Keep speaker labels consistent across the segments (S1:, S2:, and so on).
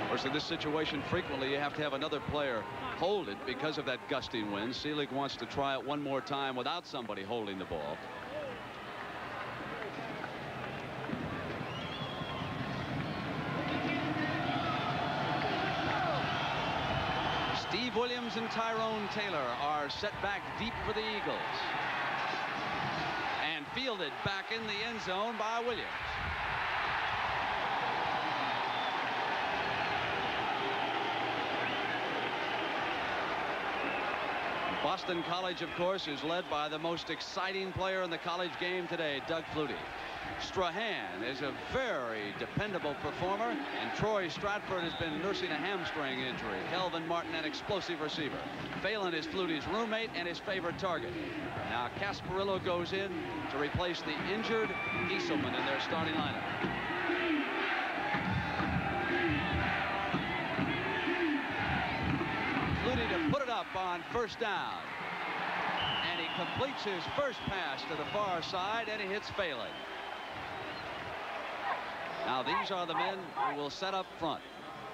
S1: Of course, in this situation, frequently you have to have another player hold it because of that gusting wind. Selig wants to try it one more time without somebody holding the ball. Steve Williams and Tyrone Taylor are set back deep for the Eagles. And fielded back in the end zone by Williams. Boston College, of course, is led by the most exciting player in the college game today, Doug Flutie. Strahan is a very dependable performer, and Troy Stratford has been nursing a hamstring injury. Kelvin Martin, an explosive receiver. Phelan is Flutie's roommate and his favorite target. Now Casparillo goes in to replace the injured Gieselman in their starting lineup. Flutie to put it up on first down. And he completes his first pass to the far side, and he hits Phelan. Now these are the men who will set up front.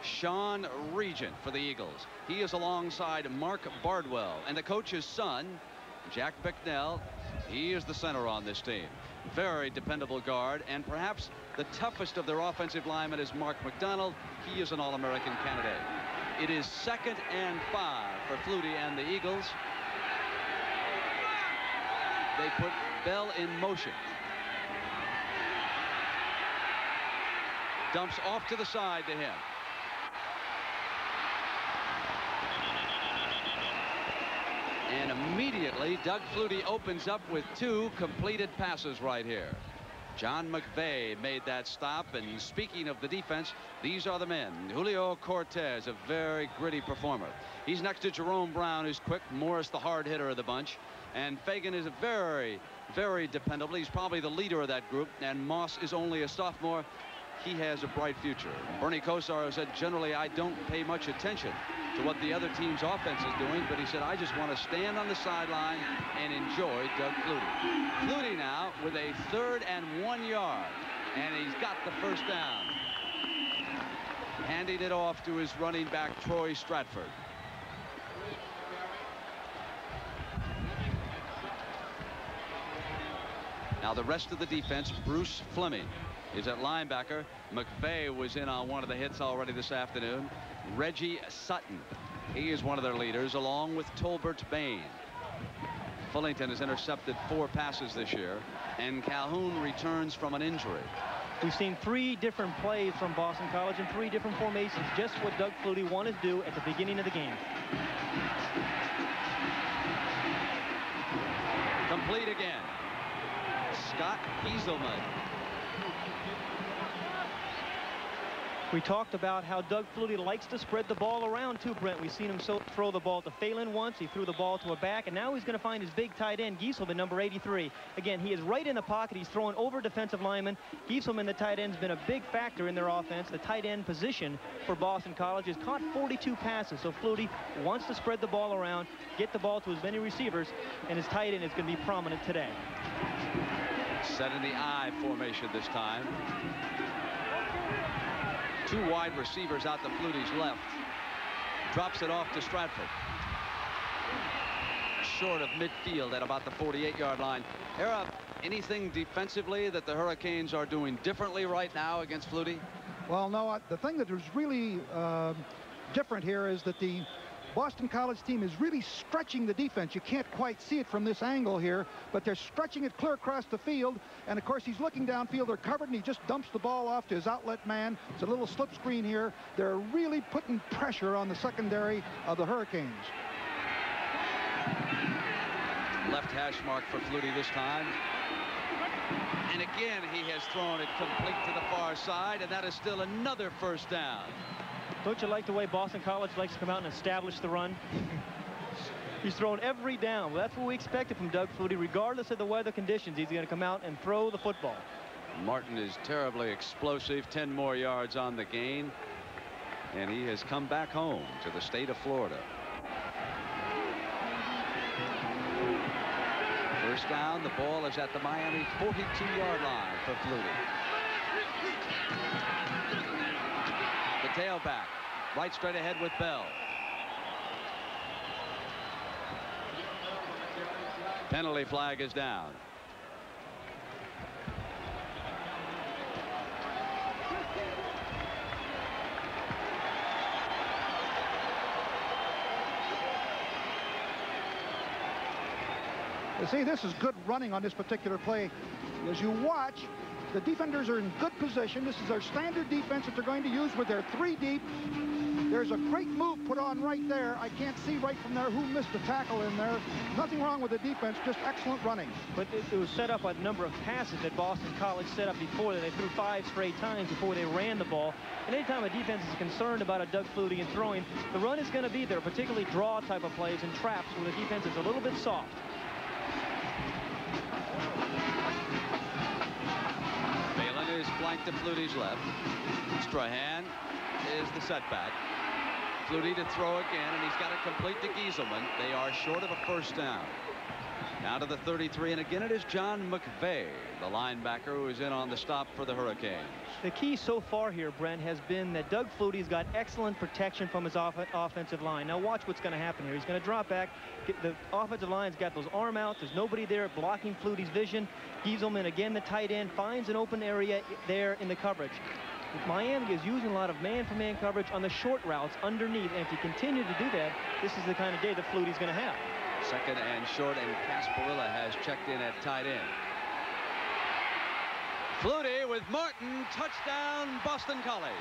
S1: Sean Regent for the Eagles. He is alongside Mark Bardwell, and the coach's son, Jack Bicknell. He is the center on this team. Very dependable guard, and perhaps the toughest of their offensive linemen is Mark McDonald. He is an All-American candidate. It is 2nd and 5 for Flutie and the Eagles. They put Bell in motion. Dumps off to the side to him. And immediately Doug Flutie opens up with 2 completed passes right here. John McVeigh made that stop, and speaking of the defense, these are the men. Julio Cortez, a very gritty performer. He's next to Jerome Brown, who's quick. Morris, the hard hitter of the bunch. And Fagan is a very, very dependable. He's probably the leader of that group, and Moss is only a sophomore. He has a bright future. Bernie Kosar said, generally, I don't pay much attention to what the other team's offense is doing, but he said, I just want to stand on the sideline and enjoy Doug Flutie. Flutie now with a 3rd and 1 yard, and he's got the first down. Handing it off to his running back, Troy Stratford. Now the rest of the defense, Bruce Fleming is at linebacker. McVeigh was in on one of the hits already this afternoon. Reggie Sutton, he is one of their leaders, along with Tolbert Bain. Fullington has intercepted 4 passes this year, and Calhoun returns from an injury.
S2: We've seen 3 different plays from Boston College in 3 different formations, just what Doug Flutie wanted to do at the beginning of the game.
S1: Complete again. Scott Gieselman.
S2: We talked about how Doug Flutie likes to spread the ball around too, Brent. We've seen him throw the ball to Phelan once. He threw the ball to a back, and now he's going to find his big tight end, Gieselman, number 83. Again, he is right in the pocket. He's throwing over defensive linemen. Gieselman, the tight end, has been a big factor in their offense. The tight end position for Boston College has caught 42 passes. So Flutie wants to spread the ball around, get the ball to as many receivers, and his tight end is going to be prominent today.
S1: Set in the I formation this time. 2 wide receivers out to Flutie's left. Drops it off to Stratford. Short of midfield at about the 48-yard line. Era, anything defensively that the Hurricanes are doing differently right now against Flutie?
S3: Well, no, the thing that is really different here is that the Boston College team is really stretching the defense. You can't quite see it from this angle here, but they're stretching it clear across the field. And of course, he's looking downfield. They're covered, and he just dumps the ball off to his outlet man. It's a little slip screen here. They're really putting pressure on the secondary of the Hurricanes.
S1: Left hash mark for Flutie this time. And again, he has thrown it complete to the far side, and that is still another first down.
S2: Don't you like the way Boston College likes to come out and establish the run? He's thrown every down. Well, that's what we expected from Doug Flutie. Regardless of the weather conditions, he's going to come out and throw the football.
S1: Martin is terribly explosive. 10 more yards on the gain. And he has come back home to the state of Florida. First down. The ball is at the Miami 42-yard line for Flutie. The tailback right straight ahead with Bell. Penalty flag is down.
S3: You see, this is good running on this particular play. As you watch, the defenders are in good position. This is their standard defense that they're going to use with their 3 deep. There's a great move put on right there. I can't see right from there who missed the tackle in there. Nothing wrong with the defense, just excellent running.
S2: But it was set up a number of passes that Boston College set up before that. They threw 5 straight times before they ran the ball. And anytime a defense is concerned about a Doug Flutie and throwing, the run is going to be there, particularly draw type of plays and traps where the defense is a little bit soft.
S1: Phelan is flanked to Flutie's left. Strahan is the setback. Flutie to throw again, and he's got to complete to Gieselman. They are short of a first down. Now to the 33, and again it is John McVay, the linebacker, who is in on the stop for the Hurricanes.
S2: The key so far here, Brent, has been that Doug Flutie's got excellent protection from his offensive line. Now watch what's going to happen here. He's going to drop back. The offensive line's got those arm outs. There's nobody there blocking Flutie's vision. Gieselman, again, the tight end, finds an open area there in the coverage. Miami is using a lot of man-for-man coverage on the short routes underneath, and if you continue to do that, this is the kind of day that Flutie's going to have.
S1: Second and short, and Casparilla has checked in at tight end. Flutie with Martin, touchdown, Boston College.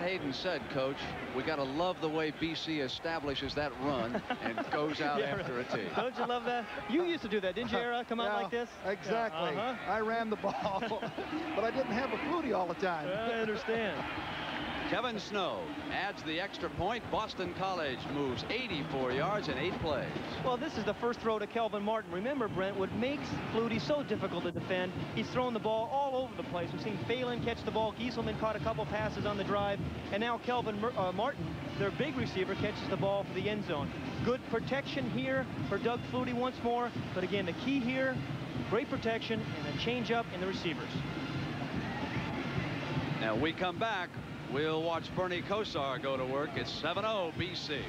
S1: Hayden said, Coach, we got to love the way BC establishes that run and goes out
S2: yeah,
S1: after a tee.
S2: Don't you love that? You used to do that, didn't you, Era? Come out like this?
S3: Exactly.
S2: Yeah,
S3: I ran the ball, but I didn't have a Flutie all the time.
S2: I understand.
S1: Kevin Snow adds the extra point. Boston College moves 84 yards in 8 plays.
S2: Well, this is the first throw to Kelvin Martin. Remember, Brent, what makes Flutie so difficult to defend, he's throwing the ball all over the place. We've seen Phelan catch the ball. Gieselman caught a couple passes on the drive. And now Kelvin Martin, their big receiver, catches the ball for the end zone. Good protection here for Doug Flutie once more. But again, the key here, great protection and a change-up in the receivers.
S1: Now we come back. We'll watch Bernie Kosar go to work. It's 7-0 BC.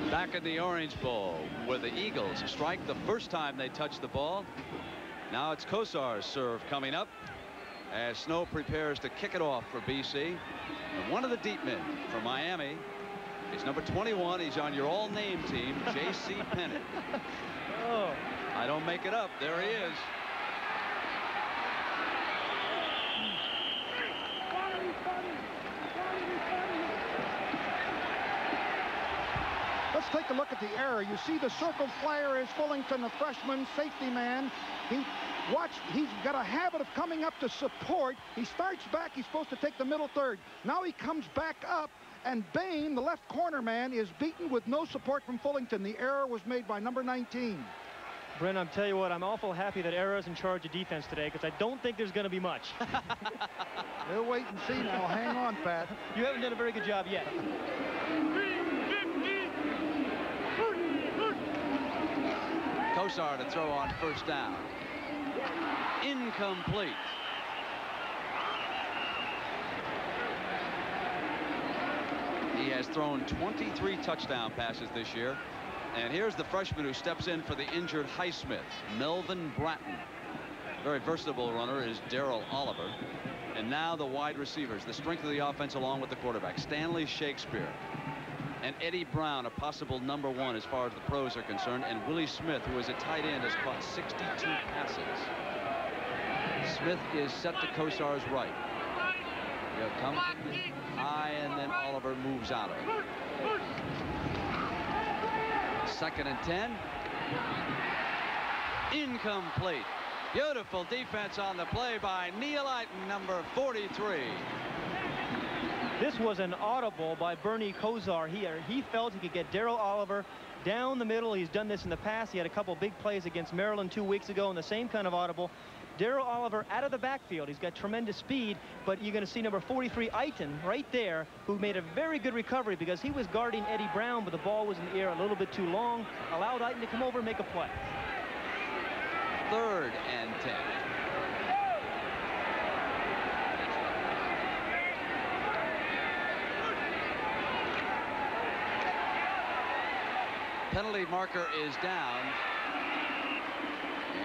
S1: Back in the Orange Bowl, where the Eagles strike the first time they touch the ball. Now it's Kosar's serve coming up as Snow prepares to kick it off for BC. And one of the deep men for Miami is number 21. He's on your all-name team, J.C. Pennant.
S2: Oh.
S1: I don't make it up. There he is.
S3: Let's take a look at the error. You see the circle flyer is Fullington, the freshman safety man. He's got a habit of coming up to support. He starts back. He's supposed to take the middle third. Now he comes back up, and Bain, the left corner man, is beaten with no support from Fullington. The error was made by number 19.
S2: Brent, I'll tell you what, I'm awful happy that Era's in charge of defense today, because I don't think there's going to be much.
S3: We'll wait and see now. Hang on, Pat.
S2: You haven't done a very good job yet.
S1: Kosar to throw on first down. Incomplete. He has thrown 23 touchdown passes this year. And here's the freshman who steps in for the injured Highsmith, Melvin Bratton. Very versatile runner is Darrell Oliver. And now the wide receivers, the strength of the offense along with the quarterback, Stanley Shakespeare and Eddie Brown, a possible number 1 as far as the pros are concerned, and Willie Smith, who is a tight end, has caught 62 passes. Smith is set to Kosar's right. He'll come high, and then Oliver moves out of it. 2nd and 10. Incomplete. Beautiful defense on the play by Neil Eiton, number 43.
S2: This was an audible by Bernie Kosar here. He felt he could get Darrell Oliver down the middle. He's done this in the past. He had a couple big plays against Maryland 2 weeks ago in the same kind of audible. Darrell Oliver out of the backfield. He's got tremendous speed, but you're going to see number 43 Eiton right there, who made a very good recovery because he was guarding Eddie Brown, but the ball was in the air a little bit too long. Allowed Eiton to come over and make a play.
S1: 3rd and 10. Penalty marker is down,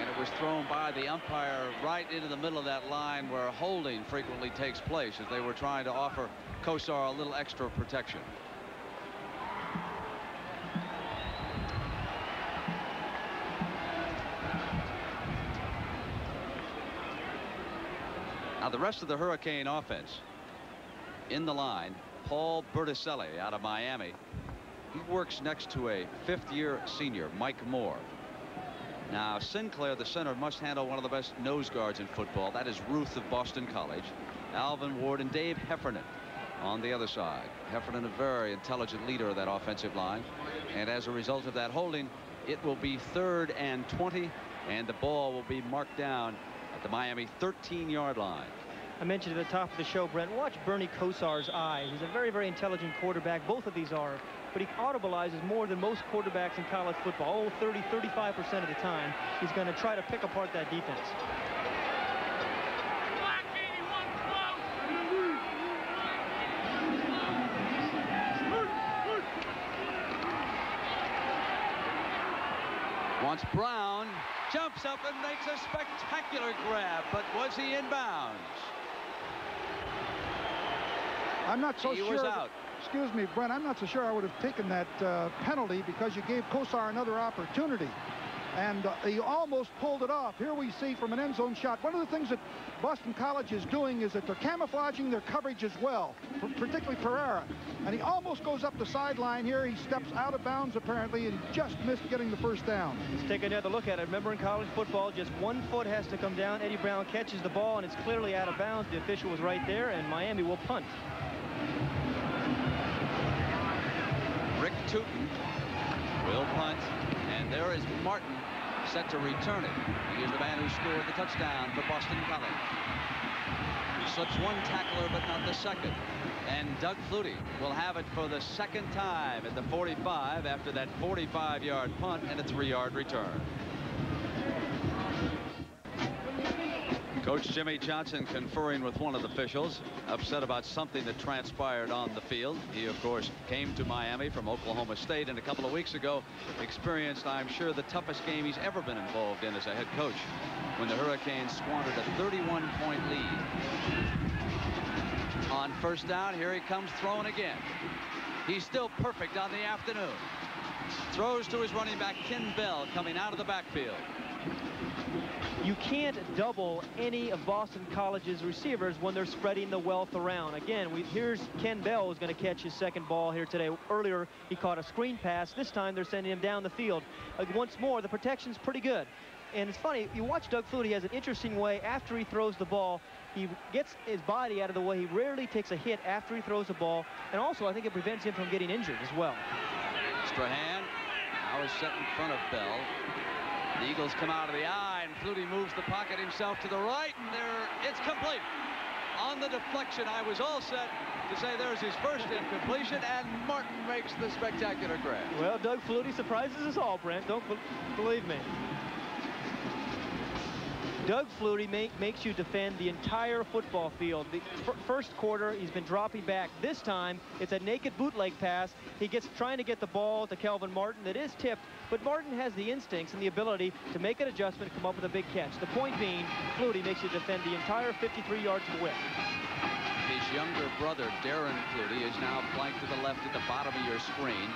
S1: and it was thrown by the umpire right into the middle of that line where holding frequently takes place, as they were trying to offer Kosar a little extra protection. Now the rest of the Hurricane offense in the line. Paul Berticelli out of Miami. He works next to a 5th-year senior, Mike Moore. Now Sinclair, the center, must handle one of the best nose guards in football. That is Ruth of Boston College. Alvin Ward and Dave Heffernan on the other side. Heffernan, a very intelligent leader of that offensive line. And as a result of that holding, it will be 3rd and 20, and the ball will be marked down at the Miami 13-yard line.
S2: I mentioned at the top of the show, Brent, watch Bernie Kosar's eyes. He's a very, very intelligent quarterback. Both of these are. But he audibilizes more than most quarterbacks in college football. 35% of the time, he's going to try to pick apart that defense.
S1: Once Brown jumps up and makes a spectacular grab, but was he in bounds?
S3: I'm not so sure.
S1: He was out.
S3: Excuse me, Brent, I'm not so sure I would have taken that penalty, because you gave Kosar another opportunity. And he almost pulled it off. Here we see from an end zone shot. One of the things that Boston College is doing is that they're camouflaging their coverage as well, particularly Pereira. And he almost goes up the sideline here. He steps out of bounds apparently and just missed getting the first down.
S2: Let's take another look at it. Remember, in college football, just 1 foot has to come down. Eddie Brown catches the ball, and it's clearly out of bounds. The official was right there, and Miami will punt.
S1: Rick Tootin will punt, and there is Martin set to return it. He is the man who scored the touchdown for Boston College. He slips one tackler, but not the second. And Doug Flutie will have it for the 2nd time at the 45 after that 45-yard punt and a 3-yard return. Coach Jimmy Johnson conferring with one of the officials, upset about something that transpired on the field. He, of course, came to Miami from Oklahoma State, and a couple of weeks ago experienced, I'm sure, the toughest game he's ever been involved in as a head coach, when the Hurricanes squandered a 31-point lead. On 1st down, here he comes throwing again. He's still perfect on the afternoon. Throws to his running back, Ken Bell, coming out of the backfield.
S2: You can't double any of Boston College's receivers when they're spreading the wealth around. Again, here's Ken Bell, who's going to catch his 2nd ball here today. Earlier, he caught a screen pass. This time, they're sending him down the field. Once more, the protection's pretty good. And it's funny, you watch Doug Flutie. He has an interesting way after he throws the ball. He gets his body out of the way. He rarely takes a hit after he throws the ball. And also, I think it prevents him from getting injured as well.
S1: Strahan now is set in front of Bell. The Eagles come out of the eye, and Flutie moves the pocket himself to the right, and it's complete. On the deflection, I was all set to say there's his first incompletion, and Martin makes the spectacular grab.
S2: Well, Doug Flutie surprises us all, Brent. Don't believe me. Doug Flutie makes you defend the entire football field. The first quarter, he's been dropping back. This time, it's a naked bootleg pass. He gets trying to get the ball to Kelvin Martin. That is tipped, but Martin has the instincts and the ability to make an adjustment, come up with a big catch. The point being, Flutie makes you defend the entire 53 yards of width.
S1: His younger brother, Darren Flutie, is now flanked to the left at the bottom of your screen.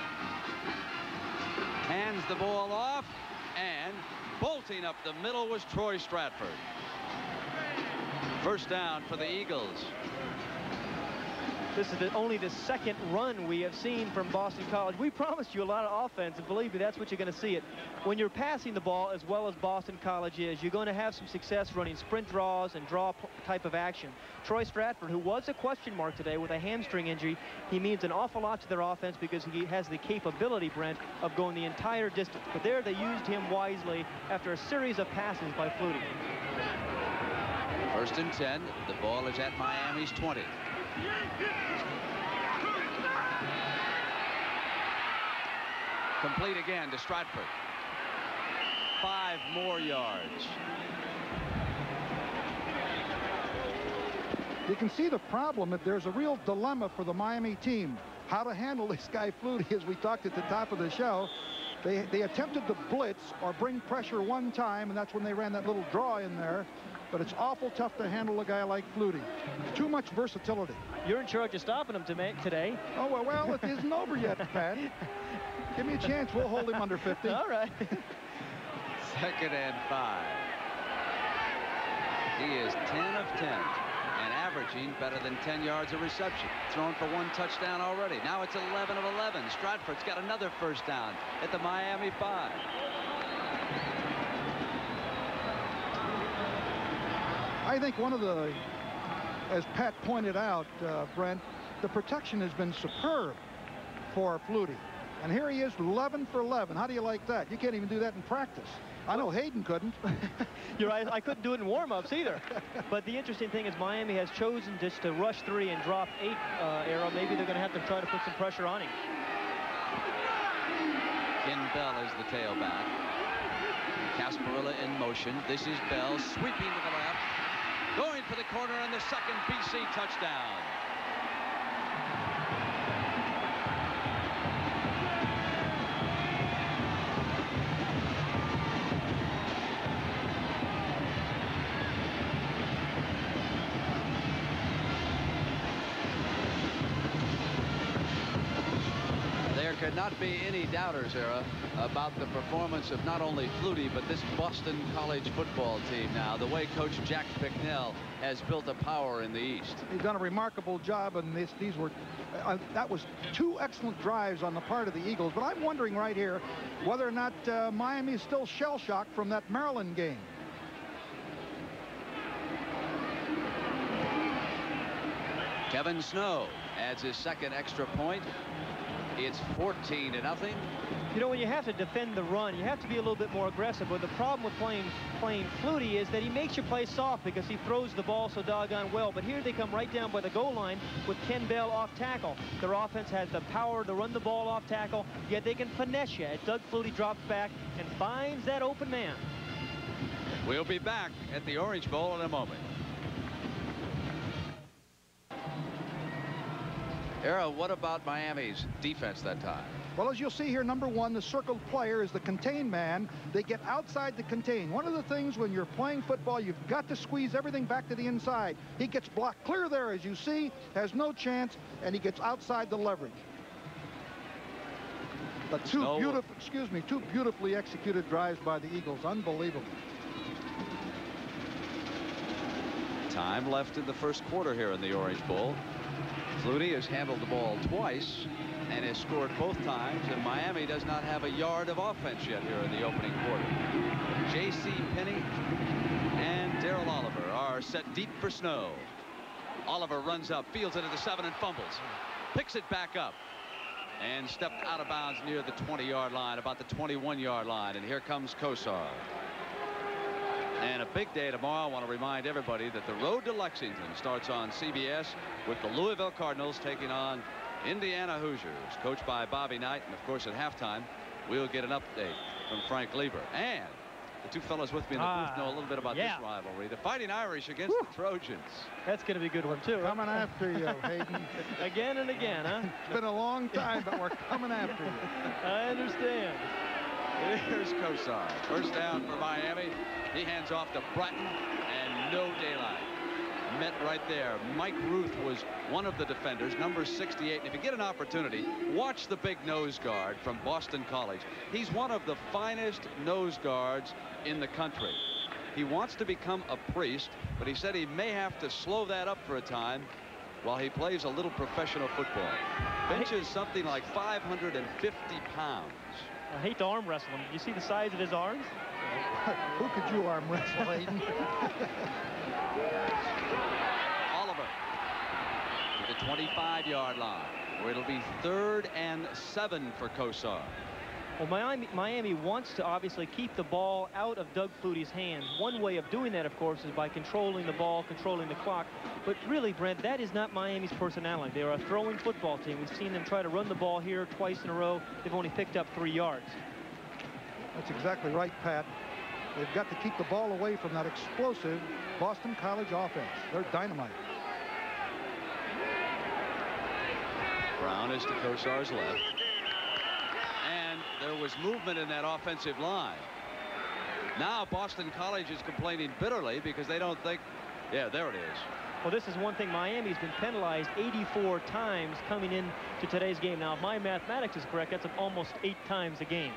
S1: Hands the ball off, and bolting up the middle was Troy Stratford. 1st down for the Eagles.
S2: This is only the second run we have seen from Boston College. We promised you a lot of offense, and believe me, that's what you're going to see it. When you're passing the ball as well as Boston College is, you're going to have some success running sprint draws and draw type of action. Troy Stratford, who was a question mark today with a hamstring injury, he means an awful lot to their offense because he has the capability, Brent, of going the entire distance. But there they used him wisely after a series of passes by Flutie.
S1: 1st and 10. The ball is at Miami's 20. Complete again to Stratford. 5 more yards.
S3: You can see the problem that there's a real dilemma for the Miami team. How to handle this guy Flutie, as we talked at the top of the show. They attempted to blitz or bring pressure one time, and that's when they ran that little draw in there. But it's awful tough to handle a guy like Flutie. Too much versatility.
S2: You're in charge of stopping him today.
S3: Oh, well, it isn't over yet, Pat. Give me a chance. We'll hold him under 50.
S2: All right.
S1: 2nd and 5. He is 10 of 10 and averaging better than 10 yards a reception. Thrown for 1 touchdown already. Now it's 11 of 11. Stratford's got another first down at the Miami 5.
S3: I think one of the, as Pat pointed out, Brent, the protection has been superb for Flutie. And here he is, 11 for 11. How do you like that? You can't even do that in practice. I know Hayden couldn't.
S2: You're right. I couldn't do it in warm-ups either. But the interesting thing is Miami has chosen just to rush 3 and drop 8, Arrow. Maybe they're going to have to try to put some pressure on him.
S1: Ken Bell is the tailback. Casparilla in motion. This is Bell sweeping to the left. Going for the corner and the second BC touchdown. There could not be any doubters, Era, about the performance of not only Flutie, but this Boston College football team now. The way Coach Jack Bicknell has built a power in the East.
S3: He's done a remarkable job, and that was 2 excellent drives on the part of the Eagles. But I'm wondering right here whether or not Miami is still shell-shocked from that Maryland game.
S1: Kevin Snow adds his 2nd extra point. It's 14-0.
S2: You know, when you have to defend the run, you have to be a little bit more aggressive. But the problem with playing Flutie is that he makes you play soft because he throws the ball so doggone well. But here they come right down by the goal line with Ken Bell off tackle. Their offense has the power to run the ball off tackle, yet they can finesse you as Doug Flutie drops back and finds that open man.
S1: We'll be back at the Orange Bowl in a moment. Era, what about Miami's defense that time?
S3: Well, as you'll see here, number 1, the circled player is the contain man. They get outside the contain. One of the things when you're playing football, you've got to squeeze everything back to the inside. He gets blocked clear there, as you see, has no chance, and he gets outside the leverage. But two beautifully executed drives by the Eagles. Unbelievable.
S1: Time left in the first quarter here in the Orange Bowl. Flutie has handled the ball twice and has scored both times, and Miami does not have a yard of offense yet here in the opening quarter. J.C. Penney and Darrell Oliver are set deep for Snow. Oliver runs up, fields it at the 7 and fumbles. Picks it back up and stepped out of bounds near the 20-yard line, about the 21-yard line, and here comes Kosar. And a big day tomorrow. I want to remind everybody that the road to Lexington starts on CBS with the Louisville Cardinals taking on Indiana Hoosiers, coached by Bobby Knight. And of course, at halftime, we'll get an update from Frank Lieber. And the 2 fellows with me in the booth know a little bit about this rivalry. The Fighting Irish against the Trojans.
S2: That's going to be a good one, too.
S3: Coming after you, Hayden.
S2: Again and again, huh?
S3: It's been a long time, but we're coming after you.
S2: I understand.
S1: Here's Kosar. First down for Miami. He hands off to Bratton, and no daylight. Met right there. Mike Ruth was one of the defenders, number 68. And if you get an opportunity, watch the big nose guard from Boston College. He's one of the finest nose guards in the country. He wants to become a priest, but he said he may have to slow that up for a time while he plays a little professional football. Benches something like 550 pounds.
S2: I hate to arm wrestle him. You see the size of his arms?
S3: Who could you arm wrestle, Aiden?
S1: Oliver to the 25-yard line, where it'll be 3rd and 7 for Kosar.
S2: Well, Miami wants to obviously keep the ball out of Doug Flutie's hands. One way of doing that, of course, is by controlling the ball, controlling the clock. But really, Brent, that is not Miami's personality. They are a throwing football team. We've seen them try to run the ball here twice in a row. They've only picked up 3 yards.
S3: That's exactly right, Pat. They've got to keep the ball away from that explosive Boston College offense. They're dynamite.
S1: Brown is to Kosar's left. And there was movement in that offensive line. Now Boston College is complaining bitterly because they don't think, yeah, there it is.
S2: Well, this is one thing. Miami's been penalized 84 times coming into today's game. Now, if my mathematics is correct, that's almost 8 times a game.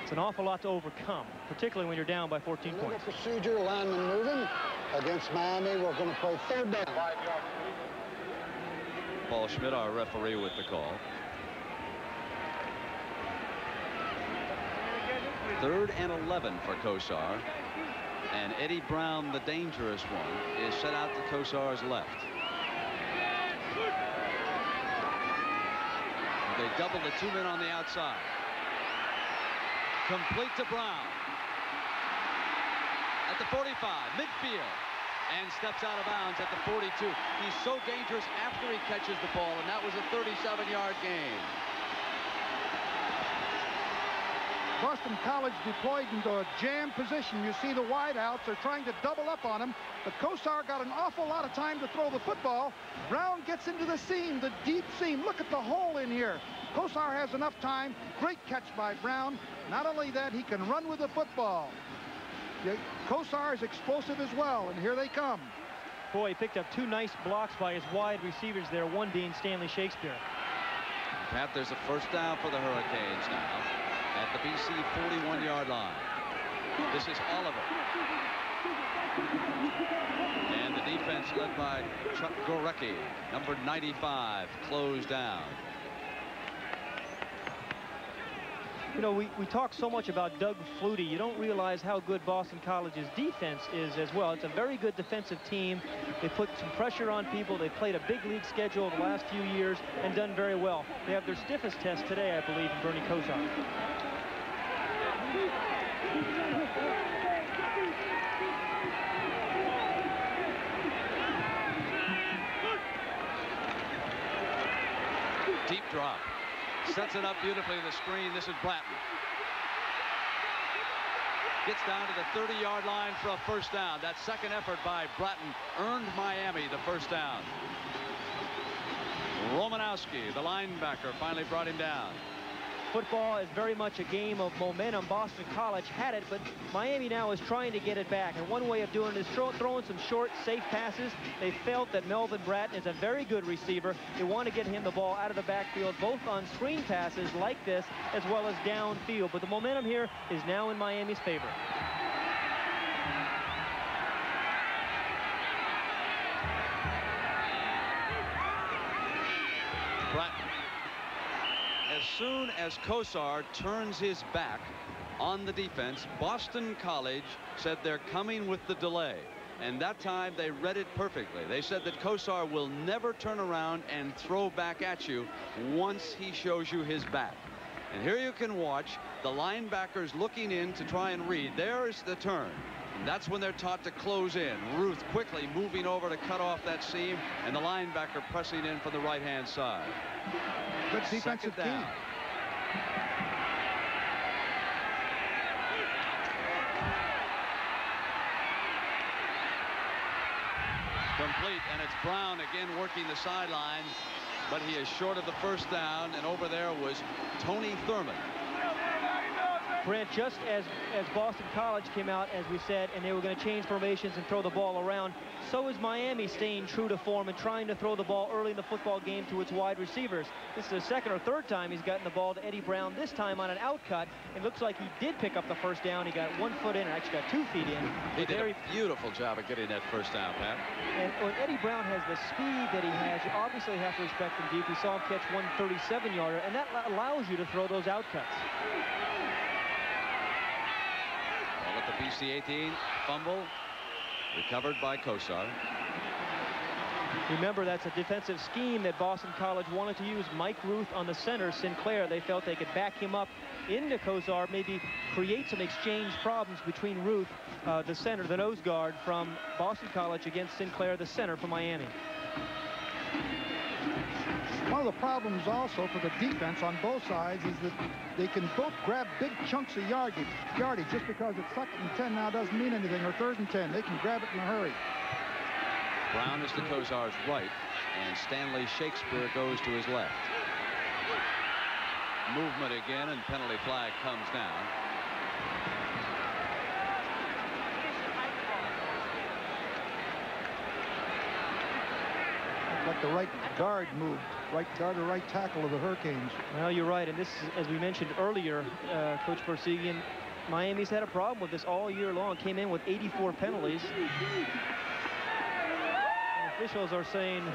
S2: It's an awful lot to overcome, particularly when you're down by 14 points.
S4: Procedure, lineman moving. Against Miami, we're going to play 3rd down.
S1: Paul Schmidt, our referee, with the call. 3rd and 11 for Kosar. And Eddie Brown, the dangerous one, is set out to Kosar's left. They double the 2 men on the outside. Complete to Brown. At the 45, midfield. And steps out of bounds at the 42. He's so dangerous after he catches the ball, and that was a 37-yard gain.
S3: Boston College deployed into a jam position. You see the wideouts are trying to double up on him, but Kosar got an awful lot of time to throw the football. Brown gets into the seam, the deep seam. Look at the hole in here. Kosar has enough time. Great catch by Brown. Not only that, he can run with the football. Kosar is explosive as well, and here they come.
S2: Boy, he picked up 2 nice blocks by his wide receivers there, one being Stanley Shakespeare.
S1: Pat, there's a 1st down for the Hurricanes now at the BC 41-yard line. This is Oliver. And the defense led by Chuck Gorecki, number 95, closed down.
S2: You know, we talk so much about Doug Flutie. You don't realize how good Boston College's defense is as well. It's a very good defensive team. They put some pressure on people. They played a big league schedule the last few years and done very well. They have their stiffest test today, I believe, in Bernie Kosar.
S1: Deep drop. Sets it up beautifully to the screen. This is Bratton. Gets down to the 30-yard line for a 1st down. That 2nd effort by Bratton earned Miami the 1st down. Romanowski, the linebacker, finally brought him down.
S2: Football is very much a game of momentum. Boston College had it, but Miami now is trying to get it back. And one way of doing it is throwing some short, safe passes. They felt that Melvin Bratton is a very good receiver. They want to get him the ball out of the backfield, both on screen passes like this, as well as downfield. But the momentum here is now in Miami's favor.
S1: Bratton. As soon as Kosar turns his back on the defense, Boston College said they're coming with the delay. And that time they read it perfectly. They said that Kosar will never turn around and throw back at you once he shows you his back. And here you can watch the linebackers looking in to try and read. There's the turn. And that's when they're taught to close in. Ruth quickly moving over to cut off that seam, and the linebacker pressing in from the right-hand side.
S3: Good defensive team.
S1: Complete, and it's Brown again working the sideline, but he is short of the 1st down, and over there was Tony Thurman.
S2: Brent, just as Boston College came out, as we said, and they were going to change formations and throw the ball around, so is Miami staying true to form and trying to throw the ball early in the football game to its wide receivers. This is the second or third time he's gotten the ball to Eddie Brown, this time on an out cut. It looks like he did pick up the first down. He got 1 foot in, or actually got 2 feet in.
S1: He did a beautiful job of getting that first down, Pat.
S2: And when Eddie Brown has the speed that he has, you obviously have to respect him deep. We saw him catch 137-yarder, and that allows you to throw those out cuts.
S1: Well, at the BC 18, fumble, recovered by Kosar.
S2: Remember, that's a defensive scheme that Boston College wanted to use. Mike Ruth on the center, Sinclair. They felt they could back him up into Kosar, maybe create some exchange problems between Ruth, the center, the nose guard from Boston College, against Sinclair, the center from Miami.
S3: One of the problems also for the defense on both sides is that they can both grab big chunks of yardage. Just because it's 2nd and 10 now doesn't mean anything, or 3rd and 10. They can grab it in a hurry.
S1: Brown is to Kosar's right, and Stanley Shakespeare goes to his left. Movement again, and penalty flag comes down.
S3: Like the right guard moved. Right guard or right tackle of the Hurricanes.
S2: Well, you're right, and this, as we mentioned earlier, Coach Bersigian, Miami's had a problem with this all year long. Came in with 84 penalties. Officials are saying
S4: the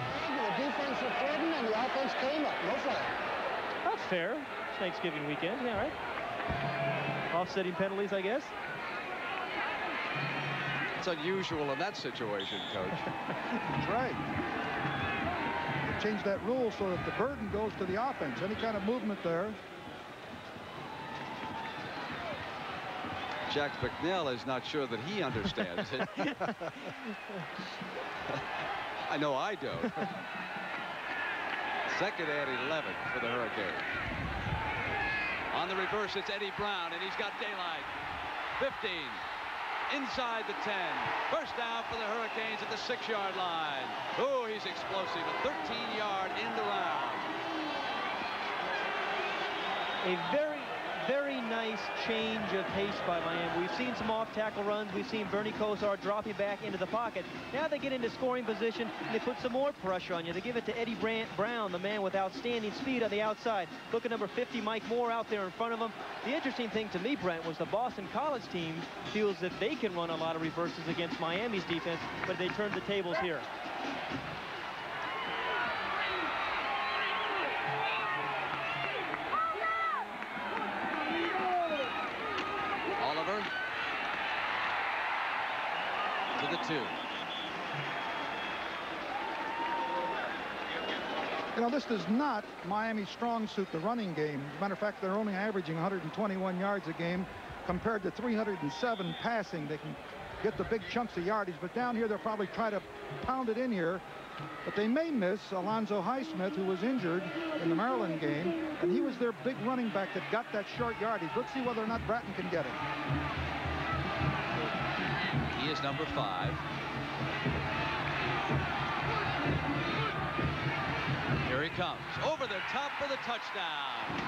S4: defense was threatened and the offense came up. No flag.
S2: That's fair. It's Thanksgiving weekend. Yeah, right. Offsetting penalties, I guess.
S1: It's unusual in that situation, Coach.
S3: That's right. They changed that rule so that the burden goes to the offense. Any kind of movement there.
S1: Jack McNeil is not sure that he understands it. I know I don't. 2nd and 11 for the Hurricanes. On the reverse, it's Eddie Brown, and he's got daylight. 15. Inside the 10. First down for the Hurricanes at the 6-yard line. Oh, he's explosive. A 13-yard end around.
S2: A very, very nice change of pace by Miami. We've seen some off-tackle runs. We've seen Bernie Kosar dropping back into the pocket. Now they get into scoring position, and they put some more pressure on you. They give it to Eddie Brown, the man with outstanding speed on the outside. Look at number 50, Mike Moore, out there in front of him. The interesting thing to me, Brent, was the Boston College team feels that they can run a lot of reverses against Miami's defense, but they turned the tables here.
S1: To the 2.
S3: You know, this is not Miami's strong suit, the running game. As a matter of fact, they're only averaging 121 yards a game compared to 307 passing. They can get the big chunks of yardage, but down here they'll probably try to pound it in here. But they may miss Alonzo Highsmith, who was injured in the Maryland game, and he was their big running back that got that short yardage. Let's see whether or not Bratton can get it.
S1: He is number 5. Here he comes. Over the top for the touchdown.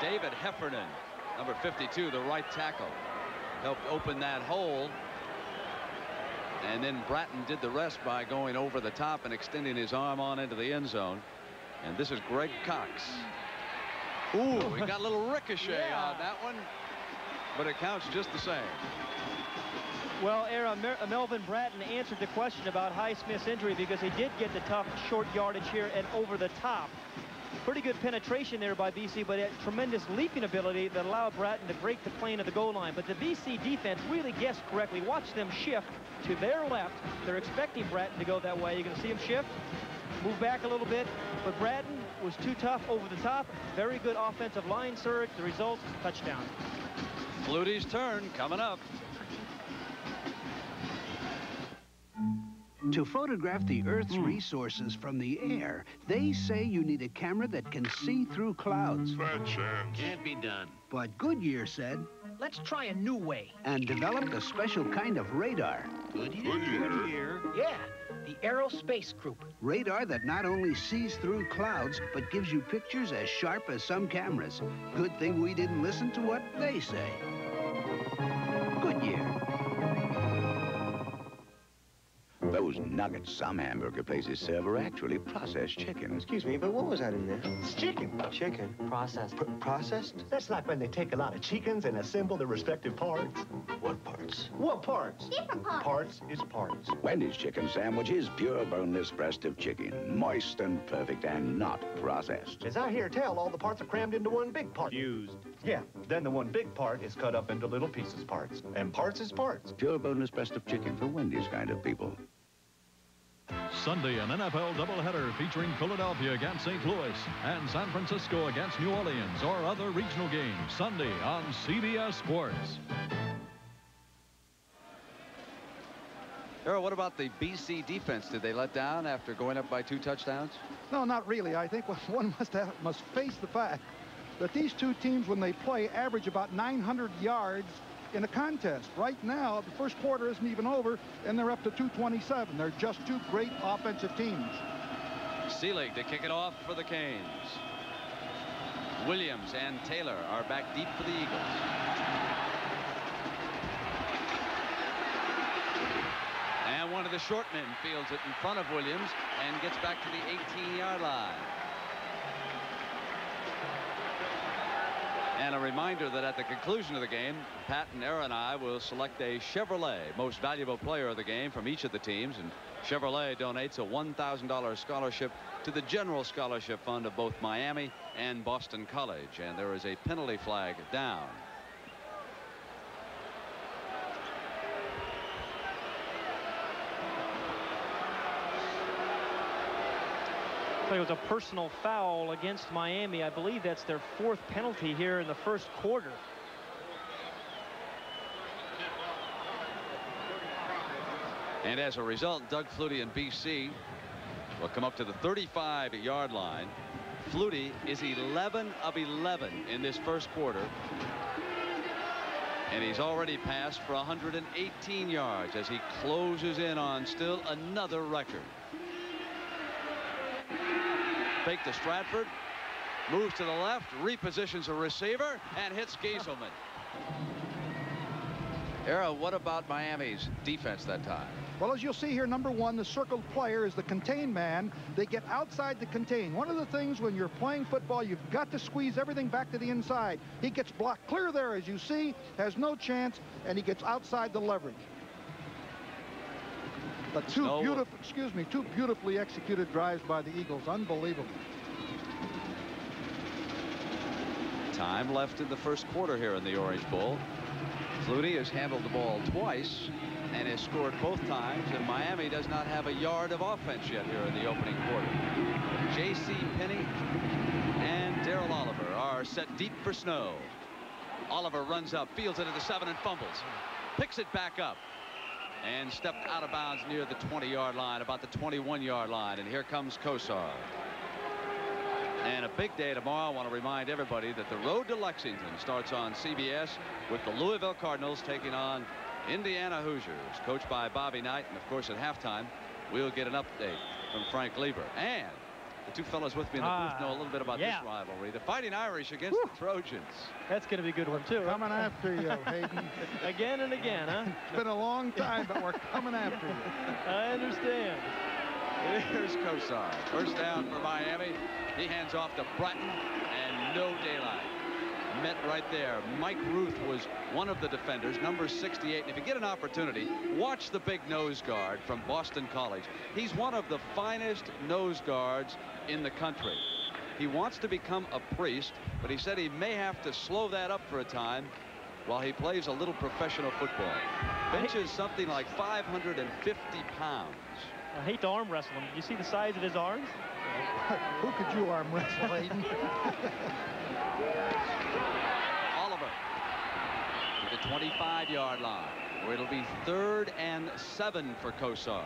S1: David Heffernan, number 52, the right tackle, helped open that hole. And then Bratton did the rest by going over the top and extending his arm on into the end zone. And this is Greg Cox. Ooh, he got a little ricochet on that one, but it counts just the same.
S2: Well, Melvin Bratton answered the question about Highsmith's injury because he did get the tough short yardage here and over the top. Pretty good penetration there by BC, but a tremendous leaping ability that allowed Bratton to break the plane of the goal line. But the BC defense really guessed correctly. Watch them shift to their left. They're expecting Bratton to go that way. You're going to see him shift, move back a little bit. But Bratton was too tough over the top. Very good offensive line surge. The result, touchdown.
S1: Flutie's turn coming up.
S5: To photograph the Earth's resources from the air, they say you need a camera that can see through clouds.
S6: Fat chance.
S7: Can't be done.
S5: But Goodyear said,
S8: let's try a new way.
S5: and developed a special kind of radar.
S6: Goodyear.
S8: Yeah, the Aerospace Group.
S5: Radar that not only sees through clouds, but gives you pictures as sharp as some cameras. Good thing we didn't listen to what they say. Goodyear.
S9: Those nuggets some hamburger places serve are actually processed chicken.
S10: Excuse me, but what was that in there?
S11: It's chicken.
S10: Chicken.
S11: Processed.
S10: Processed?
S11: That's like when they take a lot of chickens and assemble the respective parts.
S10: What parts?
S11: What parts?
S12: Different parts.
S11: Parts is parts.
S9: Wendy's chicken sandwich is pure boneless breast of chicken, moist and perfect and not processed.
S11: As I hear tell, all the parts are crammed into one big part.
S10: Fused.
S11: Yeah, then the one big part is cut up into little pieces parts. And parts is parts.
S9: Pure boneless breast of chicken for Wendy's kind of people.
S13: Sunday, an NFL doubleheader featuring Philadelphia against St. Louis and San Francisco against New Orleans, or other regional games, Sunday on CBS Sports.
S1: Earl, what about the BC defense? Did they let down after going up by 2 touchdowns?
S3: No, not really. I think one must face the fact that these two teams, when they play, average about 900 yards in a contest. Right now, the first quarter isn't even over, and they're up to 227. They're just two great offensive teams.
S1: Seelig to kick it off for the Canes. Williams and Taylor are back deep for the Eagles. And one of the short men fields it in front of Williams and gets back to the 18-yard line. And a reminder that at the conclusion of the game, Pat and Aaron and I will select a Chevrolet most valuable player of the game from each of the teams. And Chevrolet donates a $1,000 scholarship to the general scholarship fund of both Miami and Boston College. And there is a penalty flag down.
S2: So it was a personal foul against Miami. I believe that's their 4th penalty here in the first quarter.
S1: And as a result, Doug Flutie and BC will come up to the 35-yard line. Flutie is 11 of 11 in this first quarter. And he's already passed for 118 yards as he closes in on still another record. Fake to Stratford, moves to the left, repositions a receiver, and hits Gieselman. Era, what about Miami's defense that time?
S3: Well, as you'll see here, number one, the circled player is the contain man. They get outside the contain. One of the things when you're playing football, you've got to squeeze everything back to the inside. He gets blocked clear there, as you see, has no chance, and he gets outside the leverage. But two beautifully executed drives by the Eagles. Unbelievable.
S1: Time left in the first quarter here in the Orange Bowl. Flutie has handled the ball twice and has scored both times, and Miami does not have a yard of offense yet here in the opening quarter. J.C. Penney and Darrell Oliver are set deep for Snow. Oliver runs up, fields it at the 7 and fumbles. Picks it back up. And stepped out of bounds near the 20-yard line, about the 21-yard line. And here comes Kosar. And a big day tomorrow. I want to remind everybody that the road to Lexington starts on CBS with the Louisville Cardinals taking on Indiana Hoosiers, coached by Bobby Knight. And, of course, at halftime, we'll get an update from Frank Lieber. And the two fellows with me in the booth know a little bit about this rivalry. The Fighting Irish against the Trojans.
S2: That's going to be a good one, too.
S3: Coming after you, Hayden.
S2: Again and again, huh?
S3: It's been a long time, but we're coming after you.
S2: I understand.
S1: Here's Kosar. First down for Miami. He hands off to Bratton, and no daylight. Met right there. Mike Ruth was one of the defenders, number 68. And if you get an opportunity, watch the big nose guard from Boston College. He's one of the finest nose guards in the country. He wants to become a priest, but he said he may have to slow that up for a time while he plays a little professional football. Benches something like 550 pounds.
S2: I hate to arm wrestle him. You see the size of his arms?
S3: Who could you arm wrestle, Hayden?
S1: Oliver 25-yard line, where it'll be 3rd and 7 for Kosar.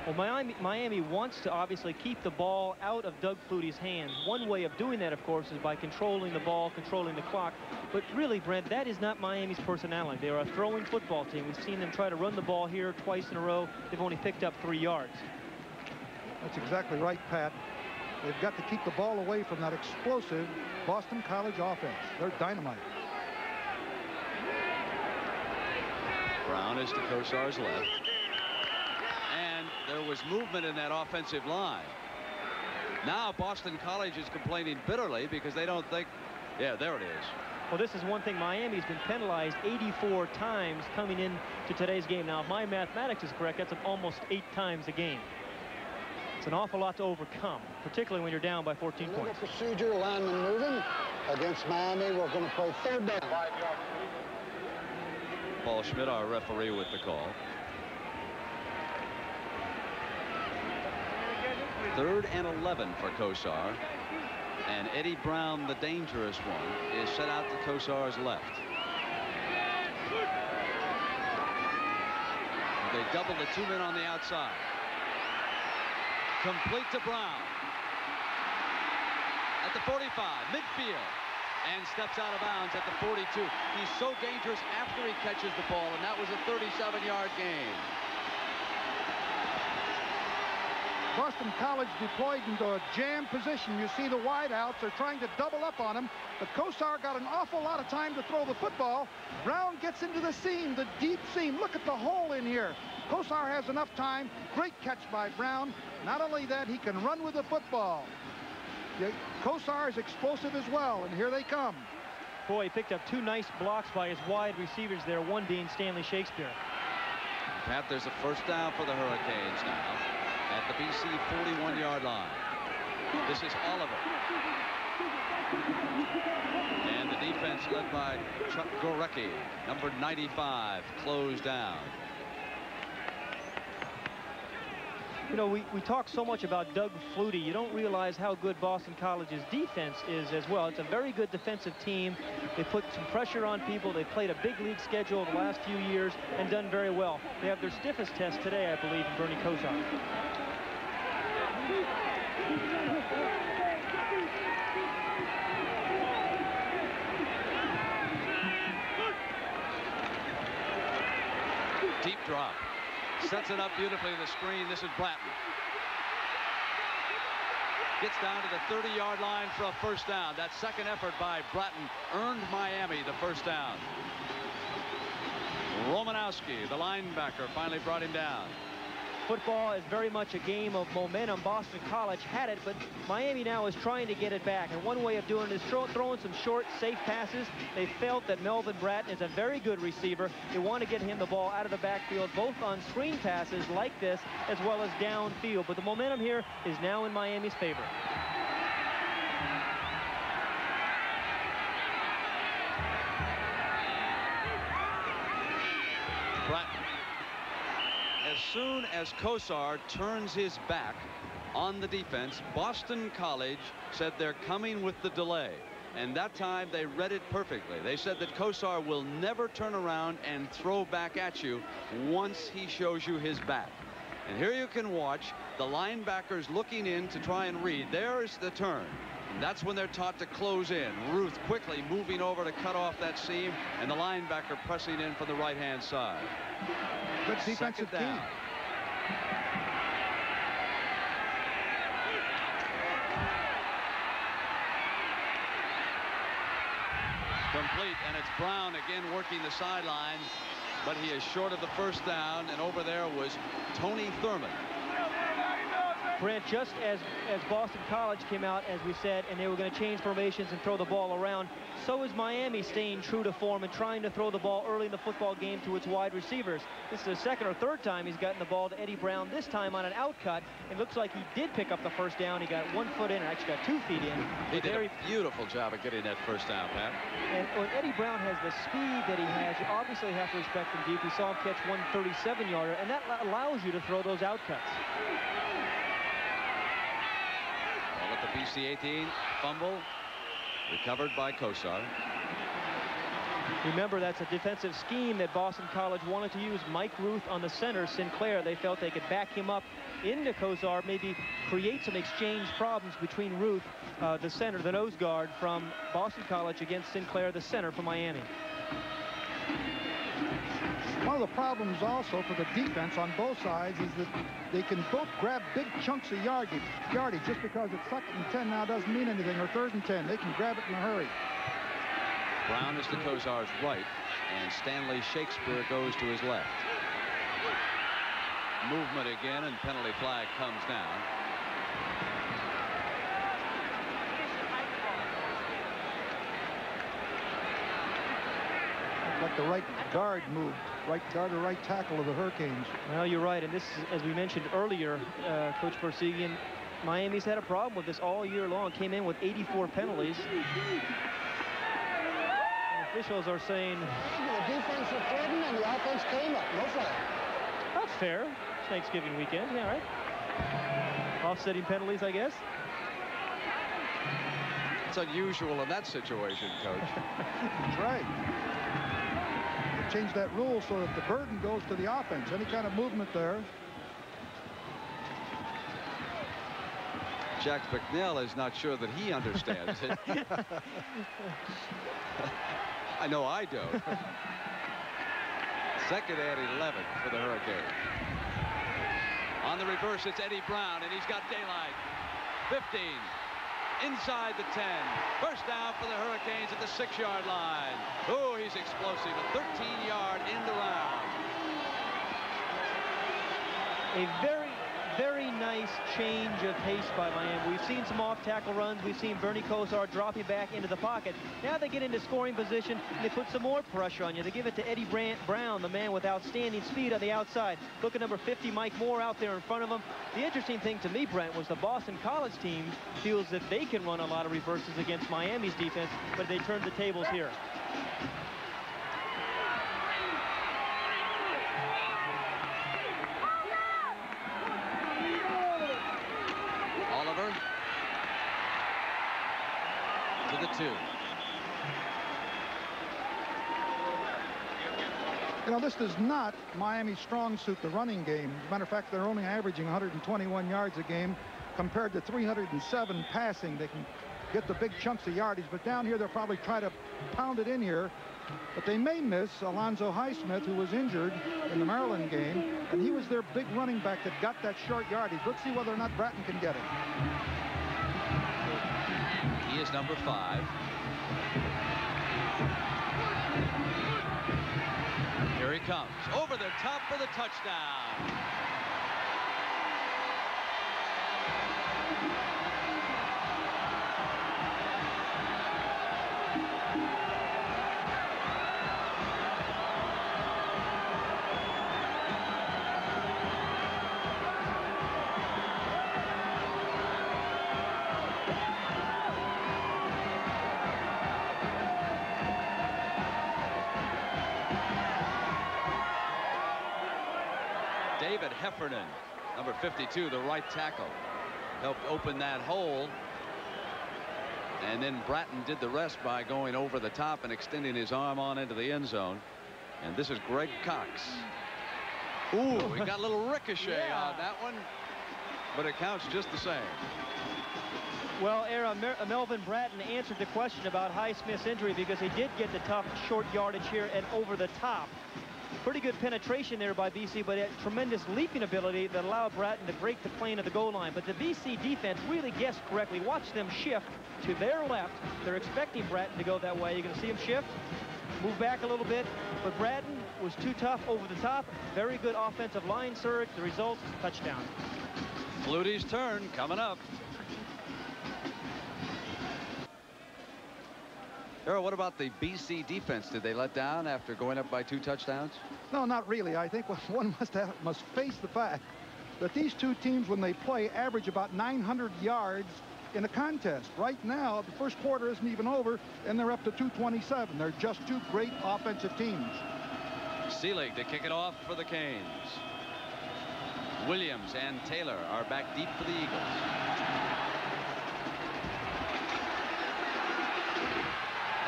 S2: Well, Miami wants to obviously keep the ball out of Doug Flutie's hands. One way of doing that, of course, is by controlling the ball, controlling the clock. But really, Brent, that is not Miami's personality. They are a throwing football team. We've seen them try to run the ball here twice in a row. They've only picked up 3 yards.
S3: That's exactly right, Pat. They've got to keep the ball away from that explosive Boston College offense. They're dynamite.
S1: Brown is to Kosar's left. And there was movement in that offensive line. Now Boston College is complaining bitterly because they don't think, yeah, there it is.
S2: Well, this is one thing. Miami's been penalized 84 times coming in to today's game. Now, if my mathematics is correct, that's almost 8 times a game. It's an awful lot to overcome, particularly when you're down by 14 points.
S4: Procedure, lineman moving. Against Miami, we're going to play 3rd down.
S1: Paul Schmidt, our referee, with the call. 3rd and 11 for Kosar. And Eddie Brown, the dangerous one, is set out to Kosar's left. They double the 2 men on the outside. Complete to Brown. At the 45, midfield. And steps out of bounds at the 42. He's so dangerous after he catches the ball, and that was a 37-yard gain.
S3: Boston College deployed into a jam position. You see the wideouts are trying to double up on him, but Kosar got an awful lot of time to throw the football. Brown gets into the seam, the deep seam. Look at the hole in here. Kosar has enough time. Great catch by Brown. Not only that, he can run with the football. Kosar is explosive as well, and here they come.
S2: Boy, he picked up 2 nice blocks by his wide receivers there, one being Stanley Shakespeare.
S1: Pat, there's a 1st down for the Hurricanes now at the BC 41-yard line. This is Oliver. And the defense led by Chuck Gorecki, number 95, closed down.
S2: You know, we talk so much about Doug Flutie. You don't realize how good Boston College's defense is as well. It's a very good defensive team. They put some pressure on people. They've played a big league schedule the last few years and done very well. They have their stiffest test today, I believe, in Bernie Kosar.
S1: Deep drop. Sets it up beautifully to the screen. This is Bratton. Gets down to the 30-yard line for a 1st down. That second effort by Bratton earned Miami the 1st down. Romanowski, the linebacker, finally brought him down.
S2: Football is very much a game of momentum. Boston College had it, but Miami now is trying to get it back. And one way of doing it is throwing some short, safe passes. They felt that Melvin Bratton is a very good receiver. They want to get him the ball out of the backfield, both on screen passes like this, as well as downfield. But the momentum here is now in Miami's favor.
S1: Bratton. As soon as Kosar turns his back on the defense, Boston College said they're coming with the delay. And that time they read it perfectly. They said that Kosar will never turn around and throw back at you once he shows you his back. And here you can watch the linebackers looking in to try and read. There's the turn. And that's when they're taught to close in. Ruth quickly moving over to cut off that seam, and the linebacker pressing in from the right-hand side.
S3: Good defensive team.
S1: Complete, and it's Brown again working the sideline, but he is short of the 1st down, and over there was Tony Thurman.
S2: Brent, just as Boston College came out, as we said, and they were going to change formations and throw the ball around, so is Miami staying true to form and trying to throw the ball early in the football game to its wide receivers. This is the 2nd or 3rd time he's gotten the ball to Eddie Brown, this time on an outcut. It looks like he did pick up the 1st down. He got 1 foot in, or actually got 2 feet in.
S1: He did a beautiful job of getting that 1st down, Pat.
S2: And when Eddie Brown has the speed that he has, you obviously have to respect him deep. We saw him catch 1 37-yarder, and that allows you to throw those outcuts.
S1: The BC 18 fumble recovered by Kosar.
S2: Remember, that's a defensive scheme that Boston College wanted to use. Mike Ruth on the center, Sinclair. They felt they could back him up into Kozar, maybe create some exchange problems between Ruth, the center, the nose guard from Boston College, against Sinclair, the center from Miami.
S3: One of the problems also for the defense on both sides is that they can both grab big chunks of yardage. Just because it's 2nd and 10 now doesn't mean anything, or 3rd and 10. They can grab it in a hurry.
S1: Brown is to Kozar's right, and Stanley Shakespeare goes to his left. Movement again, and penalty flag comes down.
S3: Like the right guard moved. Right guard or right tackle of the Hurricanes.
S2: Well, you're right, and this, as we mentioned earlier, Coach Bersigian, Miami's had a problem with this all year long. Came in with 84 penalties. Officials are saying
S4: the defense was threatened and the offense came up. No flag.
S2: That's fair. It's Thanksgiving weekend. Yeah, right. Offsetting penalties, I guess.
S1: It's unusual in that situation, Coach.
S3: That's right. They changed that rule so that the burden goes to the offense. Any kind of movement there.
S1: Jack McNeil is not sure that he understands it. I know I don't. 2nd and 11 for the Hurricanes. On the reverse, it's Eddie Brown, and he's got daylight. 15. Inside the 10. First down for the Hurricanes at the 6-yard line. Oh, he's explosive. A 13-yard end around.
S2: A very, very nice change of pace by Miami. We've seen some off-tackle runs. We've seen Bernie Kozar dropping back into the pocket. Now they get into scoring position, and they put some more pressure on you. They give it to Eddie Brown, the man with outstanding speed on the outside. Look at number 50, Mike Moore, out there in front of him. The interesting thing to me, Brent, was the Boston College team feels that they can run a lot of reverses against Miami's defense, but they turned the tables here.
S1: To the 2.
S3: You know, this is not Miami's strong suit, the running game. As a matter of fact, they're only averaging 121 yards a game compared to 307 passing. They can get the big chunks of yardage, but down here they'll probably try to pound it in here. But they may miss Alonzo Highsmith, who was injured in the Maryland game, and he was their big running back that got that short yardage. Let's see whether or not Bratton can get it.
S1: He is number 5. Here he comes. Over the top for the touchdown. David Heffernan, number 52, the right tackle, helped open that hole. And then Bratton did the rest by going over the top and extending his arm on into the end zone. And this is Greg Cox. Ooh, he got a little ricochet on that one, but it counts just the same.
S2: Well, Melvin Bratton answered the question about Highsmith's injury because he did get the tough short yardage here and over the top. Pretty good penetration there by BC, but a tremendous leaping ability that allowed Bratton to break the plane of the goal line. But the BC defense really guessed correctly. Watch them shift to their left. They're expecting Bratton to go that way. You're going to see him shift, move back a little bit. But Bratton was too tough over the top. Very good offensive line surge. The result, touchdown.
S1: Flutie's turn coming up. Earl, what about the BC defense? Did they let down after going up by 2 touchdowns?
S3: No, not really. I think one must face the fact that these two teams, when they play, average about 900 yards in a contest. Right now, the first quarter isn't even over, and they're up to 227. They're just two great offensive teams.
S1: Seelig to kick it off for the Canes. Williams and Taylor are back deep for the Eagles.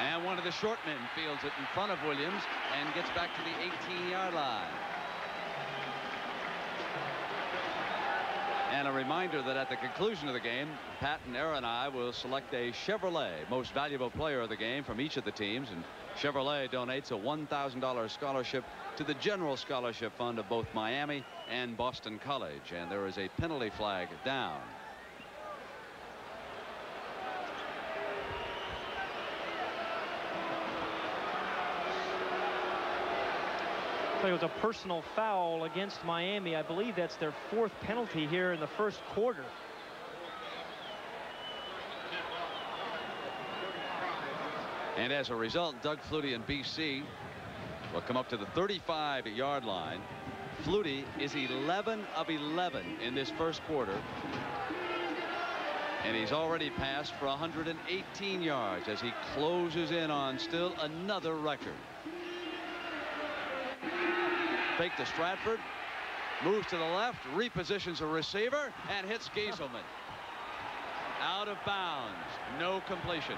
S1: And one of the short men fields it in front of Williams and gets back to the 18-yard line. And a reminder that at the conclusion of the game, Pat and Aaron and I will select a Chevrolet Most Valuable Player of the game from each of the teams, and Chevrolet donates a $1,000 scholarship to the General Scholarship Fund of both Miami and Boston College. And there is a penalty flag down.
S2: It was a personal foul against Miami. I believe that's their 4th penalty here in the first quarter.
S1: And as a result, Doug Flutie and BC will come up to the 35-yard line. Flutie is 11 of 11 in this first quarter. And he's already passed for 118 yards as he closes in on still another record. Fake to Stratford, moves to the left, repositions a receiver, and hits Gieselman. Out of bounds, no completion.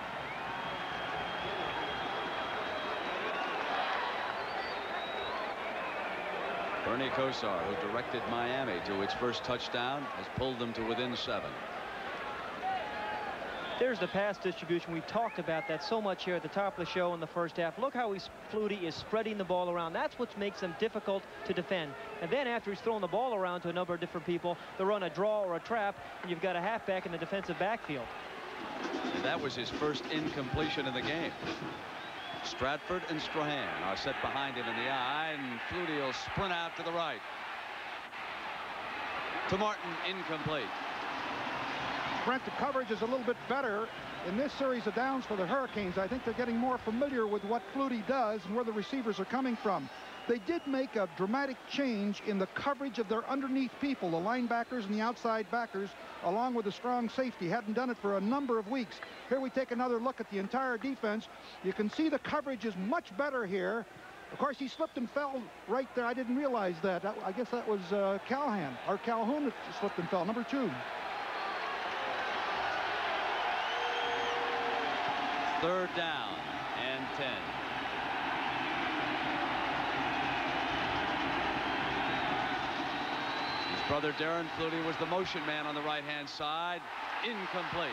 S1: Bernie Kosar, who directed Miami to its first touchdown, has pulled them to within 7.
S2: There's the pass distribution. We talked about that so much here at the top of the show in the first half. Look how Flutie is spreading the ball around. That's what makes him difficult to defend. And then after he's throwing the ball around to a number of different people, they run a draw or a trap, and you've got a halfback in the defensive backfield.
S1: And that was his first incompletion in the game. Stratford and Strahan are set behind him in the eye, and Flutie will sprint out to the right. To Martin, incomplete.
S3: Brent, the coverage is a little bit better in this series of downs for the Hurricanes. I think they're getting more familiar with what Flutie does and where the receivers are coming from. They did make a dramatic change in the coverage of their underneath people, the linebackers and the outside backers, along with the strong safety. Hadn't done it for a number of weeks. Here we take another look at the entire defense. You can see the coverage is much better here. Of course, he slipped and fell right there. I didn't realize that. I guess that was Calhoun that slipped and fell, number 2.
S1: 3rd down and 10. His brother Darren Flutie was the motion man on the right-hand side. Incomplete.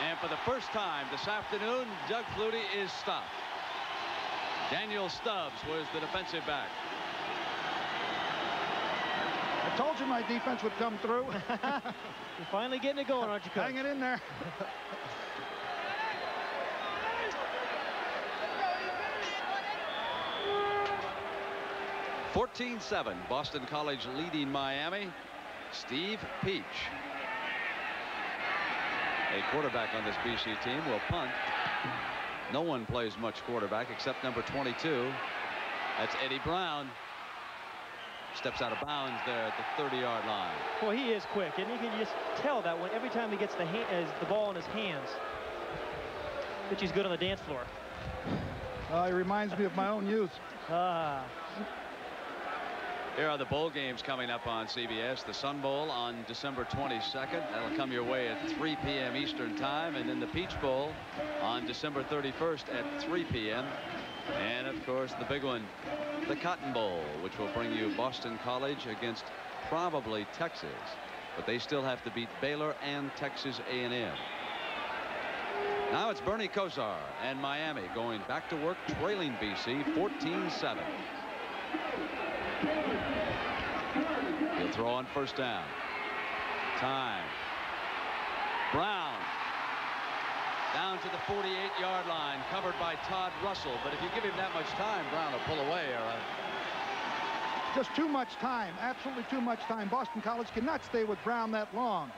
S1: And for the first time this afternoon, Doug Flutie is stopped. Daniel Stubbs was the defensive back.
S3: I told you my defense would come through.
S2: You're finally getting it going, aren't you, Coach?
S3: Hang it in there.
S1: 14-7, Boston College leading Miami. Steve Peach, a quarterback on this BC team, will punt. No one plays much quarterback except number 22. That's Eddie Brown. Steps out of bounds there at the 30-yard line.
S2: Well, he is quick, and you can just tell that when every time he gets the ball in his hands, that he's good on the dance floor.
S3: He reminds me of my own youth.
S1: Here are the bowl games coming up on CBS. The Sun Bowl on December 22nd. That'll come your way at 3 p.m. Eastern Time. And then the Peach Bowl on December 31st at 3 p.m. And, of course, the big one, the Cotton Bowl, which will bring you Boston College against probably Texas. But they still have to beat Baylor and Texas A&M. Now it's Bernie Kosar and Miami going back to work, trailing BC 14-7. He'll throw on first down. Time. Brown down to the 48-yard line, covered by Todd Russell. But if you give him that much time, Brown will pull away.
S3: Just too much time, absolutely too much time. Boston College cannot stay with Brown that long.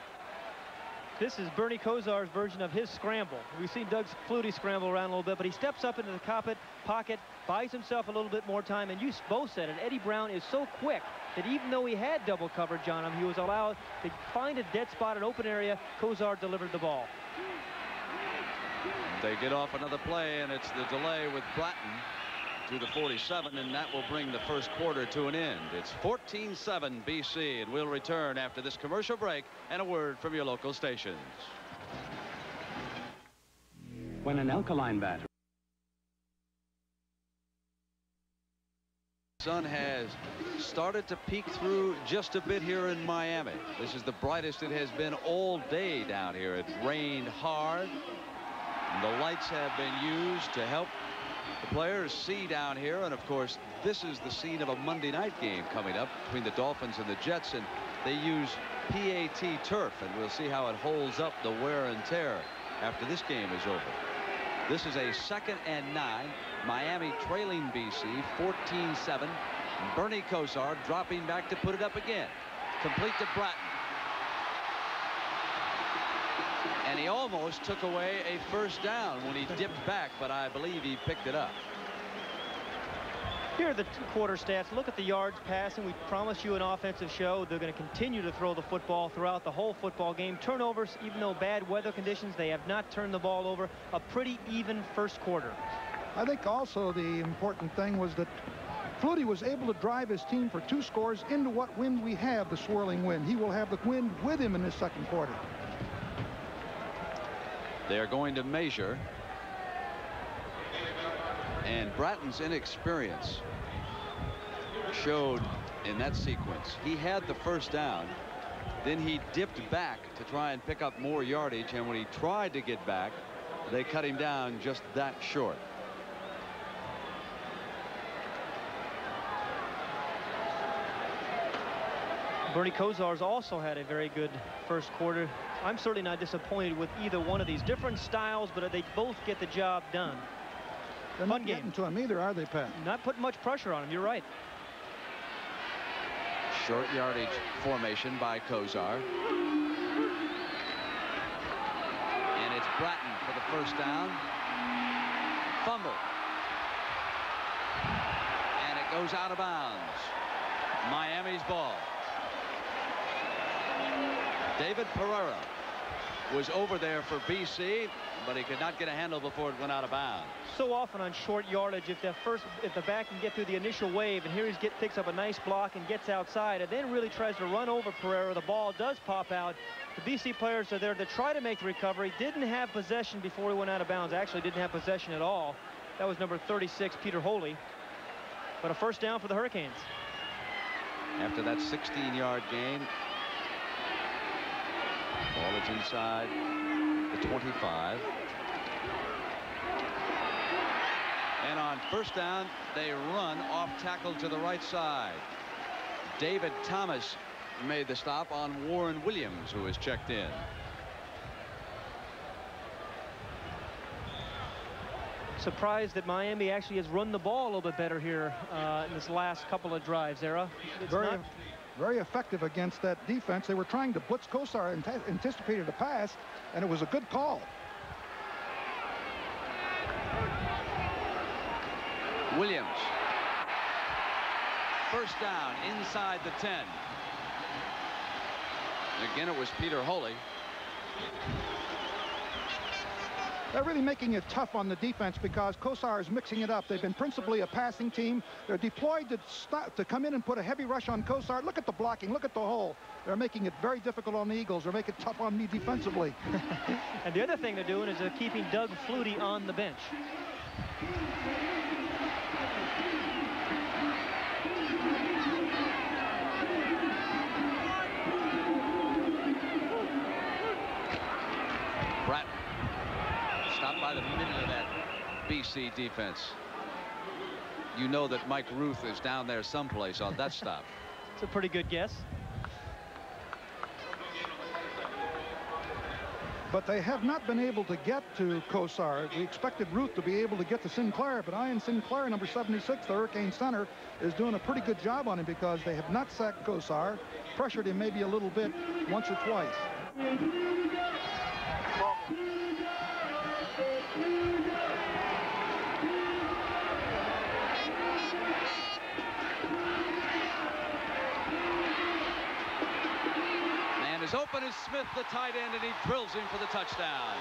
S2: This is Bernie Kosar's version of his scramble. We've seen Doug Flutie scramble around a little bit, but he steps up into the pocket, buys himself a little bit more time, and you both said it. Eddie Brown is so quick that even though he had double coverage on him, he was allowed to find a dead spot, an open area. Kosar delivered the ball.
S1: They get off another play, and it's the delay with Bratton to the 47, and that will bring the first quarter to an end. It's 14-7 BC, and we'll return after this commercial break and a word from your local stations.
S7: when an alkaline battery.
S1: The sun has started to peek through just a bit here in Miami. This is the brightest it has been all day down here. It rained hard. And the lights have been used to help the players see down here. And of course, this is the scene of a Monday night game coming up between the Dolphins and the Jets. And they use PAT turf. And we'll see how it holds up the wear and tear after this game is over. This is a 2nd and 9. Miami trailing BC 14-7. Bernie Kosar dropping back to put it up again. Complete to Bratton. And he almost took away a first down when he dipped back, but I believe he picked it up.
S2: Here are the quarter stats. Look at the yards passing. We promised you an offensive show. They're going to continue to throw the football throughout the whole football game. Turnovers, even though bad weather conditions, they have not turned the ball over. A pretty even first quarter.
S3: I think also the important thing was that Flutie was able to drive his team for 2 scores into what wind we have, the swirling wind. He will have the wind with him in this second quarter.
S1: They're going to measure. And Bratton's inexperience showed in that sequence. He had the first down. Then he dipped back to try and pick up more yardage. And when he tried to get back, they cut him down just that short.
S2: Bernie Kosar's also had a very good first quarter. I'm certainly not disappointed with either one of these. Different styles, but they both get the job done.
S3: They're not getting to him either, are they, Pat?
S2: Not putting much pressure on him. You're right.
S1: Short yardage formation by Kosar. And it's Bratton for the first down. Fumble. And it goes out of bounds. Miami's ball. David Pereira was over there for BC, but he could not get a handle before it went out of bounds.
S2: So often on short yardage, if the back can get through the initial wave, and here he picks up a nice block and gets outside, and then really tries to run over Pereira, the ball does pop out. The BC players are there to try to make the recovery. Didn't have possession before he went out of bounds. Actually didn't have possession at all. That was number 36, Peter Holy. But a first down for the Hurricanes.
S1: After that 16-yard gain, ball is inside the 25. And on first down, they run off tackle to the right side. David Thomas made the stop on Warren Williams, who is checked in.
S2: Surprised that Miami actually has run the ball a little bit better here in this last couple of drives, Era.
S3: Very effective against that defense. They were trying to blitz Kosar and anticipated a pass, and it was a good call.
S1: Williams. First down inside the 10. Again, it was Peter Holy.
S3: They're really making it tough on the defense because Kosar is mixing it up. They've been principally a passing team. They're deployed to come in and put a heavy rush on Kosar. Look at the blocking. Look at the hole. They're making it very difficult on the Eagles. They're making it tough on me defensively.
S2: And the other thing they're doing is they're keeping Doug Flutie on the bench.
S1: Bratton stopped by the middle of that BC defense. You know that Mike Ruth is down there someplace on that stop.
S2: It's a pretty good guess.
S3: But they have not been able to get to Kosar. We expected Ruth to be able to get to Sinclair, but Ian Sinclair, number 76, the Hurricane center, is doing a pretty good job on him because they have not sacked Kosar, pressured him maybe a little bit once or twice.
S1: Man is open as Smith, the tight end, and he drills him for the touchdown.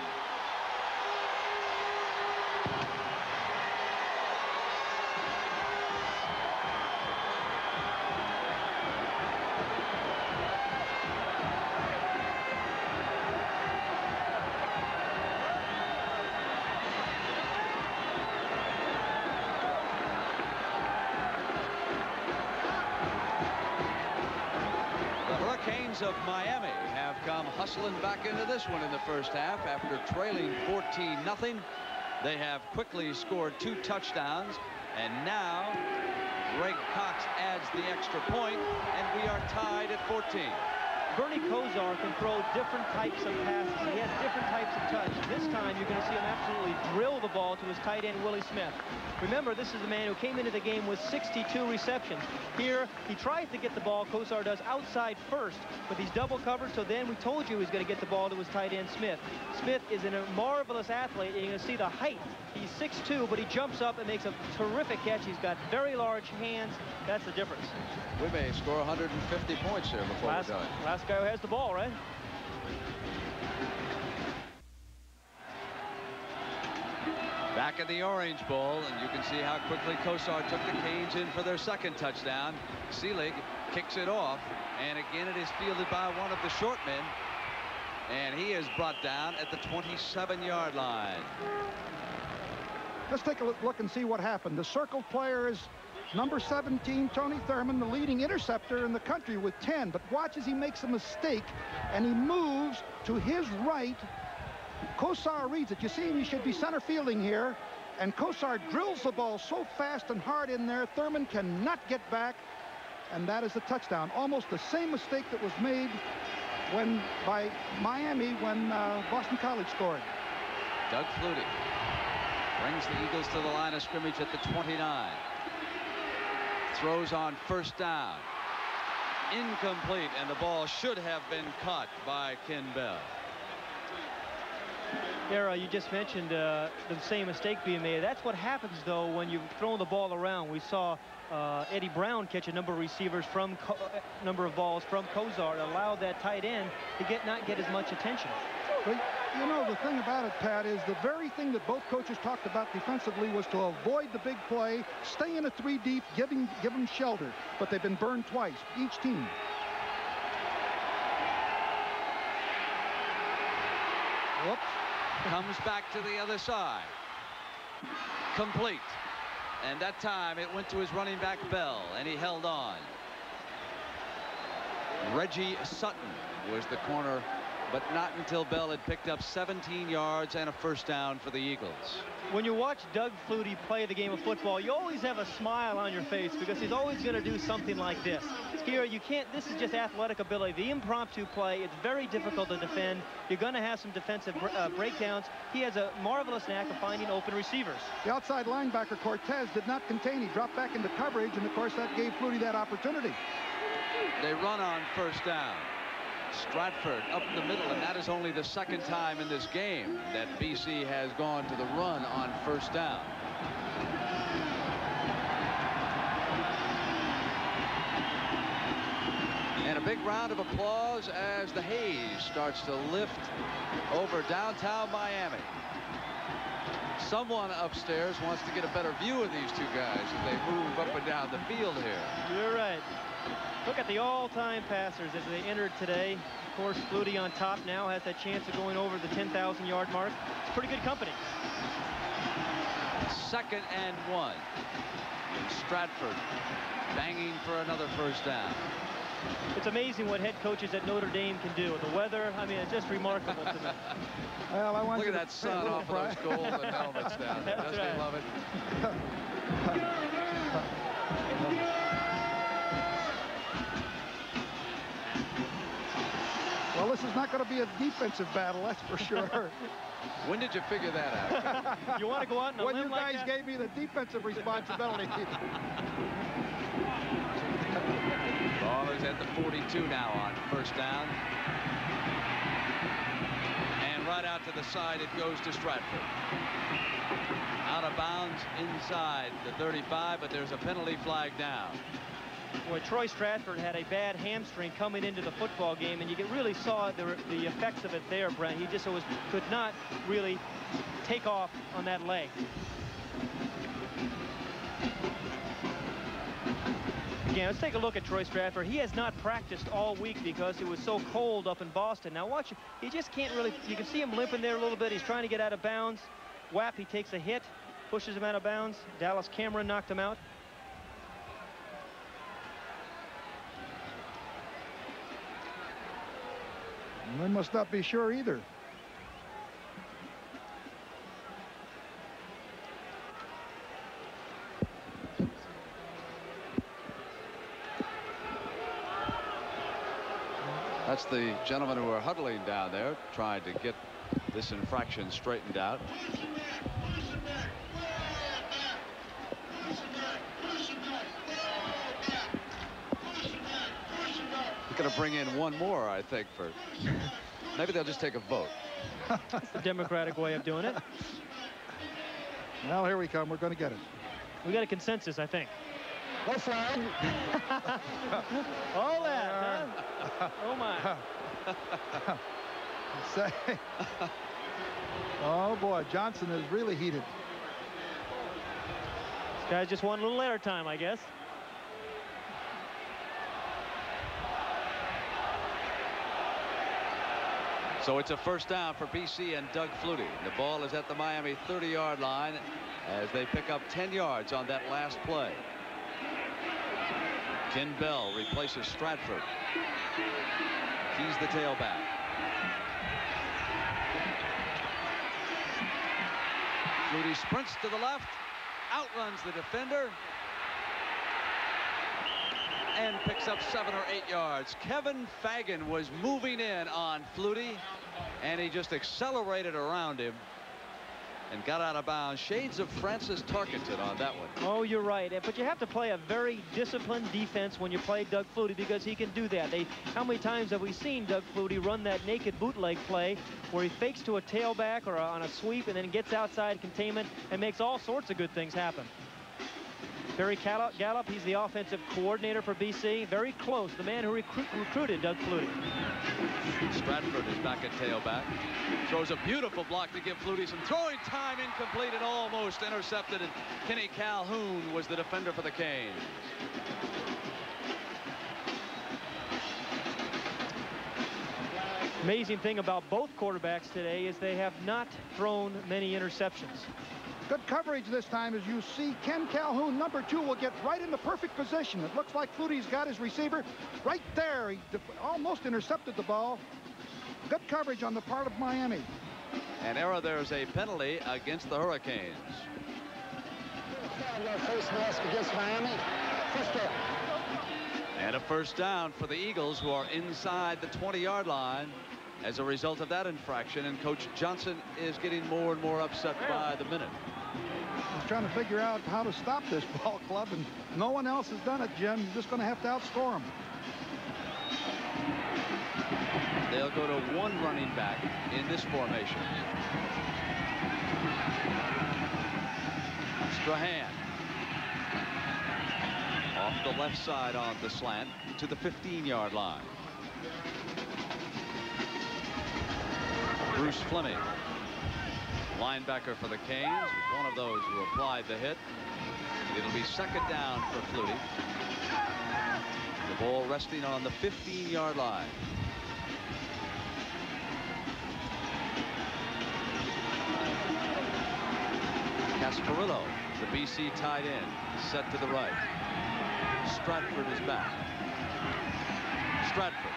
S1: Hurricanes of Miami have come hustling back into this one in the first half after trailing 14-0. They have quickly scored 2 touchdowns, and now Greg Cox adds the extra point, and we are tied at 14.
S2: Bernie Kosar can throw different types of passes. He has different types of touch. This time you're going to see him absolutely drill the ball to his tight end, Willie Smith. Remember, this is a man who came into the game with 62 receptions. Here, he tries to get the ball, Kosar does, outside first, but he's double covered, so then we told you he was going to get the ball to his tight end, Smith. Smith is a marvelous athlete, and you're going to see the height. He's 6'2", but he jumps up and makes a terrific catch. He's got very large hands. That's the difference.
S1: We may score 150 points here before we're done.
S2: Last guy who has the ball, right?
S1: Back in the Orange Bowl, and you can see how quickly Kosar took the Canes in for their second touchdown. Seelig kicks it off, and again it is fielded by one of the short men, and he is brought down at the 27-yard line.
S3: Let's take a look and see what happened. The circle player is number 17, Tony Thurman, the leading interceptor in the country with 10. But watch as he makes a mistake, and he moves to his right. Kosar reads it. You see him, he should be center fielding here. And Kosar drills the ball so fast and hard in there, Thurman cannot get back. And that is the touchdown. Almost the same mistake that was made by Miami when Boston College scored.
S1: Doug Flutie brings the Eagles to the line of scrimmage at the 29. Throws on first down. Incomplete, and the ball should have been caught by Ken Bell.
S2: Era, you just mentioned the same mistake being made. That's what happens, though, when you've thrown the ball around. We saw Eddie Brown catch a number of receivers from number of balls from Kosar to allow that tight end to not get as much attention.
S3: But, you know, the thing about it, Pat, is the very thing that both coaches talked about defensively was to avoid the big play, stay in a 3 deep, give them shelter. But they've been burned twice, each team.
S1: Whoops. Comes back to the other side. Complete. And that time it went to his running back Bell, and he held on. Reggie Sutton was the corner, but not until Bell had picked up 17 yards and a first down for the Eagles.
S2: When you watch Doug Flutie play the game of football, you always have a smile on your face because he's always going to do something like this. Here, you can't, this is just athletic ability. The impromptu play, it's very difficult to defend. You're going to have some defensive breakdowns. He has a marvelous knack of finding open receivers.
S3: The outside linebacker, Cortez, did not contain. He dropped back into coverage, and of course that gave Flutie that opportunity.
S1: They run on first down. Stratford up the middle, and that is only the second time in this game that BC has gone to the run on first down. And a big round of applause as the haze starts to lift over downtown Miami. Someone upstairs wants to get a better view of these two guys as they move up and down the field here.
S2: You're right. Look at the all-time passers as they entered today. Of course, Flutie on top now has that chance of going over the 10,000-yard mark. It's pretty good company.
S1: 2nd and 1. Stratford banging for another first down.
S2: It's amazing what head coaches at Notre Dame can do. The weather, I mean, it's just remarkable to me.
S3: Well, I want
S1: Look at that sun off of those golden helmets down there. Doesn't he love it?
S3: Well, this is not going to be a defensive battle, that's for sure.
S1: When did you figure that out?
S2: You want to go out and
S3: when you guys gave me the defensive responsibility.
S1: Ball is at the 42 now on first down. And right out to the side it goes to Stratford. Out of bounds inside the 35, but there's a penalty flag down.
S2: Boy, Troy Stratford had a bad hamstring coming into the football game, and you really saw the effects of it there, Brent. He just could not really take off on that leg. Again, let's take a look at Troy Stratford. He has not practiced all week because it was so cold up in Boston. Now watch, he just can't really, you can see him limping there a little bit. He's trying to get out of bounds. Whap, he takes a hit, pushes him out of bounds. Dallas Cameron knocked him out.
S3: They must not be sure either.
S1: That's the gentlemen who are huddling down there trying to get this infraction straightened out. We're going to bring in one more, I think, for maybe they'll just take a vote.
S2: That's the Democratic way of doing it.
S3: Well, here we come. We're going to get it.
S2: We got a consensus, I think.
S4: No flag.
S2: All that, huh? Oh, my.
S3: Say, oh, boy. Johnson is really heated.
S2: This guy just want a little airtime, I guess.
S1: So it's a first down for BC and Doug Flutie. The ball is at the Miami 30-yard line as they pick up 10 yards on that last play. Ken Bell replaces Stratford. He's the tailback. Flutie sprints to the left, outruns the defender, and picks up 7 or 8 yards. Kevin Fagan was moving in on Flutie, and he just accelerated around him and got out of bounds. Shades of Francis Tarkenton on that one.
S2: Oh, you're right. But you have to play a very disciplined defense when you play Doug Flutie, because he can do that. How many times have we seen Doug Flutie run that naked bootleg play where he fakes to a tailback or on a sweep and then gets outside containment and makes all sorts of good things happen? Barry Gallup, he's the offensive coordinator for BC. Very close. The man who recruited Doug Flutie.
S1: Stratford is back at tailback. Throws a beautiful block to give Flutie some throwing time. Incomplete and almost intercepted. And Kenny Calhoun was the defender for the Canes.
S2: Amazing thing about both quarterbacks today is they have not thrown many interceptions.
S3: Good coverage this time, as you see. Ken Calhoun, number 2, will get right in the perfect position. It looks like Flutie's got his receiver right there. He almost intercepted the ball. Good coverage on the part of Miami.
S1: And there's a penalty against the Hurricanes.
S4: Face mask against Miami. First down.
S1: And a first down for the Eagles, who are inside the 20-yard line as a result of that infraction. And Coach Johnson is getting more and more upset by the minute.
S3: He's trying to figure out how to stop this ball club, and no one else has done it, Jim. You're just going to have to outscore them.
S1: They'll go to one running back in this formation. Strahan off the left side on the slant to the 15-yard line. Bruce Fleming, linebacker for the Canes, was one of those who applied the hit. It'll be second down for Flutie. The ball resting on the 15-yard line. Casparillo, the BC tight end, set to the right. Stratford is back. Stratford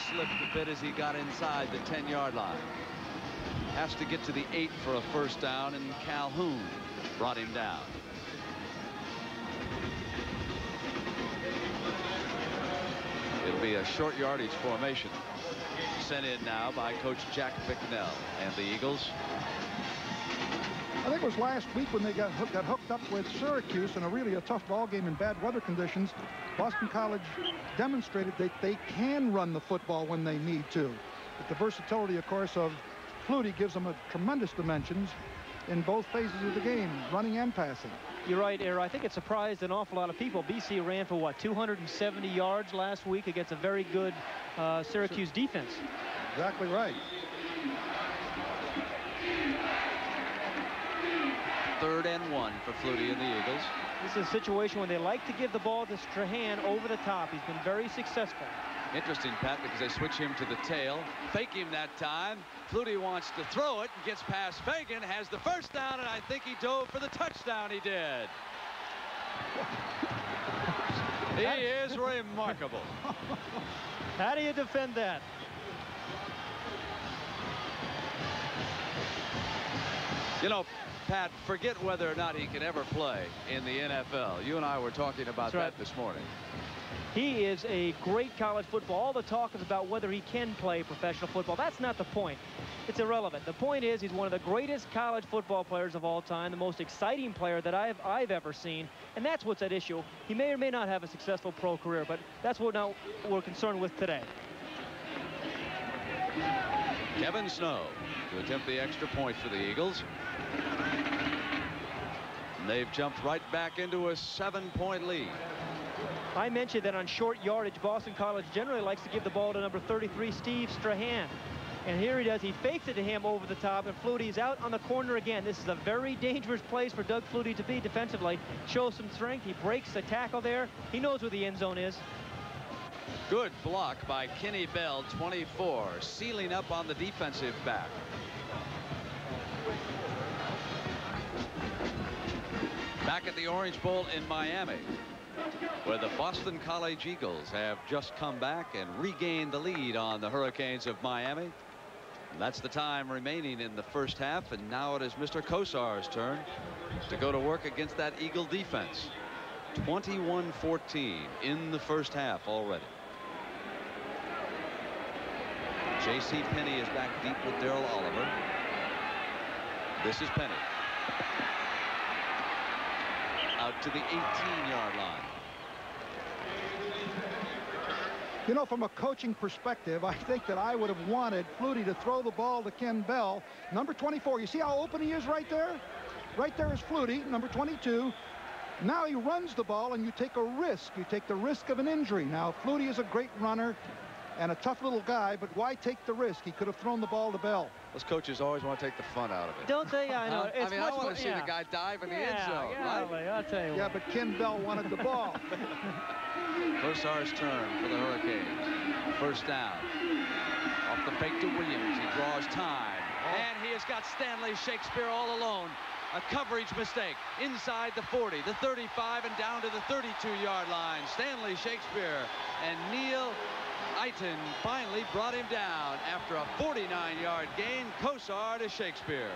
S1: slipped a bit as he got inside the 10-yard line. Has to get to the 8 for a first down, and Calhoun brought him down. It'll be a short yardage formation sent in now by Coach Jack Bicknell and the Eagles.
S3: I think it was last week when they got hooked up with Syracuse in a tough ball game in bad weather conditions. Boston College demonstrated that they can run the football when they need to. But the versatility, of course, of Flutie gives them a tremendous dimensions in both phases of the game, running and passing.
S2: You're right, Era. I think it surprised an awful lot of people. BC ran for, what, 270 yards last week against a very good Syracuse defense.
S3: Exactly right.
S1: Third and 1 for Flutie and the Eagles.
S2: This is a situation where they like to give the ball to Strahan over the top. He's been very successful.
S1: Interesting, Pat, because they switch him to the tail. Fake him that time. Flutie wants to throw it and gets past Fagan, has the first down, and I think he dove for the touchdown. He did. He is remarkable.
S2: How do you defend that?
S1: You know, Pat, forget whether or not he can ever play in the NFL. You and I were talking about that this morning.
S2: He is a great college football. All the talk is about whether he can play professional football. That's not the point. It's irrelevant. The point is he's one of the greatest college football players of all time, the most exciting player that I've ever seen, and that's what's at issue. He may or may not have a successful pro career, but that's what now we're concerned with today.
S1: Kevin Snow to attempt the extra point for the Eagles. And they've jumped right back into a 7-point lead.
S2: I mentioned that on short yardage, Boston College generally likes to give the ball to number 33, Steve Strahan. And here he does. He fakes it to him over the top, and Flutie's out on the corner again. This is a very dangerous place for Doug Flutie to be defensively. Shows some strength. He breaks the tackle there. He knows where the end zone is.
S1: Good block by Kenny Bell, 24, sealing up on the defensive back. Back at the Orange Bowl in Miami, where the Boston College Eagles have just come back and regained the lead on the Hurricanes of Miami. And that's the time remaining in the first half, and now it is Mr. Kosar's turn to go to work against that Eagle defense. 21-14 in the first half already. J.C. Penney is back deep with Darrell Oliver. This is Penney. Out to the 18-yard line.
S3: You know, from a coaching perspective, I think that I would have wanted Flutie to throw the ball to Ken Bell, number 24. You see how open he is right there? Right there is Flutie, number 22. Now he runs the ball, and you take a risk. You take the risk of an injury. Now, Flutie is a great runner and a tough little guy, but why take the risk? He could have thrown the ball to Bell.
S1: Those coaches always want to take the fun out of it.
S2: Don't they? I know.
S1: I mean, I want to see the guy dive in the end zone. Right?
S2: I'll tell you.
S3: Yeah, but Ken Bell wanted the ball.
S1: Kosar's turn for the Hurricanes. First down. Off the fake to Williams. He draws time. And he has got Stanley Shakespeare all alone. A coverage mistake inside the 40, the 35, and down to the 32-yard line. Stanley Shakespeare and Neil Eiton finally brought him down after a 49-yard gain. Kosar to Shakespeare.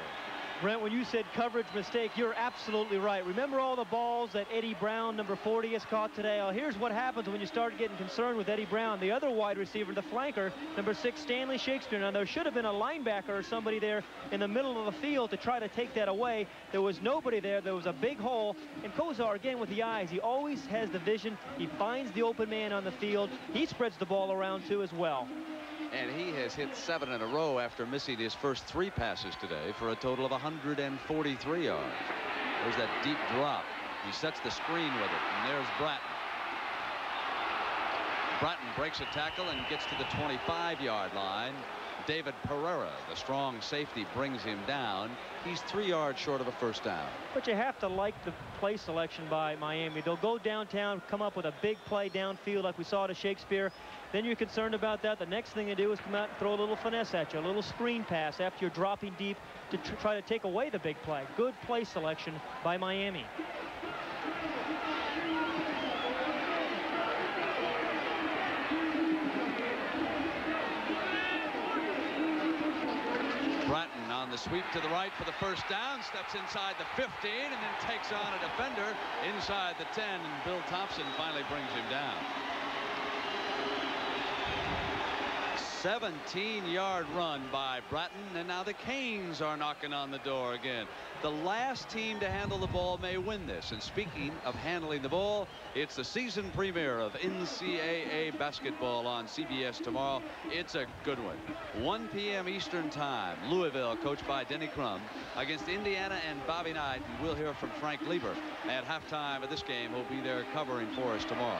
S2: Brent, when you said coverage mistake, you're absolutely right. Remember all the balls that Eddie Brown, number 40, has caught today? Oh, here's what happens when you start getting concerned with Eddie Brown. The other wide receiver, the flanker, number 6, Stanley Shakespeare. Now, there should have been a linebacker or somebody there in the middle of the field to try to take that away. There was nobody there. There was a big hole. And Kosar, again, with the eyes, he always has the vision. He finds the open man on the field. He spreads the ball around, too, as well.
S1: And he has hit 7 in a row after missing his first 3 passes today for a total of 143 yards. There's that deep drop. He sets the screen with it, and there's Bratton. Bratton breaks a tackle and gets to the 25-yard line. David Pereira, the strong safety, brings him down. He's 3 yards short of a first down.
S2: But you have to like the play selection by Miami. They'll go downtown, come up with a big play downfield like we saw to Shakespeare. Then you're concerned about that. The next thing they do is come out and throw a little finesse at you, a little screen pass after you're dropping deep to try to take away the big play. Good play selection by Miami.
S1: Bratton on the sweep to the right for the first down, steps inside the 15 and then takes on a defender inside the 10, and Bill Thompson finally brings him down. 17-yard run by Bratton, and now the Canes are knocking on the door again. The last team to handle the ball may win this. And speaking of handling the ball, it's the season premiere of NCAA basketball on CBS tomorrow. It's a good one. 1 p.m. Eastern time. Louisville, coached by Denny Crum, against Indiana and Bobby Knight. And we'll hear from Frank Lieber at halftime of this game. He'll be there covering for us tomorrow.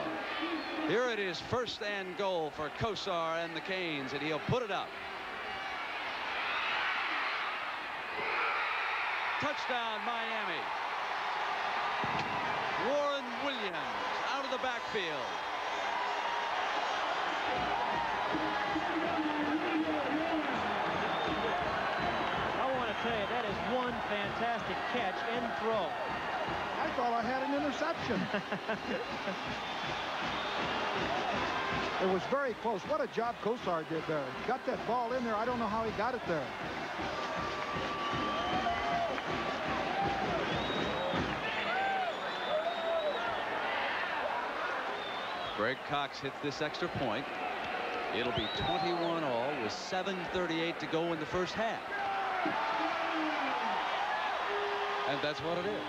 S1: Here it is, first and goal for Kosar and the Canes, and he'll put it up. Touchdown, Miami. Warren Williams out of the backfield.
S2: I want to tell you, that is one fantastic catch and throw.
S3: I thought I had an interception. It was very close. What a job Kosar did there. Got that ball in there. I don't know how he got it there.
S1: Greg Cox hits this extra point. It'll be 21 all with 7:38 to go in the first half. And that's what it is.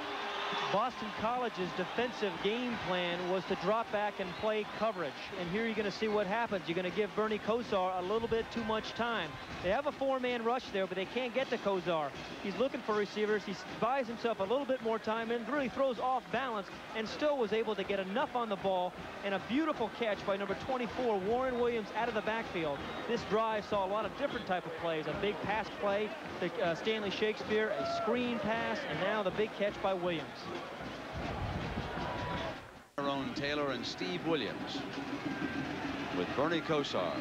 S2: Boston College's defensive game plan was to drop back and play coverage. And here you're going to see what happens. You're going to give Bernie Kosar a little bit too much time. They have a four-man rush there, but they can't get to Kosar. He's looking for receivers. He buys himself a little bit more time and really throws off balance and still was able to get enough on the ball. And a beautiful catch by number 24, Warren Williams, out of the backfield. This drive saw a lot of different type of plays. A big pass play to Stanley Shakespeare, a screen pass, and now the big catch by Williams.
S1: Tyrone Taylor and Steve Williams with Bernie Kosar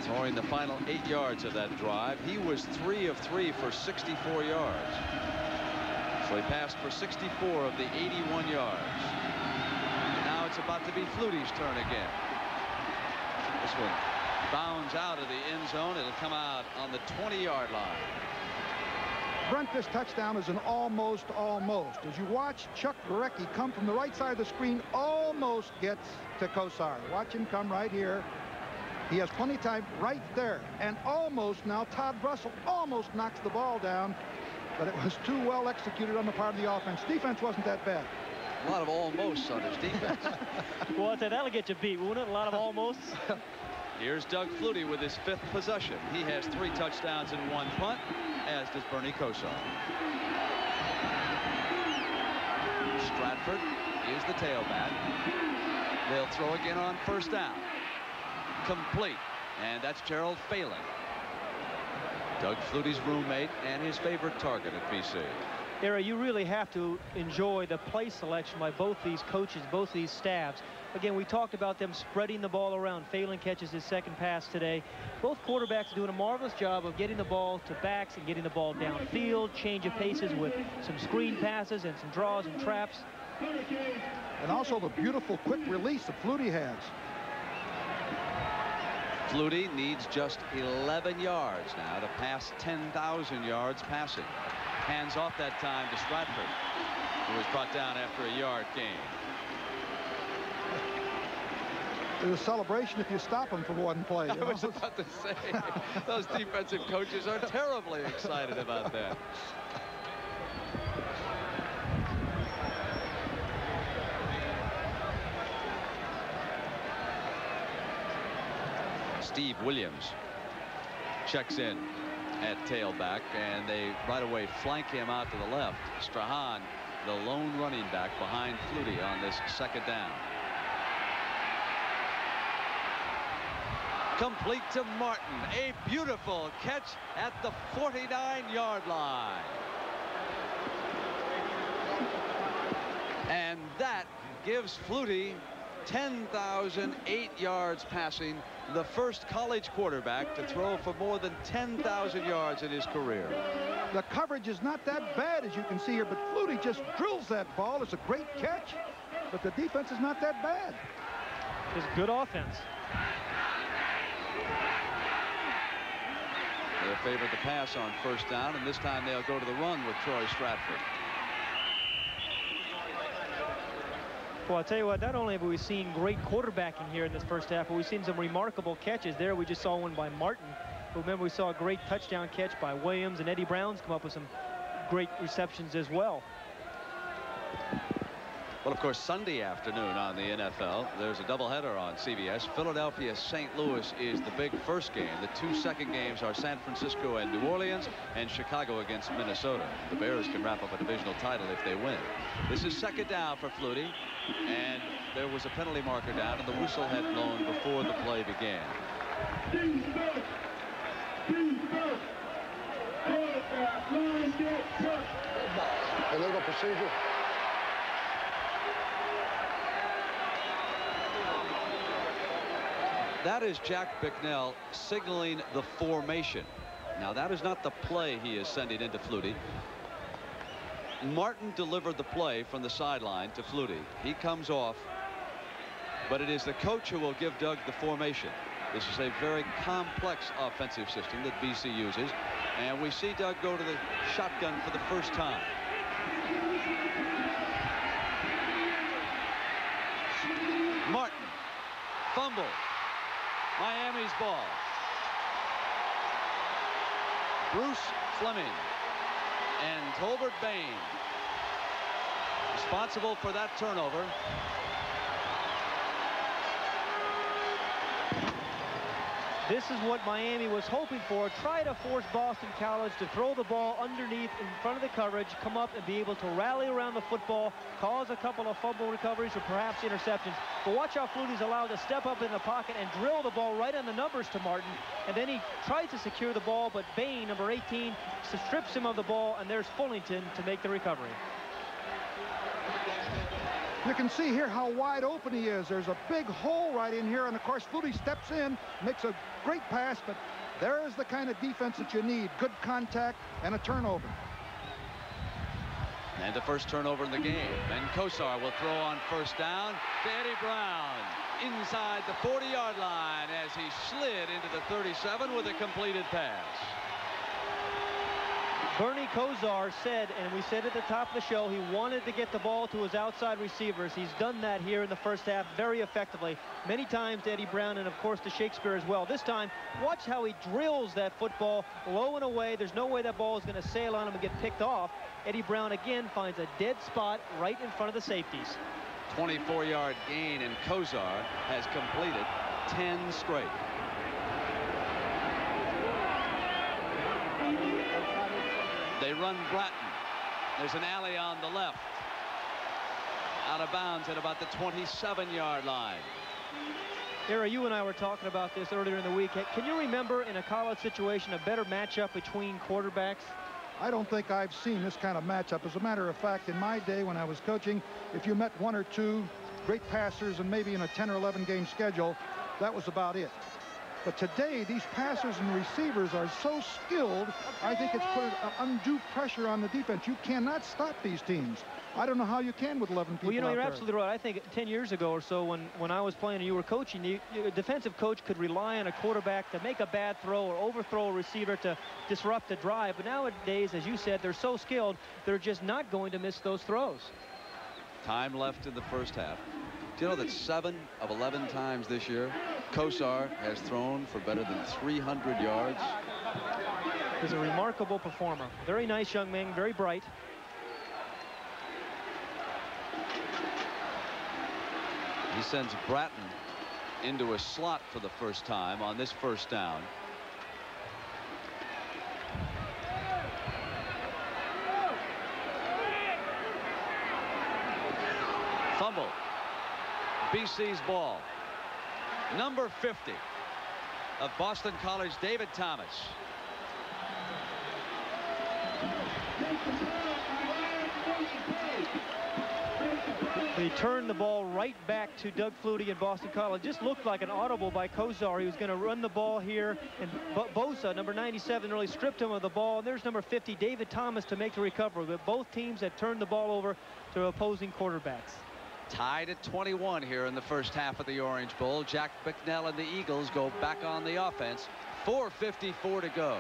S1: throwing the final 8 yards of that drive. He was 3 of 3 for 64 yards. So he passed for 64 of the 81 yards. Now it's about to be Flutie's turn again. This one bounds out of the end zone. It'll come out on the 20-yard line.
S3: Brent, this touchdown is an almost. As you watch Chuck Gorecki come from the right side of the screen, almost gets to Kosar. Watch him come right here. He has plenty of time right there. And almost now Todd Russell almost knocks the ball down, but it was too well executed on the part of the offense. Defense wasn't that bad.
S1: A lot of almosts on his defense.
S2: Well, I said that'll get you beat, won't it? A lot of almosts.
S1: Here's Doug Flutie with his 5th possession. He has 3 touchdowns and 1 punt, as does Bernie Kosar. Stratford is the tailback. They'll throw again on first down. Complete. And that's Gerald Phelan, Doug Flutie's roommate and his favorite target at BC.
S2: Era, you really have to enjoy the play selection by both these coaches, both these staffs. Again, we talked about them spreading the ball around. Phelan catches his 2nd pass today. Both quarterbacks are doing a marvelous job of getting the ball to backs and getting the ball downfield, change of paces with some screen passes and some draws and traps.
S3: And also the beautiful quick release that Flutie has.
S1: Flutie needs just 11 yards now to pass 10,000 yards passing. Hands off that time to Stratford, who was brought down after a yard gain.
S3: There's a celebration if you stop them for one play.
S1: I was about to say, those defensive coaches are terribly excited about that. Steve Williams checks in at tailback, and they right away flank him out to the left. Strahan, the lone running back behind Flutie on this 2nd down. Complete to Martin. A beautiful catch at the 49-yard line. And that gives Flutie 10,008 yards passing, the first college quarterback to throw for more than 10,000 yards in his career.
S3: The coverage is not that bad, as you can see here, but Flutie just drills that ball. It's a great catch, but the defense is not that bad.
S2: It's good offense.
S1: They'll favor the pass on first down, and this time they'll go to the run with Troy Stratford.
S2: Well, I'll tell you what, not only have we seen great quarterbacking here in this first half, but we've seen some remarkable catches. There we just saw one by Martin. Remember, we saw a great touchdown catch by Williams, and Eddie Brown's come up with some great receptions as well.
S1: Well, of course, Sunday afternoon on the NFL, there's a doubleheader on CBS. Philadelphia St. Louis is the big first game. The 2 second games are San Francisco and New Orleans, and Chicago against Minnesota. The Bears can wrap up a divisional title if they win. This is 2nd down for Flutie, and there was a penalty marker down, and the whistle had blown before the play began.
S4: Illegal procedure.
S1: That is Jack Bicknell signaling the formation. Now, that is not the play he is sending into Flutie. Martin delivered the play from the sideline to Flutie. He comes off, but it is the coach who will give Doug the formation. This is a very complex offensive system that BC uses, and we see Doug go to the shotgun for the first time. Martin, fumble, Miami's ball. Bruce Fleming and Tolbert Bain responsible for that turnover.
S2: This is what Miami was hoping for. Try to force Boston College to throw the ball underneath in front of the coverage, come up and be able to rally around the football, cause a couple of fumble recoveries or perhaps interceptions. But watch how Flutie's allowed to step up in the pocket and drill the ball right on the numbers to Martin. And then he tries to secure the ball, but Bain, number 18, strips him of the ball, and there's Fullington to make the recovery.
S3: You can see here how wide open he is. There's a big hole right in here, and of course Flutie steps in, makes a great pass, but there is the kind of defense that you need. Good contact and a turnover.
S1: And the first turnover in the game. And Kosar will throw on first down to Eddie Brown inside the 40-yard line as he slid into the 37 with a completed pass.
S2: Bernie Kosar said, and we said at the top of the show, he wanted to get the ball to his outside receivers. He's done that here in the first half very effectively. Many times to Eddie Brown and, of course, to Shakespeare as well. This time, watch how he drills that football low and away. There's no way that ball is going to sail on him and get picked off. Eddie Brown, again, finds a dead spot right in front of the safeties.
S1: 24-yard gain, and Kosar has completed 10 straight. They run Bratton. There's an alley on the left. Out of bounds at about the 27-yard line.
S2: Era, you and I were talking about this earlier in the week. Can you remember in a college situation a better matchup between quarterbacks?
S3: I don't think I've seen this kind of matchup. As a matter of fact, in my day when I was coaching, if you met one or two great passers and maybe in a 10 or 11 game schedule, that was about it. But today, these passers and receivers are so skilled, I think it's put undue pressure on the defense. You cannot stop these teams. I don't know how you can with 11 people.
S2: Well, you know, you're
S3: out
S2: absolutely right. I think 10 years ago or so, when I was playing and you were coaching, the defensive coach could rely on a quarterback to make a bad throw or overthrow a receiver to disrupt the drive. But nowadays, as you said, they're so skilled, they're just not going to miss those throws.
S1: Time left in the first half. Do you know that 7 of 11 times this year, Kosar has thrown for better than 300 yards?
S2: He's a remarkable performer. Very nice young man, very bright.
S1: He sends Bratton into a slot for the first time on this first down. Fumble. BC's ball. Number 50 of Boston College, David Thomas.
S2: They turned the ball right back to Doug Flutie in Boston College. Just looked like an audible by Kosar. He was going to run the ball here, and Bosa, number 97, really stripped him of the ball. And there's number 50, David Thomas, to make the recovery. But both teams had turned the ball over to opposing quarterbacks.
S1: Tied at 21 here in the first half of the Orange Bowl. Jack Bicknell and the Eagles go back on the offense. 4:54 to go.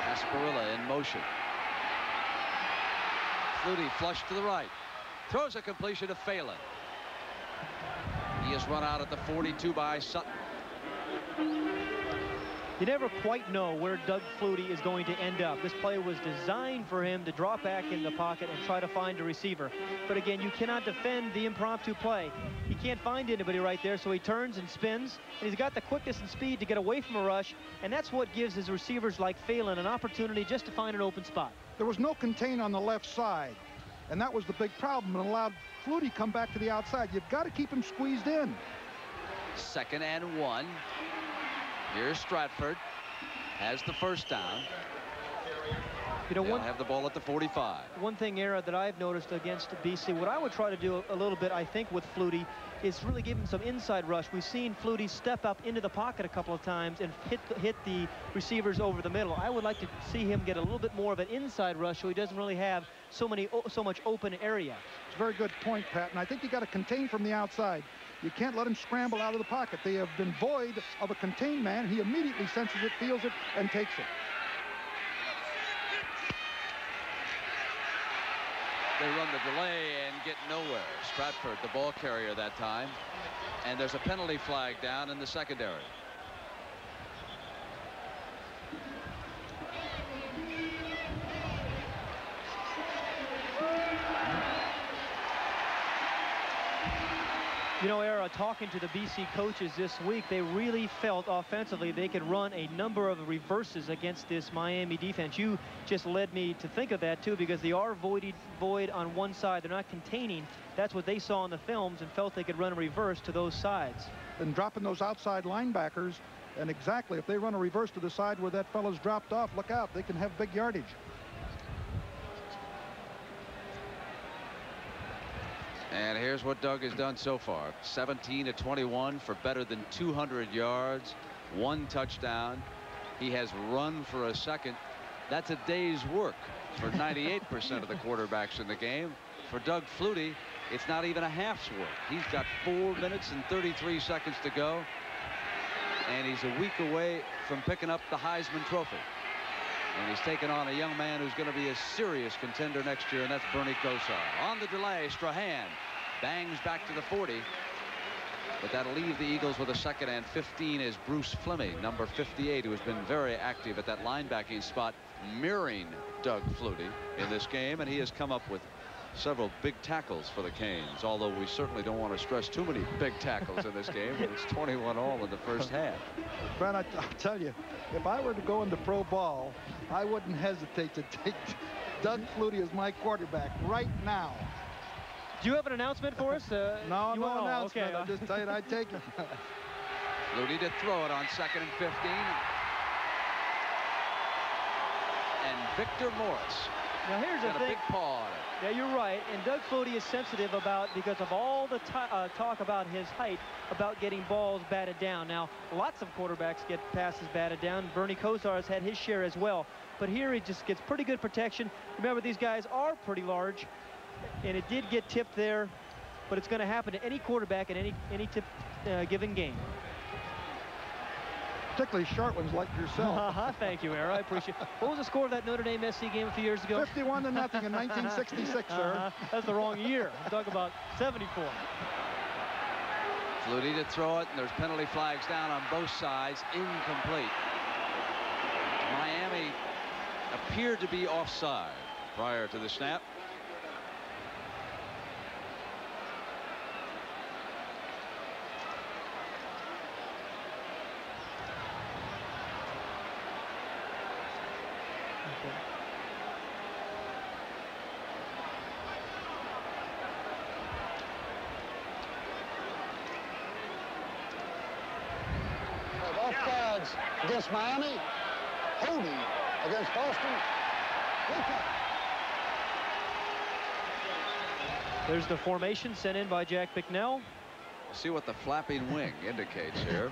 S1: Casparilla in motion. Flutie flush to the right. Throws a completion to Phelan. He is run out at the 42 by Sutton.
S2: You never quite know where Doug Flutie is going to end up. This play was designed for him to drop back in the pocket and try to find a receiver. But again, you cannot defend the impromptu play. He can't find anybody right there, so he turns and spins. And he's got the quickness and speed to get away from a rush. And that's what gives his receivers like Phelan an opportunity just to find an open spot.
S3: There was no contain on the left side. And that was the big problem. It allowed Flutie to come back to the outside. You've got to keep him squeezed in.
S1: 2nd and 1. Here's Stratford. Has the first down.
S2: You know,
S1: They'll have the ball at the 45.
S2: One thing, Era, that I've noticed against BC, what I would try to do a little bit, I think, with Flutie, is really giving some inside rush. We've seen Flutie step up into the pocket a couple of times and hit the receivers over the middle. I would like to see him get a little bit more of an inside rush so he doesn't really have so much open area.
S3: It's a very good point, Pat, and I think you got to contain from the outside. You can't let him scramble out of the pocket. They have been void of a contained man. He immediately senses it, feels it, and takes it.
S1: They run the delay and get nowhere. Stratford, the ball carrier that time. And there's a penalty flag down in the secondary.
S2: You know, Era, talking to the BC coaches this week, they really felt offensively they could run a number of reverses against this Miami defense. You just led me to think of that, too, because they are void on one side. They're not containing. That's what they saw in the films and felt they could run a reverse to those sides.
S3: And dropping those outside linebackers, and exactly, if they run a reverse to the side where that fellow's dropped off, look out, they can have big yardage.
S1: And here's what Doug has done so far. 17 to 21 for better than 200 yards, 1 touchdown. He has run for a second. That's a day's work for 98% of the quarterbacks in the game. For Doug Flutie, it's not even a half's work. He's got 4 minutes and 33 seconds to go. And he's a week away from picking up the Heisman Trophy. And he's taken on a young man who's going to be a serious contender next year, and that's Bernie Kosar. On the delay, Strahan bangs back to the 40. But that'll leave the Eagles with a 2nd and 15 is Bruce Fleming, number 58, who has been very active at that linebacking spot, mirroring Doug Flutie in this game. And he has come up with several big tackles for the Canes, although we certainly don't want to stress too many big tackles in this game. But it's 21 all in the first half.
S3: Brent, I'll tell you, if I were to go into pro ball, I wouldn't hesitate to take Doug Flutie as my quarterback right now.
S2: Do you have an announcement for us?
S3: No announcement.
S2: Okay.
S3: I'll just tell you, I'd take it.
S1: Flutie to throw it on 2nd and 15. And Victor Morris.
S2: Now here's the
S1: got
S2: thing.
S1: A big paw on it.
S2: Yeah, you're right. And Doug Flutie is sensitive about, because of all the talk about his height, about getting balls batted down. Now, lots of quarterbacks get passes batted down. Bernie Kosar has had his share as well. But here he just gets pretty good protection. Remember, these guys are pretty large. And it did get tipped there. But it's going to happen to any quarterback in any given game.
S3: Particularly short ones like yourself.
S2: Thank you, Era. I appreciate it. What was the score of that Notre Dame SC game a few years ago?
S3: 51 to nothing in 1966, sir.
S2: That's the wrong year. I'm talking about 74.
S1: Flutie to throw it, and there's penalty flags down on both sides. Incomplete. Miami appeared to be offside prior to the snap.
S4: Against Miami, holding against Boston.
S2: There's the formation sent in by Jack Bicknell.
S1: We'll see what the flapping wing indicates here.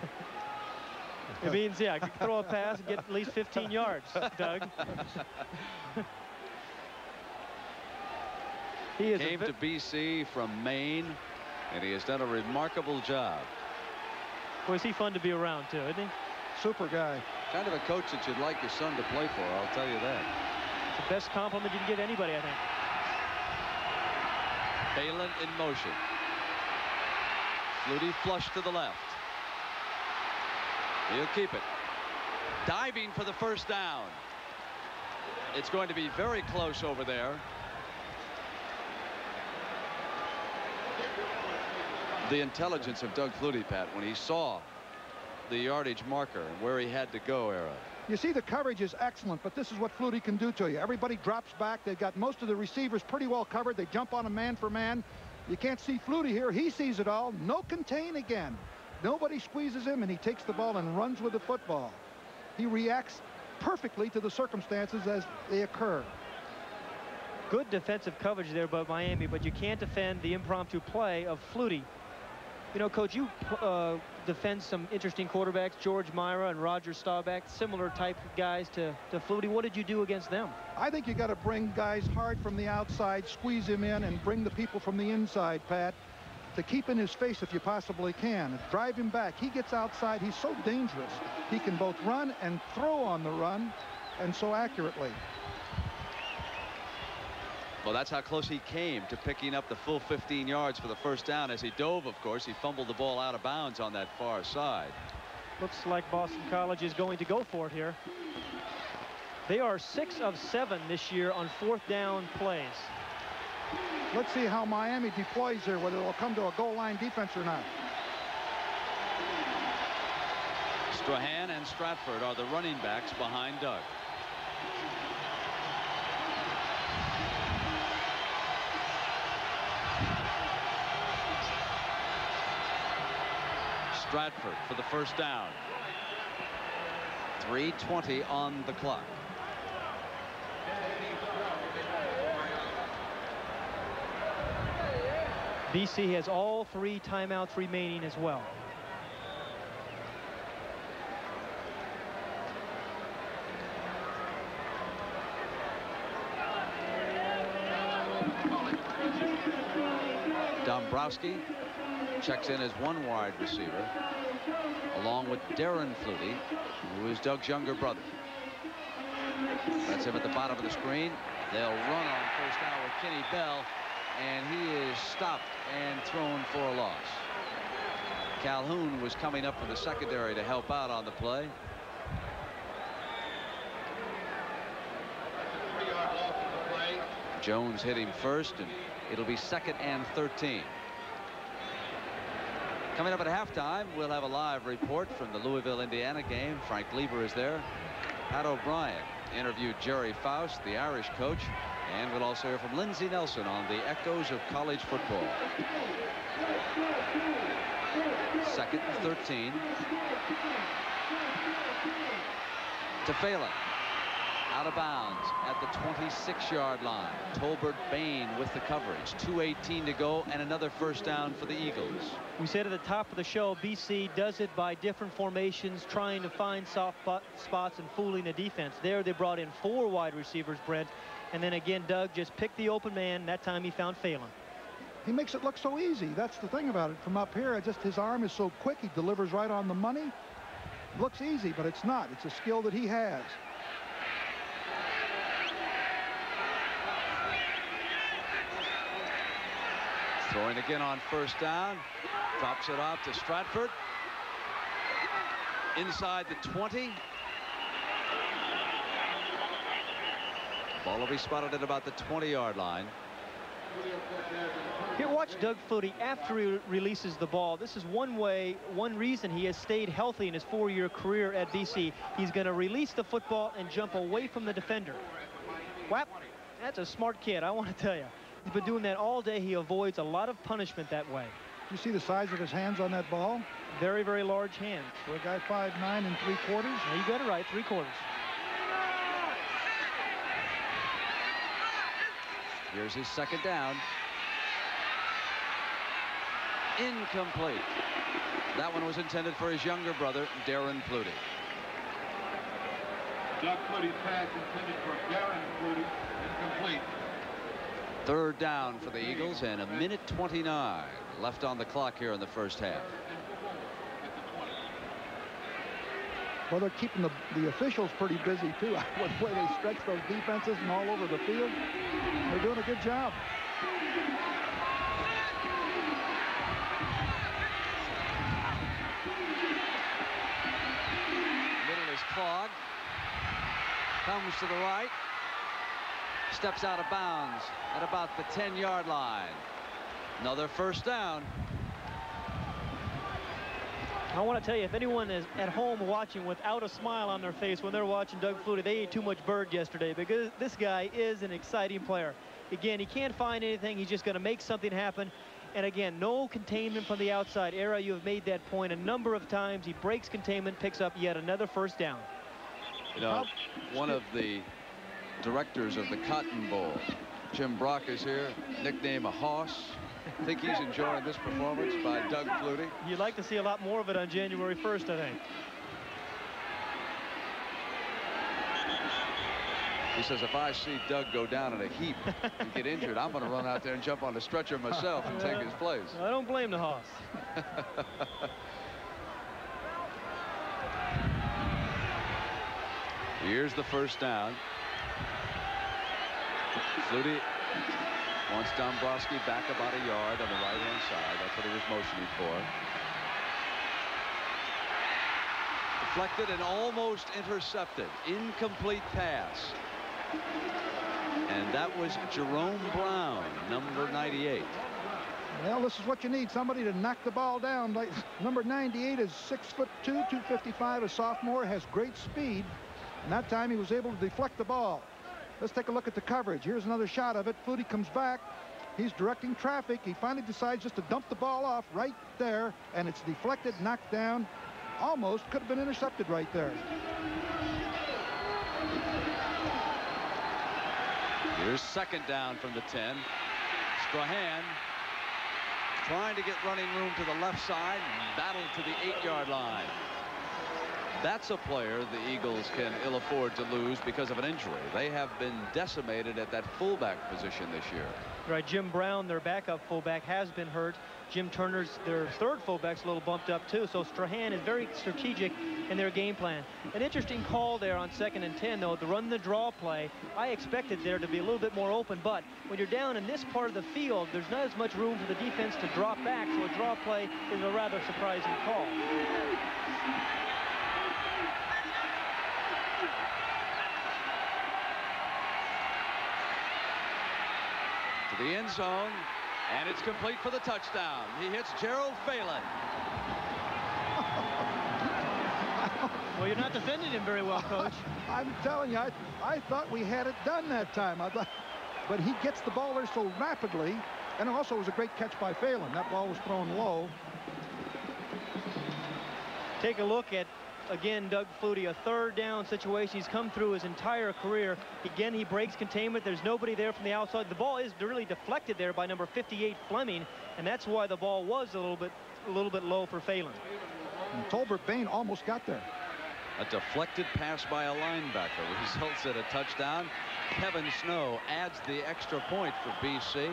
S2: It means, yeah, throw a pass and get at least 15 yards, Doug. He
S1: came to BC from Maine, and he has done a remarkable job.
S2: Boy, is he fun to be around, too, isn't he?
S3: Super guy.
S1: Kind of a coach that you'd like your son to play for, I'll tell you that.
S2: It's the best compliment you can give anybody, I think.
S1: Balin in motion. Flutie flush to the left. He'll keep it. Diving for the first down. It's going to be very close over there. The intelligence of Doug Flutie, Pat, when he saw the yardage marker and where he had to go, Era.
S3: You see, the coverage is excellent, but this is what Flutie can do to you. Everybody drops back. They've got most of the receivers pretty well covered. They jump on a man for man. You can't see Flutie here. He sees it all. No contain again. Nobody squeezes him, and he takes the ball and runs with the football. He reacts perfectly to the circumstances as they occur.
S2: Good defensive coverage there by Miami, but you can't defend the impromptu play of Flutie. You know, Coach, you defend some interesting quarterbacks, George Myra and Roger Staubach, similar type of guys to Flutie. What did you do against them?
S3: I think you got to bring guys hard from the outside, squeeze him in, and bring the people from the inside, Pat, to keep in his face if you possibly can. Drive him back. He gets outside. He's so dangerous. He can both run and throw on the run, and so accurately.
S1: Well, that's how close he came to picking up the full 15 yards for the first down. As he dove, of course, he fumbled the ball out of bounds on that far side.
S2: Looks like Boston College is going to go for it here. They are 6 of 7 this year on 4th down plays.
S3: Let's see how Miami deploys here, whether it'll come to a goal line defense or not.
S1: Strahan and Stratford are the running backs behind Doug. Stratford for the first down. 3:20 on the clock.
S2: BC has all 3 timeouts remaining as well.
S1: Dombrowski checks in as 1 wide receiver, along with Darren Flutie, who is Doug's younger brother. That's him at the bottom of the screen. They'll run on first down with Kenny Bell, and he is stopped and thrown for a loss. Calhoun was coming up from the secondary to help out on the play. Jones hit him first, and it'll be 2nd and 13. Coming up at halftime, we'll have a live report from the Louisville, Indiana game. Frank Lieber is there. Pat O'Brien interviewed Jerry Faust, the Irish coach, and we'll also hear from Lindsey Nelson on the echoes of college football. 2nd and 13. To Phelan. Out of bounds at the 26-yard line. Tolbert Bain with the coverage. 2:18 to go, and another first down for the Eagles.
S2: We said at the top of the show, BC does it by different formations, trying to find soft spots and fooling the defense. There they brought in 4 wide receivers, Brent, and then again Doug just picked the open man. That time he found Phelan.
S3: He makes it look so easy. That's the thing about it. From up here, his arm is so quick. He delivers right on the money. It looks easy, but it's not. It's a skill that he has.
S1: Throwing again on first down. Drops it off to Stratford. Inside the 20. Ball will be spotted at about the 20-yard line.
S2: Here, watch Doug Flutie after he releases the ball. This is one reason he has stayed healthy in his 4-year career at BC. He's going to release the football and jump away from the defender. Whap, that's a smart kid, I want to tell you. He's been doing that all day. He avoids a lot of punishment that way.
S3: You see the size of his hands on that ball?
S2: Very, very large hands.
S3: For a guy 5'9" and 3/4?
S2: Yeah, you got it right, 3/4.
S1: Here's his second down. Incomplete. That one was intended for his younger brother, Darren Flutie.
S6: Doug Flutie's pass intended for Darren Flutie. Incomplete.
S1: 3rd down for the Eagles, and 1:29 left on the clock here in the first half.
S3: Well, they're keeping the officials pretty busy, too, with the way they stretch those defenses and all over the field. They're doing a good job.
S1: Middle is clogged. Comes to the right. Steps out of bounds at about the 10-yard line. Another first down.
S2: I want to tell you, if anyone is at home watching without a smile on their face when they're watching Doug Flutie, they ate too much bird yesterday, because this guy is an exciting player. Again, he can't find anything. He's just going to make something happen. And again, no containment from the outside. Era, you have made that point a number of times. He breaks containment, picks up yet another first down.
S1: You know, one of the directors of the Cotton Bowl, Jim Brock, is here, nickname a hoss. think he's enjoying this performance by Doug Flutie?
S2: You'd like to see a lot more of it on January 1st, I think.
S1: He says, if I see Doug go down in a heap and get injured, I'm going to run out there and jump on the stretcher myself and take his place.
S2: I don't blame the hoss.
S1: Here's the first down. Flutie wants Dombrowski back about a yard on the right-hand side. That's what he was motioning for. Deflected and almost intercepted. Incomplete pass. And that was Jerome Brown, number 98.
S3: Well, this is what you need, somebody to knock the ball down. Like number 98 is 6'2", 255, a sophomore, has great speed. And that time he was able to deflect the ball. Let's take a look at the coverage. Here's another shot of it. Flutie comes back. He's directing traffic. He finally decides just to dump the ball off right there, and it's deflected, knocked down. Almost could have been intercepted right there.
S1: Here's second down from the 10. Strahan trying to get running room to the left side and battle to the 8-yard line. That's a player the Eagles can ill afford to lose because of an injury. They have been decimated at that fullback position this year.
S2: Right, Jim Brown, their backup fullback, has been hurt. Jim Turner's, their third fullback's a little bumped up too. So Strahan is very strategic in their game plan. An interesting call there on 2nd and 10, though, the run the draw play. I expected there to be a little bit more open, but when you're down in this part of the field, there's not as much room for the defense to drop back, so a draw play is a rather surprising call.
S1: To the end zone, and it's complete for the touchdown. He hits Gerald Phelan.
S2: Well, you're not defending him very well, Coach.
S3: I'm telling you, I thought we had it done that time. But he gets the ball there so rapidly, and also it was a great catch by Phelan. That ball was thrown low.
S2: Take a look at, again, Doug Flutie, a third down situation. He's come through his entire career. Again, he breaks containment. There's nobody there from the outside. The ball is really deflected there by number 58, Fleming, and that's why the ball was a little bit low for Phelan.
S3: And Tolbert Bain almost got there.
S1: A deflected pass by a linebacker results in a touchdown. Kevin Snow adds the extra point for BC.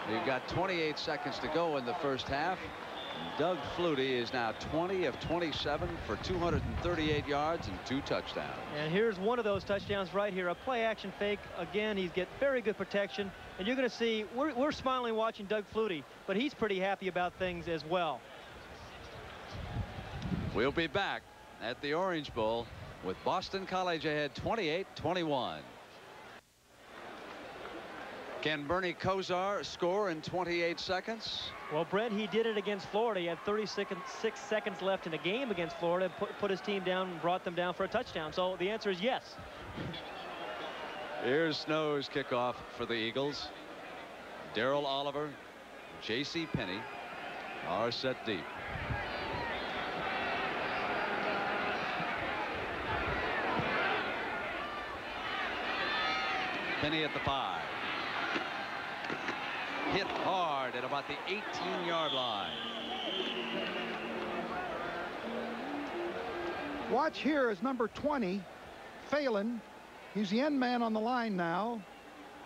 S1: You've got 28 seconds to go in the first half. Doug Flutie is now 20 of 27 for 238 yards and 2 touchdowns.
S2: And here's one of those touchdowns right here, a play action fake. Again, he's get very good protection, and you're going to see we're smiling watching Doug Flutie, but he's pretty happy about things as well.
S1: We'll be back at the Orange Bowl with Boston College ahead 28-21. Can Bernie Kosar score in 28 seconds?
S2: Well, Brett, he did it against Florida. He had 36 seconds left in the game against Florida, put his team down and brought them down for a touchdown. So the answer is yes.
S1: Here's Snow's kickoff for the Eagles. Darrell Oliver, J.C. Penney are set deep. Penney at the 5. Hit hard at about the 18-yard line.
S3: Watch here is number 20, Phelan. He's the end man on the line now.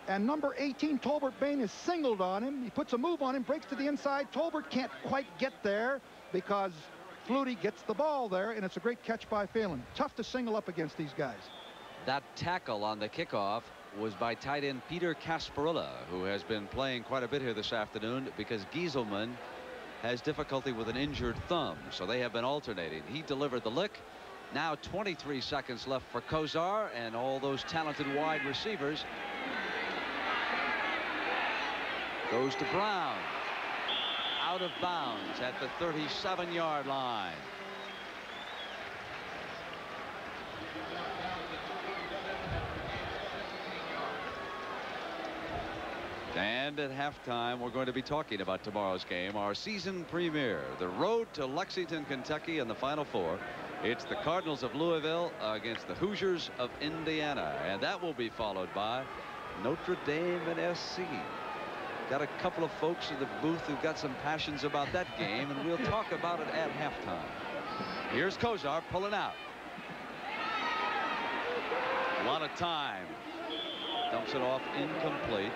S3: And number 18, Tolbert Bain, is singled on him. He puts a move on him, breaks to the inside. Tolbert can't quite get there because Flutie gets the ball there, and it's a great catch by Phelan. Tough to single up against these guys.
S1: That tackle on the kickoff was by tight end Peter Casparilla, who has been playing quite a bit here this afternoon because Gieselman has difficulty with an injured thumb, so they have been alternating. He delivered the lick. Now 23 seconds left for Kosar and all those talented wide receivers. Goes to Brown. Out of bounds at the 37-yard line. And at halftime, we're going to be talking about tomorrow's game, our season premiere, the road to Lexington, Kentucky in the Final Four. It's the Cardinals of Louisville against the Hoosiers of Indiana, and that will be followed by Notre Dame and SC. Got a couple of folks in the booth who've got some passions about that game, and we'll talk about it at halftime. Here's Kozar pulling out. A lot of time. Dumps it off incomplete.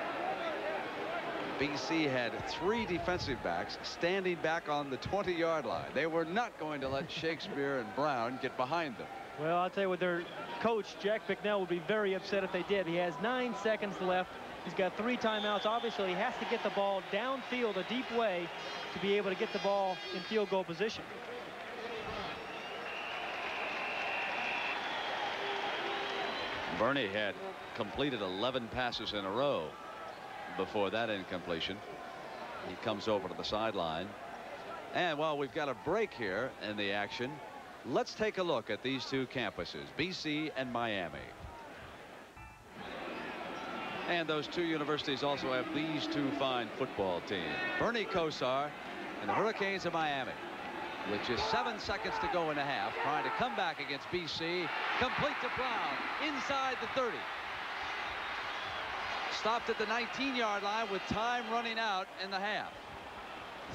S1: BC had 3 defensive backs standing back on the 20-yard line. They were not going to let Shakespeare and Brown get behind them.
S2: Well, I'll tell you what, their coach, Jack Bicknell, would be very upset if they did. He has 9 seconds left. He's got 3 timeouts. Obviously, he has to get the ball downfield a deep way to be able to get the ball in field goal position.
S1: Bernie had completed 11 passes in a row before that incompletion. He comes over to the sideline. And while we've got a break here in the action, let's take a look at these 2 campuses, BC and Miami. And those 2 universities also have these 2 fine football teams. Bernie Kosar and the Hurricanes of Miami. With just 7 seconds to go in the half, trying to come back against BC. Complete to Brown inside the 30. Stopped at the 19-yard line with time running out in the half.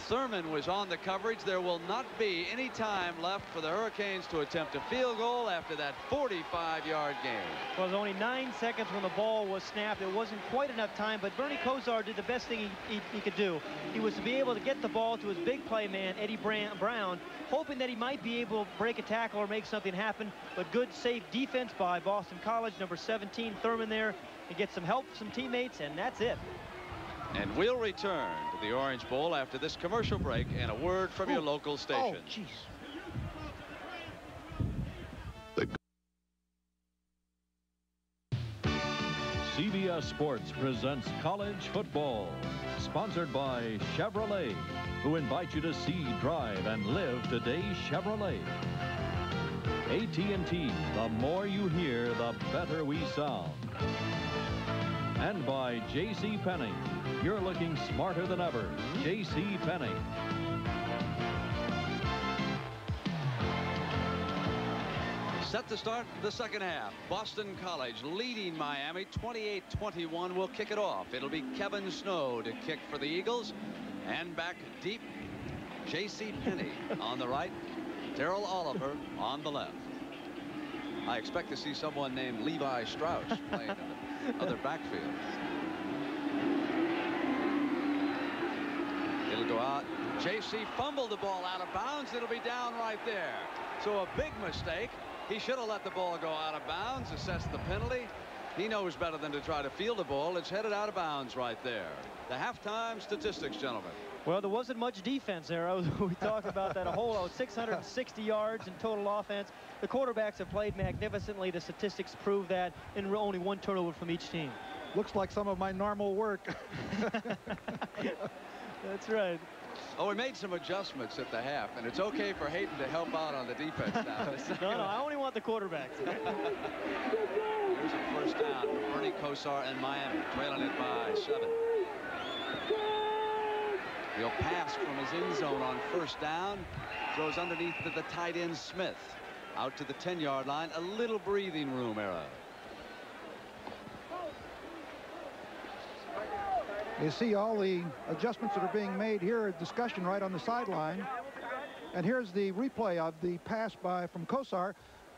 S1: Thurman was on the coverage. There will not be any time left for the Hurricanes to attempt a field goal after that 45-yard game.
S2: Well, it was only 9 seconds when the ball was snapped. It wasn't quite enough time, but Bernie Kosar did the best thing he could do. He was to be able to get the ball to his big play man, Eddie Brown, hoping that he might be able to break a tackle or make something happen. But good, safe defense by Boston College. Number 17, Thurman there. He gets some help, some teammates, and that's it.
S1: And we'll return to the Orange Bowl after this commercial break and a word from your local station.
S3: Oh, jeez.
S13: CBS Sports presents college football, sponsored by Chevrolet, who invite you to see, drive, and live today's Chevrolet. AT&T, the more you hear, the better we sound. And by J.C. Penney. You're looking smarter than ever. J.C. Penney.
S1: Set to start the second half. Boston College leading Miami 28-21. Will kick it off. It'll be Kevin Snow to kick for the Eagles. And back deep, J.C. Penney on the right. Darrell Oliver on the left. I expect to see someone named Levi Strauss playing in the other backfield. It'll go out. J.C. fumbled the ball out of bounds. It'll be down right there. So a big mistake. He should have let the ball go out of bounds, assessed the penalty. He knows better than to try to field the ball. It's headed out of bounds right there. The halftime statistics, gentlemen.
S2: Well, there wasn't much defense there. We talked about that a whole 660 yards in total offense. The quarterbacks have played magnificently. The statistics prove that, and only 1 turnover from each team.
S3: Looks like some of my normal work.
S2: That's right.
S1: Oh, we made some adjustments at the half, and it's okay for Hayden to help out on the defense now.
S2: No, I only want the quarterbacks.
S1: Here's a first down for Bernie Kosar and Miami, trailing it by 7. He'll pass from his end zone on first down. Throws underneath to the tight end Smith. Out to the 10-yard line. A little breathing room error.
S3: You see all the adjustments that are being made here, a discussion right on the sideline. And here's the replay of the pass from Kosar.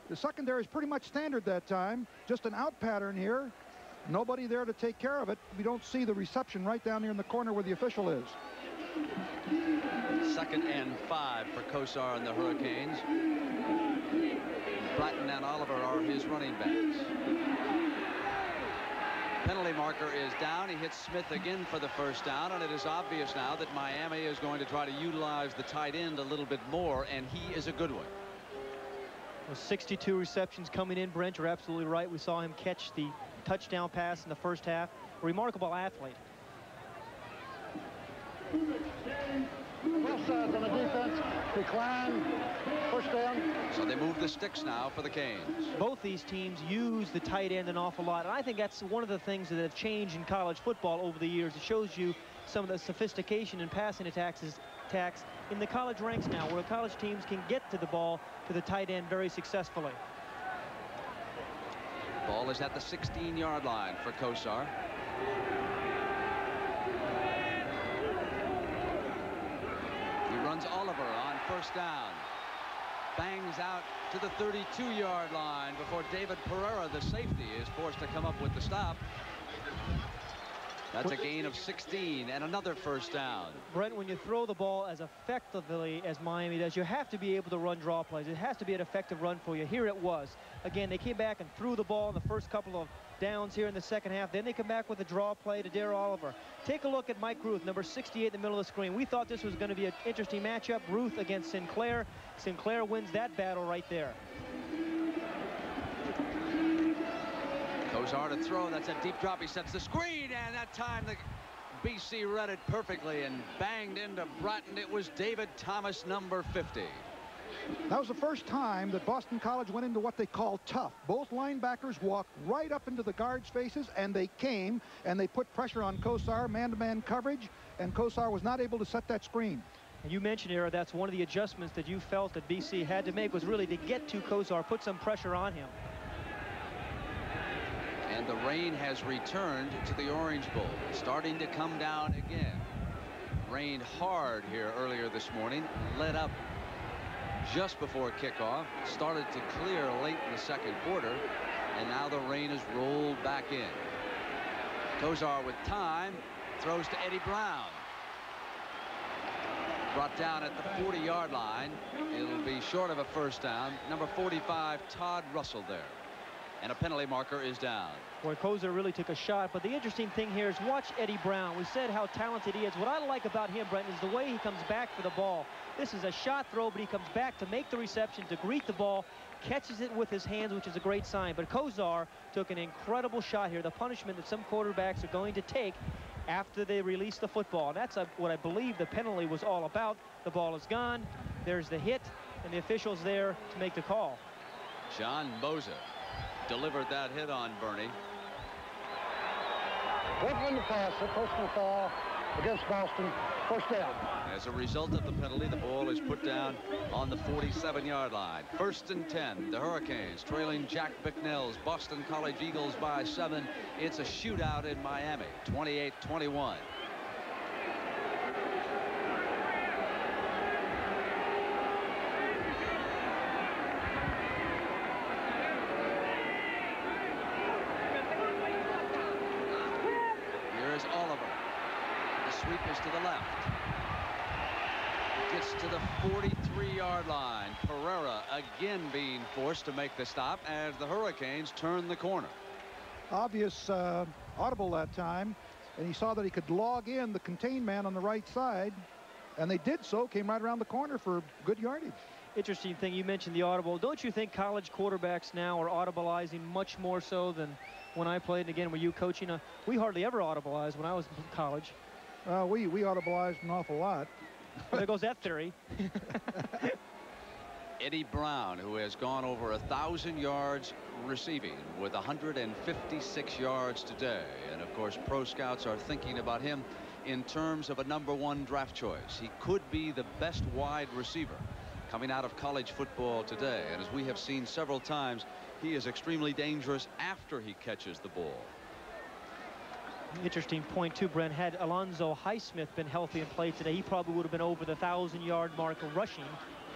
S3: The secondary is pretty much standard that time. Just an out pattern here. Nobody there to take care of it. We don't see the reception right down here in the corner where the official is.
S1: 2nd and 5 for Kosar and the Hurricanes. Bratton and Oliver are his running backs. Penalty marker is down. He hits Smith again for the first down, and it is obvious now that Miami is going to try to utilize the tight end a little bit more, and he is a good one.
S2: Well, 62 receptions coming in, Brent. You're absolutely right. We saw him catch the touchdown pass in the first half. A remarkable athlete.
S4: Left side on the defense. Decline. First down.
S1: So they move the sticks now for the Canes.
S2: Both these teams use the tight end an awful lot, and I think that's one of the things that have changed in college football over the years. It shows you some of the sophistication in passing attacks in the college ranks now, where college teams can get to the ball to the tight end very successfully.
S1: Ball is at the 16-yard line for Kosar. runs Oliver on first down. Bangs out to the 32-yard line before David Pereira, the safety, is forced to come up with the stop. That's a gain of 16 and another first down.
S2: Brent, when you throw the ball as effectively as Miami does, you have to be able to run draw plays. It has to be an effective run for you. Here it was. Again, they came back and threw the ball in the first couple of downs here in the second half. Then they come back with a draw play to Darrell Oliver. Take a look at Mike Ruth, number 68 in the middle of the screen. We thought this was going to be an interesting matchup. Ruth against Sinclair. Sinclair wins that battle right there.
S1: Kozar to throw. That's a deep drop. He sets the screen, and that time the BC read it perfectly and banged into Bratton. It was David Thomas, number 50.
S3: That was the first time that Boston College went into what they call tough. Both linebackers walked right up into the guards' faces, and they came and they put pressure on Kozar, man-to-man coverage, and Kozar was not able to set that screen.
S2: And you mentioned, Era, that's one of the adjustments that you felt that BC had to make, was really to get to Kozar, put some pressure on him.
S1: And the rain has returned to the Orange Bowl, starting to come down again. Rained hard here earlier this morning, let up just before kickoff, started to clear late in the second quarter, and now the rain has rolled back in. Kozar with time, throws to Eddie Brown. Brought down at the 40-yard line. It'll be short of a first down. Number 45, Todd Russell there. And a penalty marker is down.
S2: Boy, Kozar really took a shot, but the interesting thing here is watch Eddie Brown. We said how talented he is. What I like about him, Brent, is the way he comes back for the ball. This is a shot throw, but he comes back to make the reception, to greet the ball, catches it with his hands, which is a great sign. But Kozar took an incredible shot here, the punishment that some quarterbacks are going to take after they release the football. And that's what I believe the penalty was all about. The ball is gone. There's the hit, and the official's there to make the call.
S1: John Moser delivered that hit on Bernie.
S4: Quickly to pass, a personal foul against Boston, first down.
S1: As a result of the penalty, the ball is put down on the 47-yard line. 1st and 10, the Hurricanes trailing Jack Bicknell's Boston College Eagles by 7. It's a shootout in Miami, 28-21. Sweep is to the left. Gets to the 43-yard line. Pereira again being forced to make the stop as the Hurricanes turn the corner.
S3: Obvious audible that time, and he saw that he could log in the contained man on the right side, and they did so, came right around the corner for good yardage.
S2: Interesting thing, you mentioned the audible. Don't you think college quarterbacks now are audibleizing much more so than when I played? And again, were you coaching? We hardly ever audibleized when I was in college.
S3: We audibleized an awful lot.
S2: Well, there goes that theory.
S1: Eddie Brown, who has gone over 1,000 yards receiving with 156 yards today. And of course, pro scouts are thinking about him in terms of a #1 draft choice. He could be the best wide receiver coming out of college football today. And as we have seen several times, he is extremely dangerous after he catches the ball.
S2: Interesting point too, Brent. Had Alonzo Highsmith been healthy and played today, he probably would have been over the 1,000-yard mark rushing.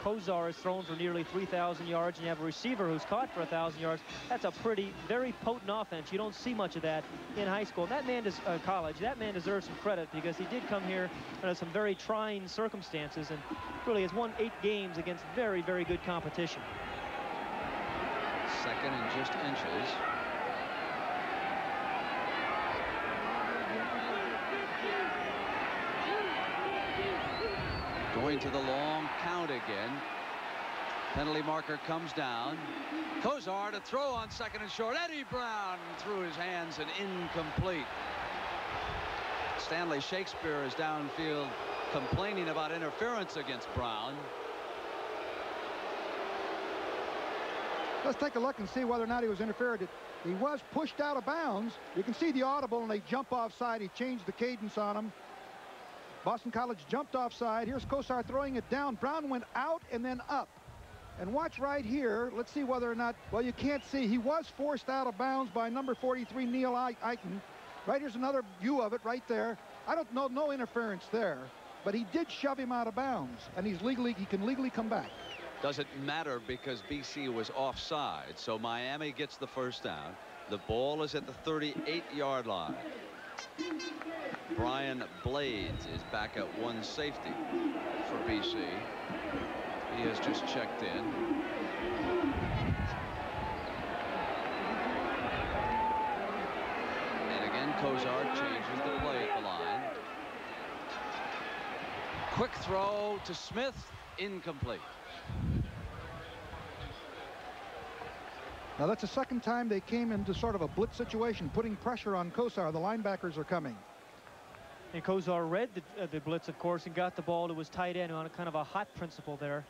S2: Kozar has thrown for nearly 3,000 yards, and you have a receiver who's caught for 1,000 yards. That's a very potent offense. You don't see much of that in high school. And that man does college. That man deserves some credit because he did come here under some very trying circumstances and really has won 8 games against very, very good competition.
S1: 2nd and just inches. Going to the long count again. Penalty marker comes down. Kozar to throw on 2nd and short. Eddie Brown through his hands and incomplete. Stanley Shakespeare is downfield complaining about interference against Brown.
S3: Let's take a look and see whether or not he was interfered. He was pushed out of bounds. You can see the audible, and they jump offside. He changed the cadence on him. Boston College jumped offside. Here's Kozar throwing it down. Brown went out and then up. And watch right here. Let's see whether or not, well, you can't see. He was forced out of bounds by number 43, Neil Eichen. Right here's another view of it right there. I don't know, no interference there. but he did shove him out of bounds, and he can legally come back.
S1: Doesn't matter because BC was offside, so Miami gets the first down. The ball is at the 38-yard line. Brian Blades is back at one safety for BC. He has just checked in. And again, Kozar changes the play at the line. Quick throw to Smith, incomplete.
S3: Now that's the second time they came into sort of a blitz situation, putting pressure on Kosar. The linebackers are coming.
S2: And Kozar read the blitz, of course, and got the ball to his tight end on a kind of a hot principle there.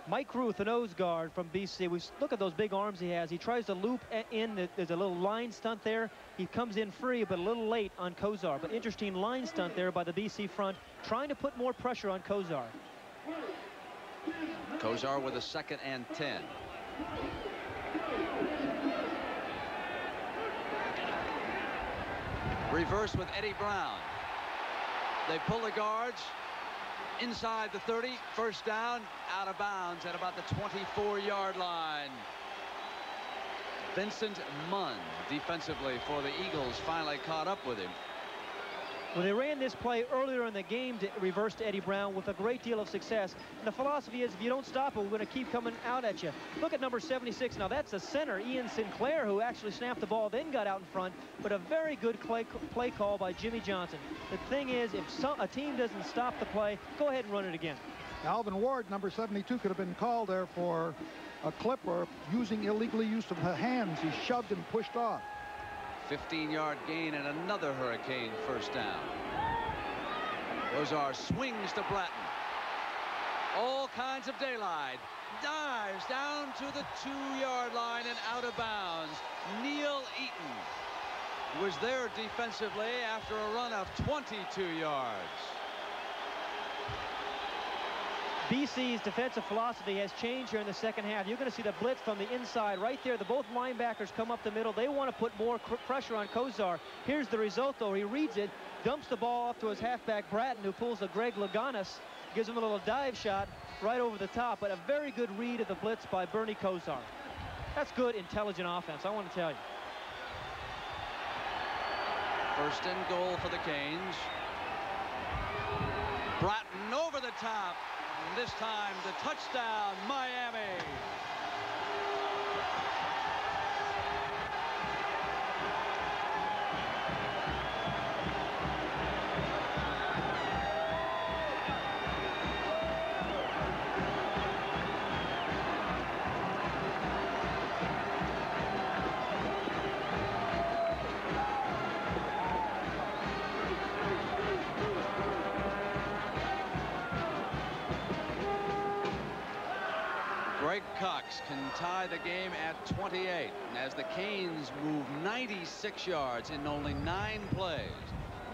S2: Mike Ruth, the nose guard from BC. Look at those big arms he has. He tries to loop in. There's a little line stunt there. He comes in free, but a little late on Kozar. But interesting line stunt there by the BC front, trying to put more pressure on Kozar.
S1: Kozar with a 2nd and 10. Reverse with Eddie Brown. They pull the guards inside the 30. First down, out of bounds at about the 24-yard line. Vincent Munn defensively for the Eagles finally caught up with him.
S2: Well, they ran this play earlier in the game to reverse to Eddie Brown with a great deal of success. And the philosophy is if you don't stop it, we're going to keep coming out at you. Look at number 76. Now that's a center, Ian Sinclair, who actually snapped the ball, then got out in front. But a very good play call by Jimmy Johnson. The thing is, if a team doesn't stop the play, go ahead and run it again.
S3: Alvin Ward, number 72, could have been called there for a clip or using illegally use of the hands. He shoved and pushed off.
S1: 15-yard gain and another Hurricane first down. Kozar swings to Bratton. All kinds of daylight. Dives down to the 2-yard line and out of bounds. Neil Eaton was there defensively after a run of 22 yards.
S2: BC's defensive philosophy has changed here in the second half. You're going to see the blitz from the inside right there. Both linebackers come up the middle. They want to put more pressure on Kozar. Here's the result, though. He reads it, dumps the ball off to his halfback, Bratton, who pulls a Greg Laganis, gives him a little dive shot right over the top. But a very good read of the blitz by Bernie Kozar. That's good, intelligent offense, I want to tell you.
S1: First and goal for the Canes. Bratton over the top. And this time the touchdown, Miami. Greg Cox can tie the game at 28. And as the Canes move 96 yards in only 9 plays.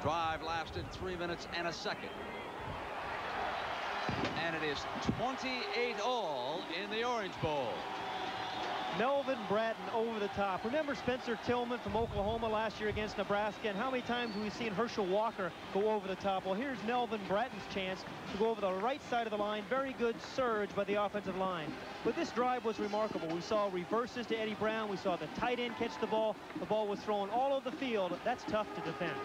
S1: Drive lasted 3 minutes and a second. And it is 28-all in the Orange Bowl.
S2: Melvin Bratton over the top. Remember Spencer Tillman from Oklahoma last year against Nebraska, and how many times have we seen Herschel Walker go over the top? Well, here's Melvin Bratton's chance to go over the right side of the line. Very good surge by the offensive line. But this drive was remarkable. We saw reverses to Eddie Brown. We saw the tight end catch the ball. The ball was thrown all over the field. That's tough to defend.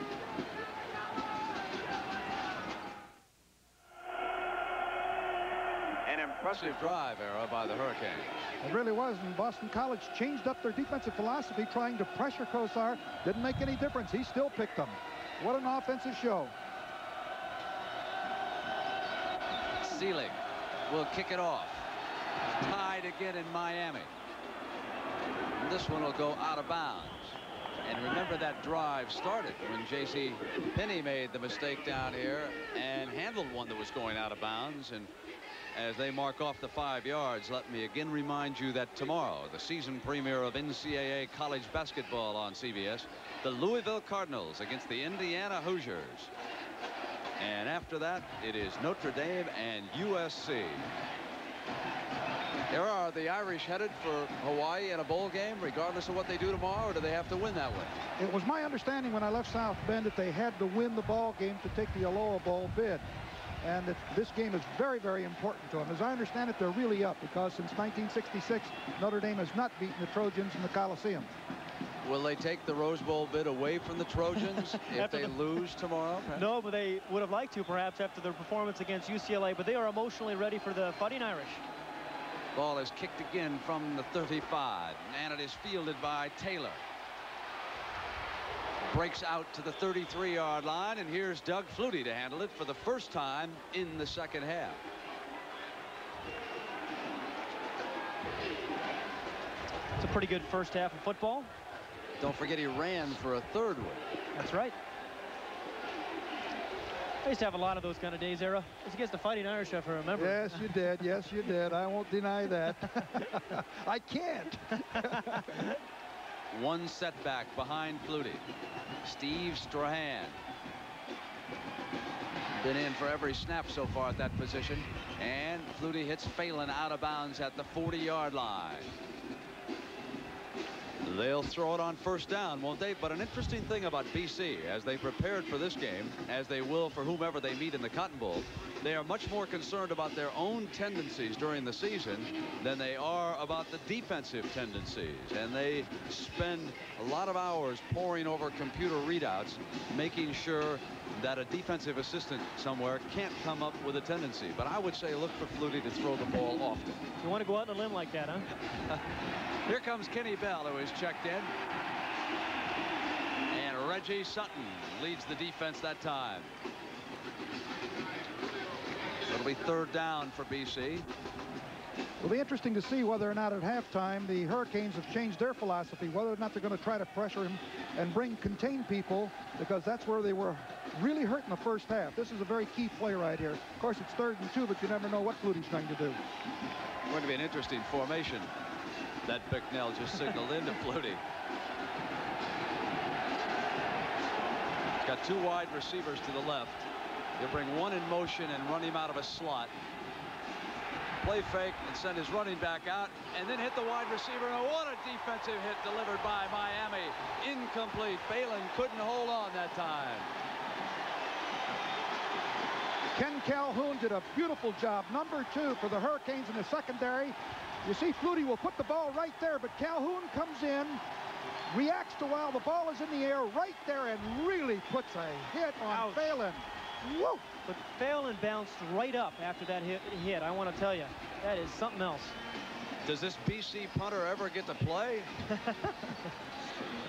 S1: An impressive drive error by the Hurricanes.
S3: It really was, and Boston College changed up their defensive philosophy, trying to pressure Kozar. Didn't make any difference. He still picked them. What an offensive show.
S1: Seelig will kick it off. Tied again in Miami. And this one will go out of bounds. And remember that drive started when J.C. Penney made the mistake down here and handled one that was going out of bounds. And as they mark off the 5 yards, let me again remind you that tomorrow, the season premiere of NCAA college basketball on CBS, the Louisville Cardinals against the Indiana Hoosiers. And after that, it is Notre Dame and USC. Are the Irish headed for Hawaii in a bowl game, regardless of what they do tomorrow, or do they have to win that way?
S3: It was my understanding when I left South Bend that they had to win the ball game to take the Aloha Bowl bid. And that this game is very, very important to them. As I understand it, they're really up because since 1966, Notre Dame has not beaten the Trojans in the Coliseum.
S1: Will they take the Rose Bowl bid away from the Trojans if they lose tomorrow?
S2: No, but they would have liked to, perhaps, after their performance against UCLA. But they are emotionally ready for the Fighting Irish.
S1: Ball is kicked again from the 35, and it is fielded by Taylor. Breaks out to the 33-yard line, and here's Doug Flutie to handle it for the first time in the second half.
S2: It's a pretty good first half of football.
S1: Don't forget he ran for a third one.
S2: That's right. I used to have a lot of those kind of days, Era. It's against the Fighting Irish, if I remember.
S3: Yes, you did. Yes, you did. I won't deny that. I can't.
S1: One setback behind Flutie. Steve Strahan. Been in for every snap so far at that position. And Flutie hits Phelan out of bounds at the 40-yard line. They'll throw it on first down, won't they? But an interesting thing about BC, as they prepared for this game, as they will for whomever they meet in the Cotton Bowl, they are much more concerned about their own tendencies during the season than they are about the defensive tendencies. And they spend a lot of hours poring over computer readouts, making sure that a defensive assistant somewhere can't come up with a tendency. But I would say look for Flutie to throw the ball often.
S2: You want to go out on a limb like that, huh?
S1: Here comes Kenny Bell, who is checked in. And Reggie Sutton leads the defense that time. It'll be third down for BC.
S3: It'll be interesting to see whether or not at halftime the Hurricanes have changed their philosophy, whether or not they're going to try to pressure him and contain people, because that's where they were really hurt in the first half. This is a very key play right here. Of course, it's 3rd and 2, but you never know what Flutie's going to do.
S1: Going to be an interesting formation that Bicknell just signaled into Flutie. He's got 2 wide receivers to the left. He'll bring one in motion and run him out of a slot. Play fake and send his running back out, and then hit the wide receiver. And what a defensive hit delivered by Miami. Incomplete. Phelan couldn't hold on that time.
S3: Ken Calhoun did a beautiful job. Number 2 for the Hurricanes in the secondary. You see Flutie will put the ball right there, but Calhoun comes in, reacts to while the ball is in the air right there, and really puts a hit on Phelan. Whoa!
S2: But Phelan bounced right up after that hit. I want to tell you, that is something else.
S1: Does this BC punter ever get to play?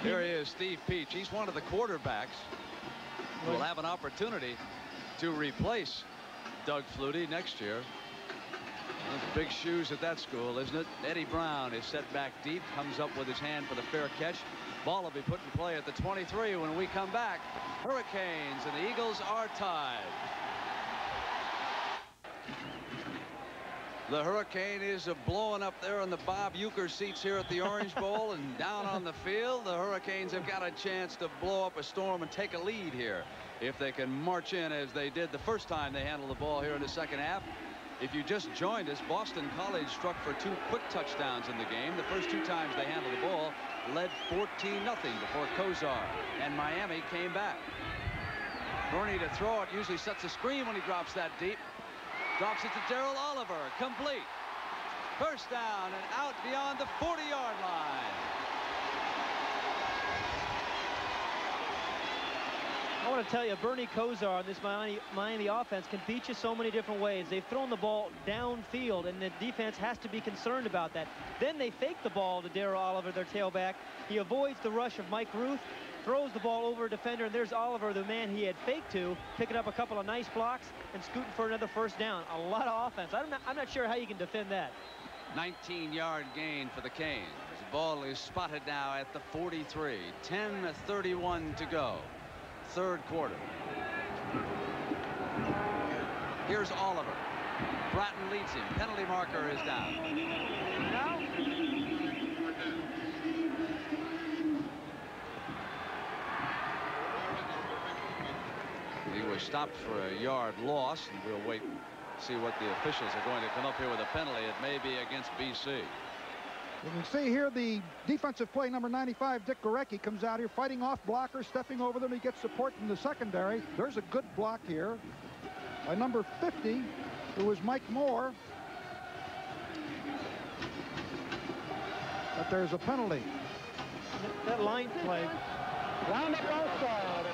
S1: Here he is, Steve Peach. He's one of the quarterbacks who will have an opportunity to replace Doug Flutie next year. Those big shoes at that school, isn't it? Eddie Brown is set back deep, comes up with his hand for the fair catch. Ball will be put in play at the 23 when we come back. Hurricanes and the Eagles are tied. The Hurricane is blowing up there on the Bob Uecker seats here at the Orange Bowl, and down on the field, the Hurricanes have got a chance to blow up a storm and take a lead here if they can march in as they did the first time they handled the ball here in the second half. If you just joined us, Boston College struck for 2 quick touchdowns in the game. The first 2 times they handled the ball, led 14-0 before Kozar, and Miami came back. Bernie to throw it, usually sets a screen when he drops that deep. Drops it to Darrell Oliver, complete. First down and out beyond the 40-yard line.
S2: I want to tell you, Bernie Kozar on this Miami offense can beat you so many different ways. They've thrown the ball downfield, and the defense has to be concerned about that. Then they fake the ball to Darrell Oliver, their tailback. He avoids the rush of Mike Ruth, throws the ball over a defender, and there's Oliver, the man he had faked to, picking up a couple of nice blocks and scooting for another first down. A lot of offense. I'm not sure how you can defend that.
S1: 19-yard gain for the Canes. The ball is spotted now at the 43. 10:31 to go. Third quarter. Here's Oliver. Bratton leads him. Penalty marker is down.
S2: Now
S1: he was stopped for a yard loss, and we'll wait see what the officials are going to come up here with a penalty. It may be against BC.
S3: You can see here the defensive play, number 95, Dick Gorecki, comes out here fighting off blockers, stepping over them. He gets support from the secondary. There's a good block here by number 50, who was Mike Moore. But there's a penalty.
S2: That line play.
S4: Round up outside.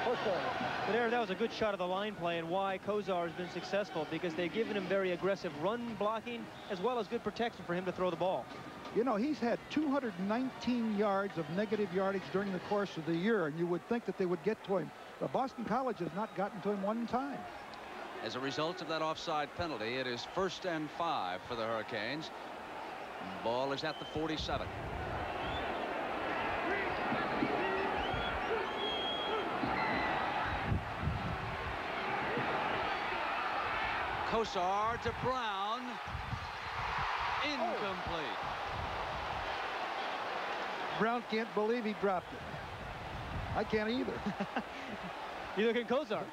S4: First down.
S2: But that was a good shot of the line play, and why Kozar has been successful, because they've given him very aggressive run blocking as well as good protection for him to throw the ball.
S3: You know, he's had 219 yards of negative yardage during the course of the year, and you would think that they would get to him. But Boston College has not gotten to him one time.
S1: As a result of that offside penalty, it is 1st and 5 for the Hurricanes. Ball is at the 47. Kosar to Brown. Incomplete.
S3: Brown can't believe he dropped it. I can't either.
S2: Neither can Kozar.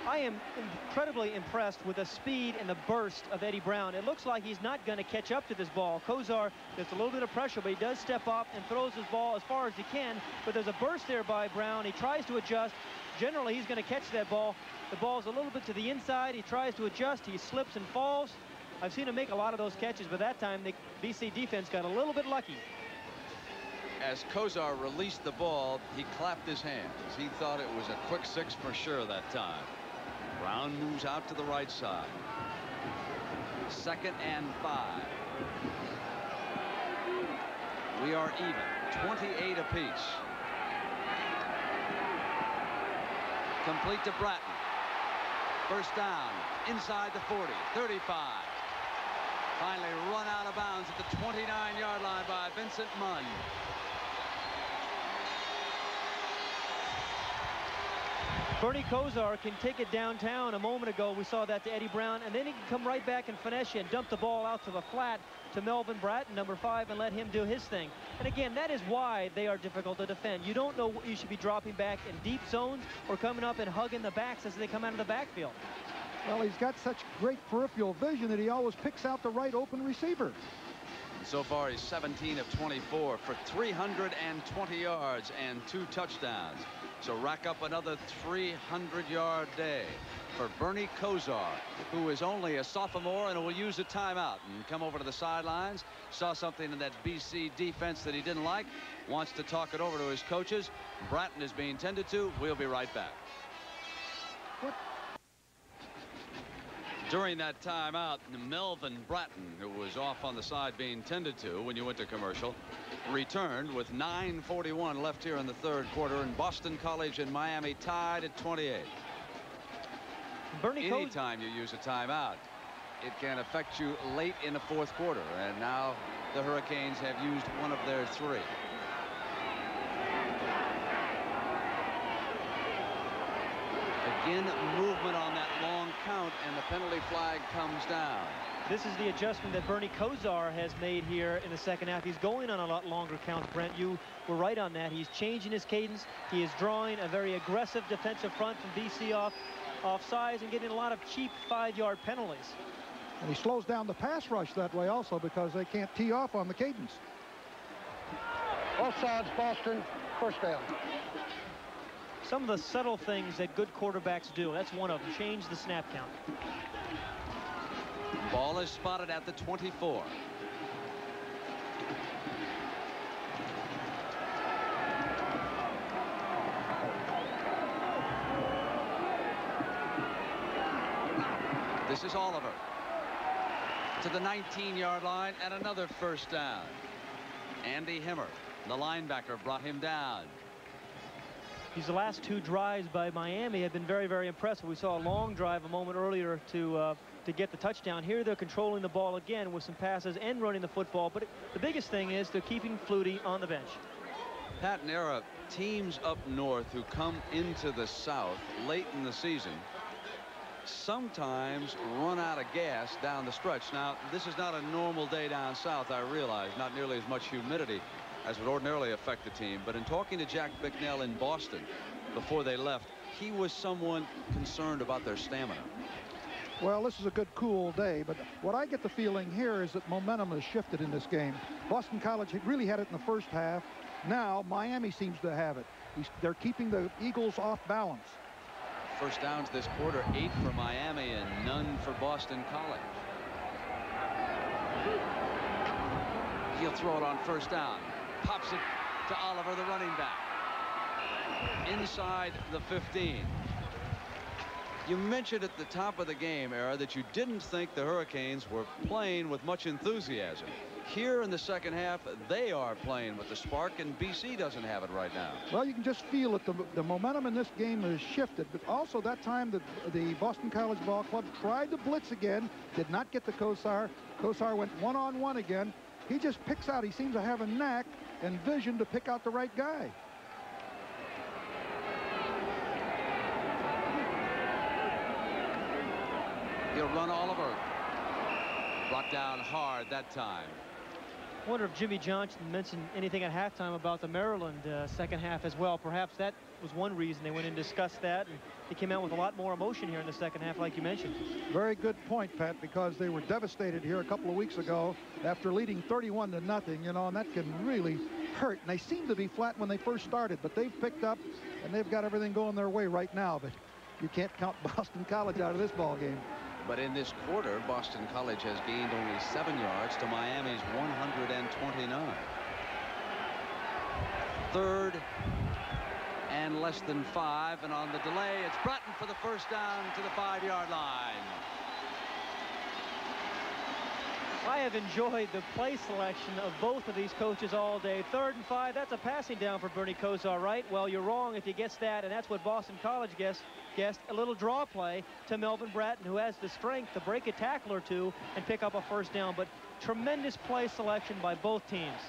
S2: I am incredibly impressed with the speed and the burst of Eddie Brown. It looks like he's not going to catch up to this ball. Kozar gets a little bit of pressure, but he does step up and throws his ball as far as he can. But there's a burst there by Brown. He tries to adjust. Generally, he's going to catch that ball. The ball's a little bit to the inside. He tries to adjust. He slips and falls. I've seen him make a lot of those catches, but that time the BC defense got a little bit lucky.
S1: As Kozar released the ball, he clapped his hands. He thought it was a quick 6 for sure that time. Brown moves out to the right side. 2nd and 5. We are even, 28 apiece. Complete to Bratton. 1st down, inside the 40, 35. Finally run out of bounds at the 29-yard line by Vincent Munn.
S2: Bernie Kozar can take it downtown. A moment ago, we saw that to Eddie Brown, and then he can come right back and finesse you and dump the ball out to the flat to Melvin Bratton, number 5, and let him do his thing. And again, that is why they are difficult to defend. You don't know what you should be dropping back in deep zones or coming up and hugging the backs as they come out of the backfield.
S3: Well, he's got such great peripheral vision that he always picks out the right open receiver.
S1: So far, he's 17 of 24 for 320 yards and 2 touchdowns. So rack up another 300-yard day for Bernie Kozar, who is only a sophomore and will use a timeout and come over to the sidelines. Saw something in that BC defense that he didn't like. Wants to talk it over to his coaches. Bratton is being tended to. We'll be right back.
S3: What?
S1: During that timeout, Melvin Bratton, who was off on the side being tended to when you went to commercial, returned with 9:41 left here in the 3rd quarter, and Boston College and Miami tied at 28. Anytime you use a timeout, it can affect you late in the 4th quarter, and now the Hurricanes have used one of their 3. Again, movement on that long count, and the penalty flag comes down.
S2: This is the adjustment that Bernie Kozar has made here in the 2nd half. He's going on a lot longer counts, Brent. You were right on that. He's changing his cadence. He is drawing a very aggressive defensive front from BC off sides and getting a lot of cheap 5-yard penalties.
S3: And he slows down the pass rush that way also because they can't tee off on the cadence.
S4: Offsides, Boston. 1st down.
S2: Some of the subtle things that good quarterbacks do. That's one of them. Change the snap count.
S1: Ball is spotted at the 24. This is Oliver to the 19-yard line, and another 1st down. Andy Himmer, the linebacker, brought him down.
S2: These last 2 drives by Miami have been very, very impressive. We saw a long drive a moment earlier to get the touchdown. Here they're controlling the ball again with some passes and running the football. But the biggest thing is they're keeping Flutie on the bench.
S1: Pat Nera, teams up north who come into the South late in the season sometimes run out of gas down the stretch. Now, this is not a normal day down south, I realize. Not nearly as much humidity as would ordinarily affect the team. But in talking to Jack Bicknell in Boston before they left, he was someone concerned about their stamina.
S3: Well, this is a good cool day, but what I get the feeling here is that momentum has shifted in this game. Boston College really had it in the first half. Now Miami seems to have it. They're keeping the Eagles off balance.
S1: First downs this quarter, 8 for Miami and none for Boston College. He'll throw it on first down. Pops it to Oliver, the running back. Inside the 15. You mentioned at the top of the game, Era, that you didn't think the Hurricanes were playing with much enthusiasm. Here in the second half, they are playing with the spark, and BC doesn't have it right now.
S3: Well, you can just feel that the momentum in this game has shifted, but also that time the Boston College Ball Club tried to blitz again, did not get the Kosar. Kosar went one-on-one again. He just picks out. He seems to have a knack and vision to pick out the right guy.
S1: He'll run Oliver. Brought down hard that time.
S2: I wonder if Jimmy Johnson mentioned anything at halftime about the Maryland second half as well. Perhaps that was one reason they went and discussed that, and they came out with a lot more emotion here in the second half, like you mentioned.
S3: Very good point, Pat, because they were devastated here a couple of weeks ago after leading 31-0, you know, and that can really hurt. And they seemed to be flat when they first started, but they've picked up and they've got everything going their way right now. But you can't count Boston College out of this ball game.
S1: But in this quarter, Boston College has gained only 7 yards to Miami's 129. Third and less than 5, and on the delay, it's Bratton for the first down to the 5-yard line.
S2: I have enjoyed the play selection of both of these coaches all day. 3rd and 5, that's a passing down for Bernie Kosar, right? Well, you're wrong if he gets that, and that's what Boston College guessed. A little draw play to Melvin Bratton, who has the strength to break a tackle or two and pick up a first down. But tremendous play selection by both teams.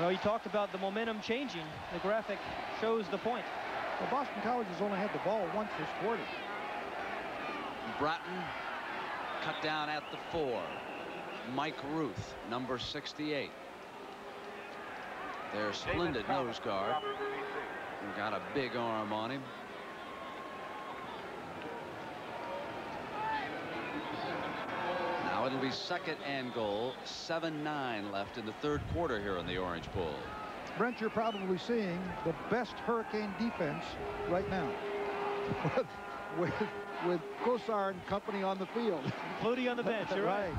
S2: Well, you talked about the momentum changing. The graphic shows the point.
S3: Well, Boston College has only had the ball once this quarter.
S1: Bratton cut down at the 4. Mike Ruth, number 68. Their splendid nose guard. Got a big arm on him. Now it'll be 2nd and goal. 7-9 left in the 3rd quarter here in the Orange Bowl.
S3: Brent, you're probably seeing the best Hurricane defense right now. with Kosar and company on the field.
S2: Flutie on the bench, you're right.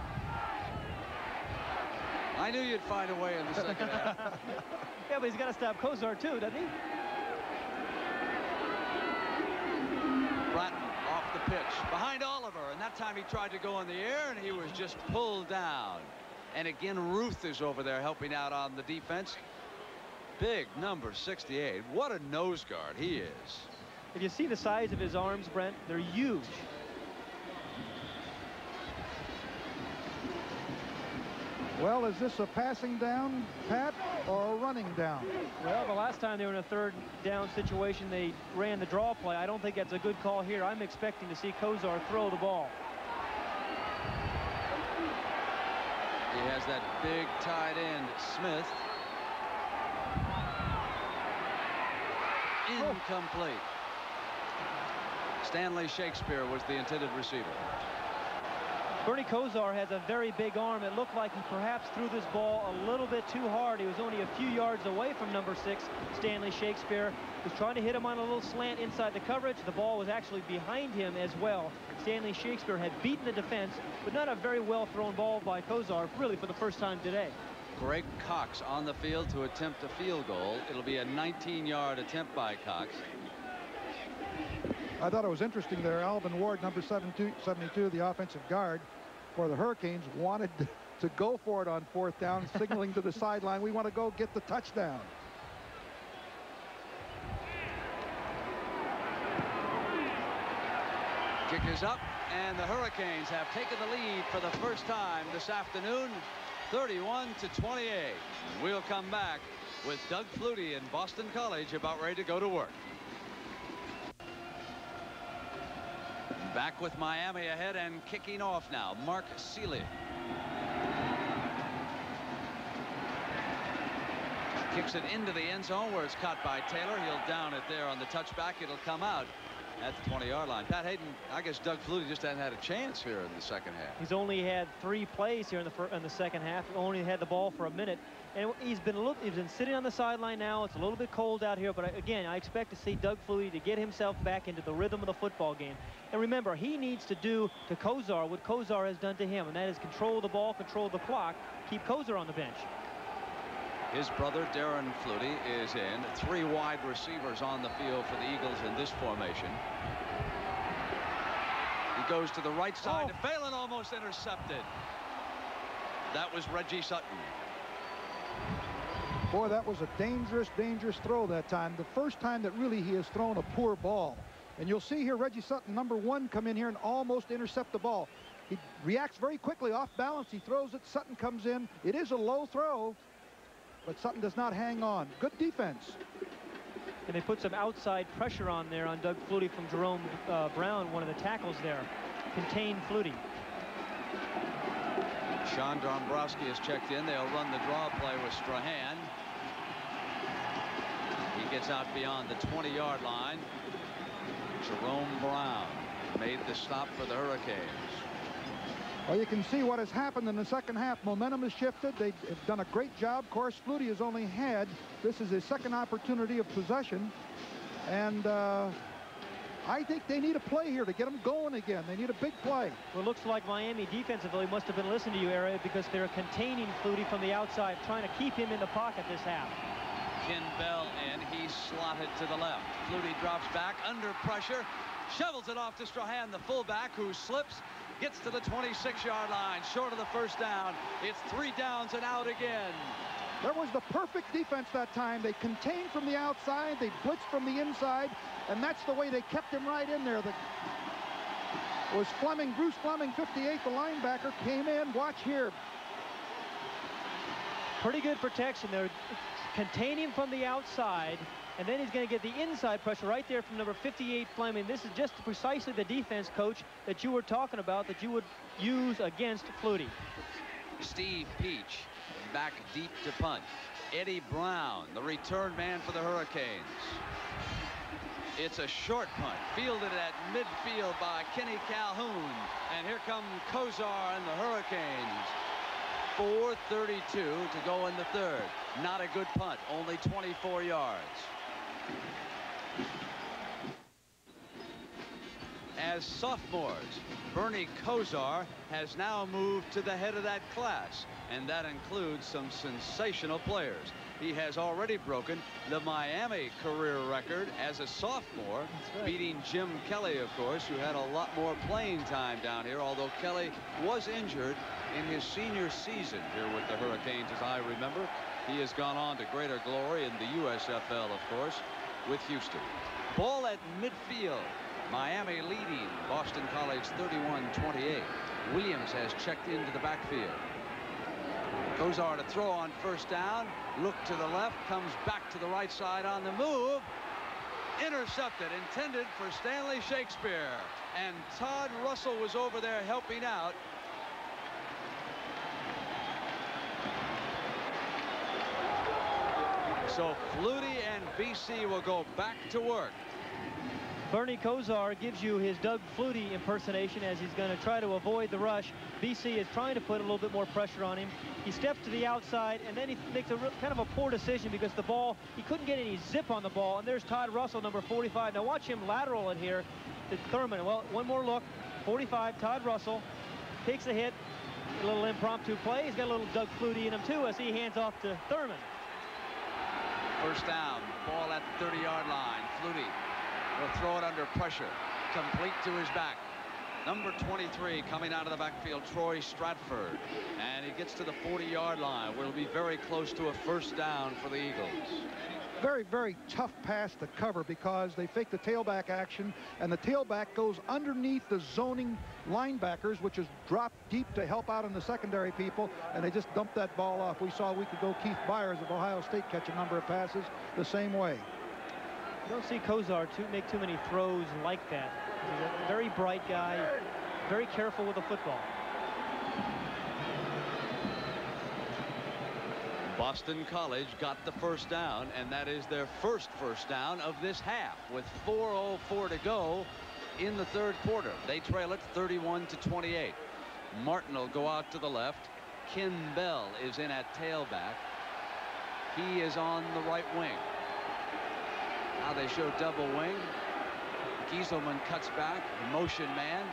S1: I knew you'd find a way in the second half.
S2: Yeah, but he's got to stop Kosar too, doesn't he?
S1: Bratton off the pitch behind Oliver, and that time he tried to go in the air and he was just pulled down. And again, Ruth is over there helping out on the defense. Big number 68. What a nose guard he is.
S2: If you see the size of his arms, Brent, they're huge.
S3: Well, is this a passing down, Pat, or a running down?
S2: Well, the last time they were in a 3rd down situation, they ran the draw play. I don't think that's a good call here. I'm expecting to see Kosar throw the ball.
S1: He has that big tight end, Smith. Incomplete. Stanley Shakespeare was the intended receiver.
S2: Bernie Kosar has a very big arm. It looked like he perhaps threw this ball a little bit too hard. He was only a few yards away from number 6, Stanley Shakespeare. He was trying to hit him on a little slant inside the coverage. The ball was actually behind him as well. Stanley Shakespeare had beaten the defense, but not a very well thrown ball by Kosar, really for the first time today.
S1: Greg Cox on the field to attempt a field goal. It'll be a 19-yard attempt by Cox.
S3: I thought it was interesting there. Alvin Ward, number 72, the offensive guard for the Hurricanes, wanted to go for it on 4th down, signaling to the sideline, we want to go get the touchdown.
S1: Kick is up, and the Hurricanes have taken the lead for the first time this afternoon, 31-28. We'll come back with Doug Flutie and Boston College about ready to go to work. Back with Miami ahead and kicking off now, Mark Seeley. Kicks it into the end zone where it's caught by Taylor. He'll down it there on the touchback. It'll come out at the 20-yard line. Pat Hayden, I guess Doug Flutie just hasn't had a chance here in the second half.
S2: He's only had 3 plays here in the second half. Only had the ball for a minute, and he's been sitting on the sideline now. It's a little bit cold out here, but again, I expect to see Doug Flutie to get himself back into the rhythm of the football game. And remember, he needs to do to Kozar what Kozar has done to him, and that is control the ball, control the clock, keep Kozar on the bench.
S1: His brother Darren Flutie is in. 3 wide receivers on the field for the Eagles in this formation. He goes to the right side. Phelan almost intercepted. That was Reggie Sutton.
S3: Boy, that was a dangerous throw that time. The first time that really he has thrown a poor ball. And you'll see here Reggie Sutton, number 1, come in here and almost intercept the ball. He reacts very quickly off balance. He throws it. Sutton comes in. It is a low throw, but Sutton does not hang on. Good defense.
S2: And they put some outside pressure on there on Doug Flutie from Jerome Brown, one of the tackles there. Contain Flutie.
S1: Sean Dombrowski has checked in. They'll run the draw play with Strahan. He gets out beyond the 20-yard line. Jerome Brown made the stop for the Hurricanes.
S3: Well, you can see what has happened in the second half. Momentum has shifted. They've done a great job. Of course, Flutie has only had, this is his second opportunity of possession. And I think they need a play here to get them going again. They need a big play.
S2: Well, it looks like Miami defensively must have been listening to you, Area, because they're containing Flutie from the outside, trying to keep him in the pocket this half.
S1: Ken Bell in. He's slotted to the left. Flutie drops back under pressure. Shovels it off to Strahan, the fullback, who slips. Gets to the 26-yard line, short of the first down. It's 3 downs and out again.
S3: There was the perfect defense that time. They contained from the outside, they blitzed from the inside, and that's the way they kept him right in there. It was Fleming, Bruce Fleming, 58, the linebacker, came in. Watch here.
S2: Pretty good protection there. Containing from the outside, and then he's going to get the inside pressure right there from number 58, Fleming. This is just precisely the defense, Coach, that you were talking about that you would use against Flutie.
S1: Steve Peach back deep to punt. Eddie Brown, the return man for the Hurricanes. It's a short punt, fielded at midfield by Kenny Calhoun. And here come Kozar and the Hurricanes. 4:32 to go in the third. Not a good punt, only 24 yards. As sophomores, Bernie Kozar has now moved to the head of that class, and that includes some sensational players. He has already broken the Miami career record as a sophomore, beating Jim Kelly, of course, who had a lot more playing time down here, although Kelly was injured in his senior season here with the Hurricanes, as I remember. He has gone on to greater glory in the USFL, of course, with Houston. Ball at midfield. Miami leading Boston College 31-28. Williams has checked into the backfield. Kozar to throw on first down. Look to the left, comes back to the right side on the move. Intercepted, intended for Stanley Shakespeare. And Todd Russell was over there helping out. So Flutie and BC will go back to work.
S2: Bernie Kozar gives you his Doug Flutie impersonation as he's going to try to avoid the rush. BC is trying to put a little bit more pressure on him. He steps to the outside, and then he makes a kind of a poor decision because the ball, he couldn't get any zip on the ball. And there's Todd Russell, number 45. Now watch him lateral it here to Thurman. Well, one more look. 45, Todd Russell takes a hit. A little impromptu play. He's got a little Doug Flutie in him too as he hands off to Thurman.
S1: First down, ball at the 30-yard line. Flutie will throw it under pressure. Complete to his back. Number 23 coming out of the backfield, Troy Stratford. And he gets to the 40-yard line, where it'll be very close to a first down for the Eagles.
S3: Very, very tough pass to cover because they fake the tailback action, and the tailback goes underneath the zoning linebackers, which is dropped deep to help out in the secondary people, and they just dumped that ball off. We saw a week ago Keith Byers of Ohio State catch a number of passes the same way.
S2: You don't see Kozar make too many throws like that. He's a very bright guy, very careful with the football.
S1: Boston College got the first down, and that is their first down of this half with 4:04 to go in the third quarter. They trail it 31-28. Martin will go out to the left. Ken Bell is in at tailback. He is on the right wing. Now they show double wing. Gieselman cuts back, motion man.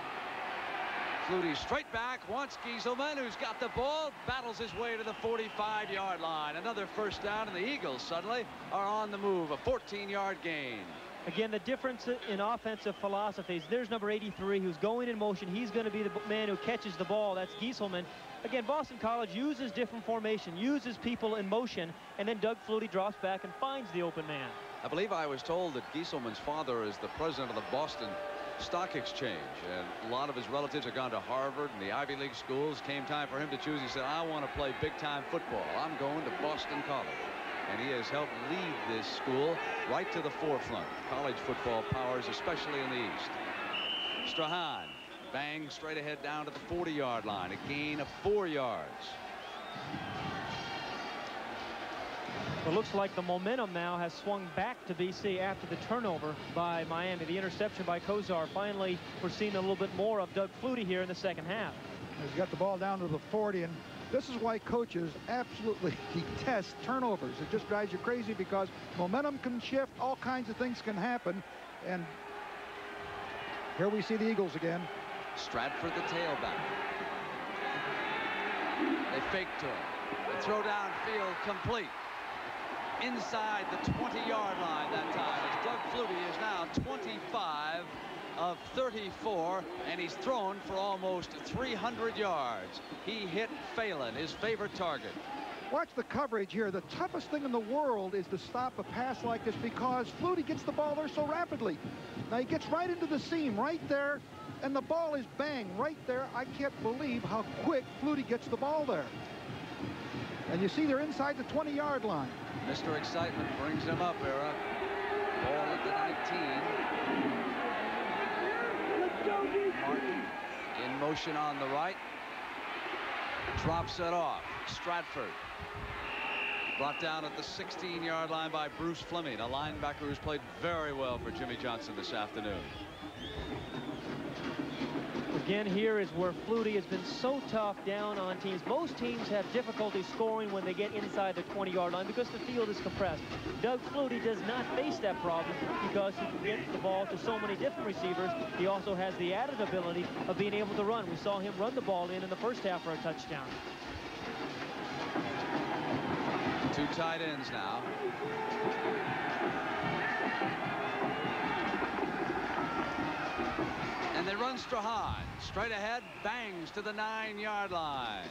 S1: Flutie straight back, wants Gieselman, who's got the ball, battles his way to the 45-yard line. Another first down, and the Eagles suddenly are on the move. A 14-yard gain.
S2: Again, the difference in offensive philosophies. There's number 83 who's going in motion. He's going to be the man who catches the ball. That's Gieselman. Again, Boston College uses different formation, uses people in motion, and then Doug Flutie drops back and finds the open man.
S1: I believe I was told that Gieselman's father is the president of the Boston Stock Exchange, and a lot of his relatives have gone to Harvard and the Ivy League schools. Came time for him to choose. He said, I want to play big-time football. I'm going to Boston College. And he has helped lead this school right to the forefront. College football powers, especially in the East. Strahan bangs straight ahead down to the 40-yard line. A gain of 4 yards.
S2: It looks like the momentum now has swung back to BC after the turnover by Miami. The interception by Kozar. Finally, we're seeing a little bit more of Doug Flutie here in the second half.
S3: He's got the ball down to the 40, and this is why coaches absolutely detest turnovers. It just drives you crazy because momentum can shift, all kinds of things can happen. And here we see the Eagles again.
S1: Stratford, the tailback. They fake to him. They throw downfield, complete. Inside the 20-yard line that time, as Doug Flutie is now 25 of 34, and he's thrown for almost 300 yards. He hit Phelan, his favorite target.
S3: Watch the coverage here. The toughest thing in the world is to stop a pass like this because Flutie gets the ball there so rapidly. Now he gets right into the seam right there, and the ball is bang right there. I can't believe how quick Flutie gets the ball there. And you see they're inside the 20-yard line.
S1: Mr. Excitement brings him up, Era. Ball at the 19. Martin in motion on the right. Drops it off. Stratford. Brought down at the 16-yard line by Bruce Fleming, a linebacker who's played very well for Jimmy Johnson this afternoon.
S2: Again, here is where Flutie has been so tough down on teams. Most teams have difficulty scoring when they get inside the 20-yard line because the field is compressed. Doug Flutie does not face that problem because he can get the ball to so many different receivers. He also has the added ability of being able to run. We saw him run the ball in the first half for a touchdown.
S1: Two tight ends now. And they run Strahan straight ahead, bangs to the 9-yard line.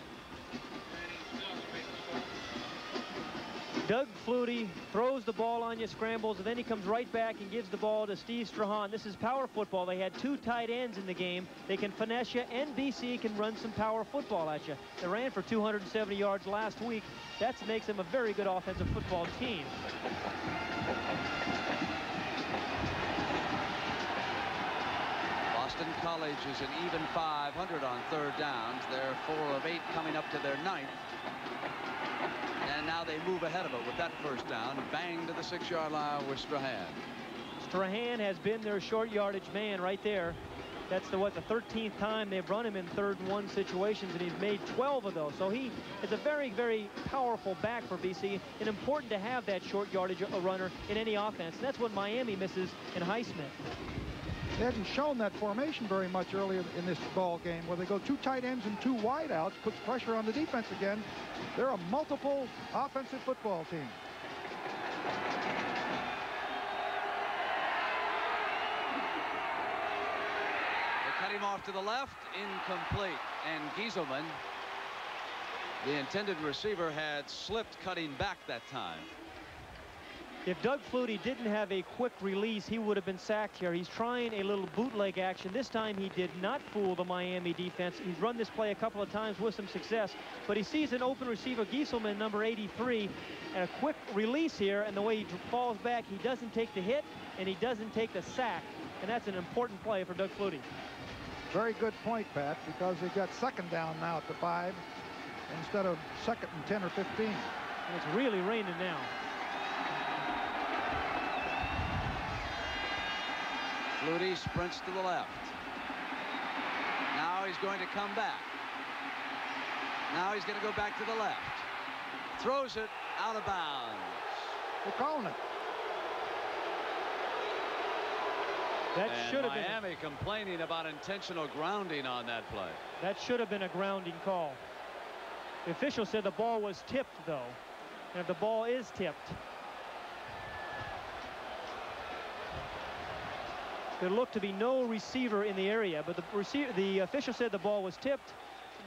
S2: Doug Flutie throws the ball on you, scrambles, and then he comes right back and gives the ball to Steve Strahan. This is power football. They had two tight ends in the game. They can finesse you, and BC can run some power football at you. They ran for 270 yards last week. That makes them a very good offensive football team.
S1: Boston College is an even 500 on third downs. They're 4 of 8 coming up to their 9th. And now they move ahead of it with that first down. Bang to the 6-yard line with Strahan.
S2: Strahan has been their short yardage man right there. That's the 13th time they've run him in 3rd and 1 situations, and he's made 12 of those. So he is a very, very powerful back for BC, and important to have that short yardage runner in any offense. And that's what Miami misses in Highsmith.
S3: They hadn't shown that formation very much earlier in this ball game, where they go 2 tight ends and 2 wideouts, puts pressure on the defense again. They're a multiple offensive football team.
S1: They cut him off to the left, incomplete. And Gieselman, the intended receiver, had slipped cutting back that time.
S2: If Doug Flutie didn't have a quick release, he would have been sacked here. He's trying a little bootleg action. This time he did not fool the Miami defense. He's run this play a couple of times with some success, but he sees an open receiver, Gieselman, number 83, and a quick release here, and the way he falls back, he doesn't take the hit, and he doesn't take the sack, and that's an important play for Doug Flutie.
S3: Very good point, Pat, because they've got 2nd down now at the 5 instead of 2nd and 10 or 15.
S2: And it's really raining now.
S1: Flutie sprints to the left. Now he's going to come back. Now he's going to go back to the left. Throws it out of bounds.
S3: We're calling it.
S2: That should have been.
S1: Miami complaining about intentional grounding on that play.
S2: That should have been a grounding call. The official said the ball was tipped, though. And if the ball is tipped, there looked to be no receiver in the area, but the official said the ball was tipped,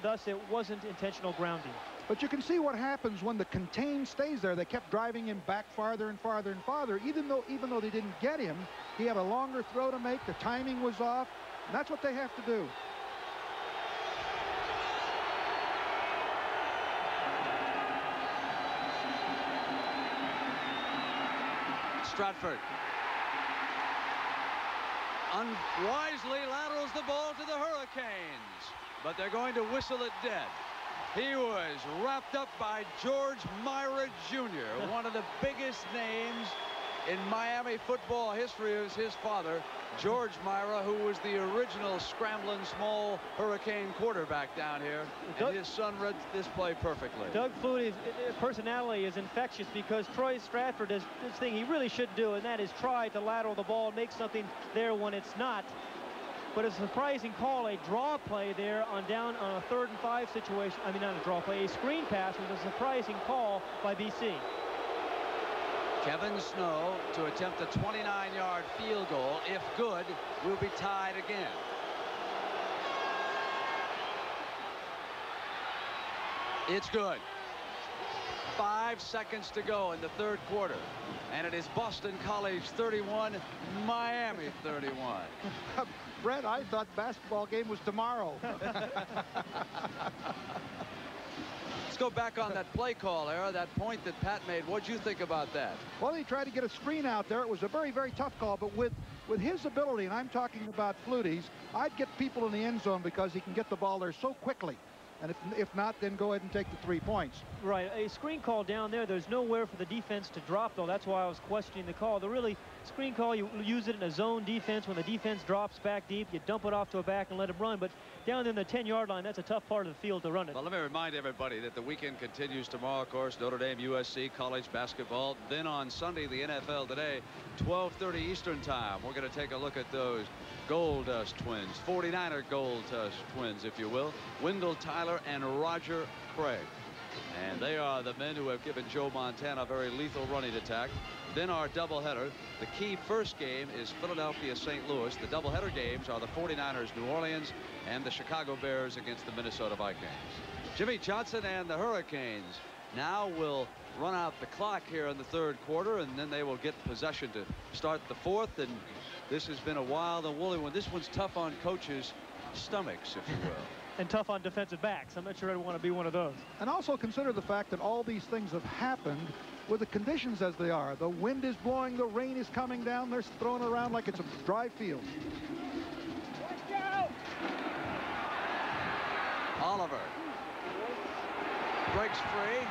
S2: thus it wasn't intentional grounding.
S3: But you can see what happens when the contain stays there. They kept driving him back farther and farther and farther. Even though they didn't get him, he had a longer throw to make. The timing was off. And that's what they have to do.
S1: Stratford unwisely laterals the ball to the Hurricanes, but they're going to whistle it dead. He was wrapped up by George Myra Jr., one of the biggest names in Miami football history. Is his father, George Myra, who was the original scrambling small Hurricane quarterback down here. And his son read this play perfectly.
S2: Doug Flutie's personality is infectious, because Troy Stratford does this thing he really should do, and that is try to lateral the ball and make something there when it's not. But it's a surprising call, a draw play there on down on a 3rd and 5 situation. I mean, not a draw play, a screen pass was a surprising call by BC.
S1: Kevin Snow to attempt a 29-yard field goal. If good, we'll be tied again. It's good. 5 seconds to go in the 3rd quarter. And it is Boston College 31, Miami 31.
S3: Brett, I thought basketball game was tomorrow.
S1: Let's go back on that play call, Era, that point that Pat made. What'd you think about that?
S3: Well, he tried to get a screen out there. It was a very, very tough call, but with his ability, and I'm talking about Flutie's, I'd get people in the end zone because he can get the ball there so quickly. And if not, then go ahead and take the 3 points.
S2: Right, a screen call down there, there's nowhere for the defense to drop, though. That's why I was questioning the call. The really screen call, you use it in a zone defense. When the defense drops back deep, you dump it off to a back and let him run. But down in the 10-yard line, that's a tough part of the field to run it.
S1: Well, let me remind everybody that the weekend continues tomorrow, of course. Notre Dame, USC, college basketball. Then on Sunday, the NFL Today, 12:30 Eastern time. We're going to take a look at those Gold Dust twins, 49er Gold Dust twins, if you will. Wendell Tyler and Roger Craig. And they are the men who have given Joe Montana a very lethal running attack. Then our doubleheader. The key first game is Philadelphia-St. Louis. The doubleheader games are the 49ers New Orleans and the Chicago Bears against the Minnesota Vikings. Jimmy Johnson and the Hurricanes now will run out the clock here in the 3rd quarter, and then they will get possession to start the 4th. And this has been a wild and woolly one. This one's tough on coaches' stomachs, if you will.
S2: And tough on defensive backs. I'm not sure I'd want to be one of those.
S3: And also consider the fact that all these things have happened with the conditions as they are. The wind is blowing, the rain is coming down, they're throwing around like it's a dry field.
S1: Oliver breaks free,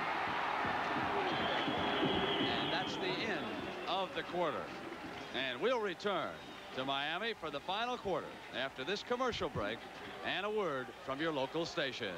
S1: and that's the end of the quarter. And we'll return to Miami for the final quarter after this commercial break and a word from your local stations.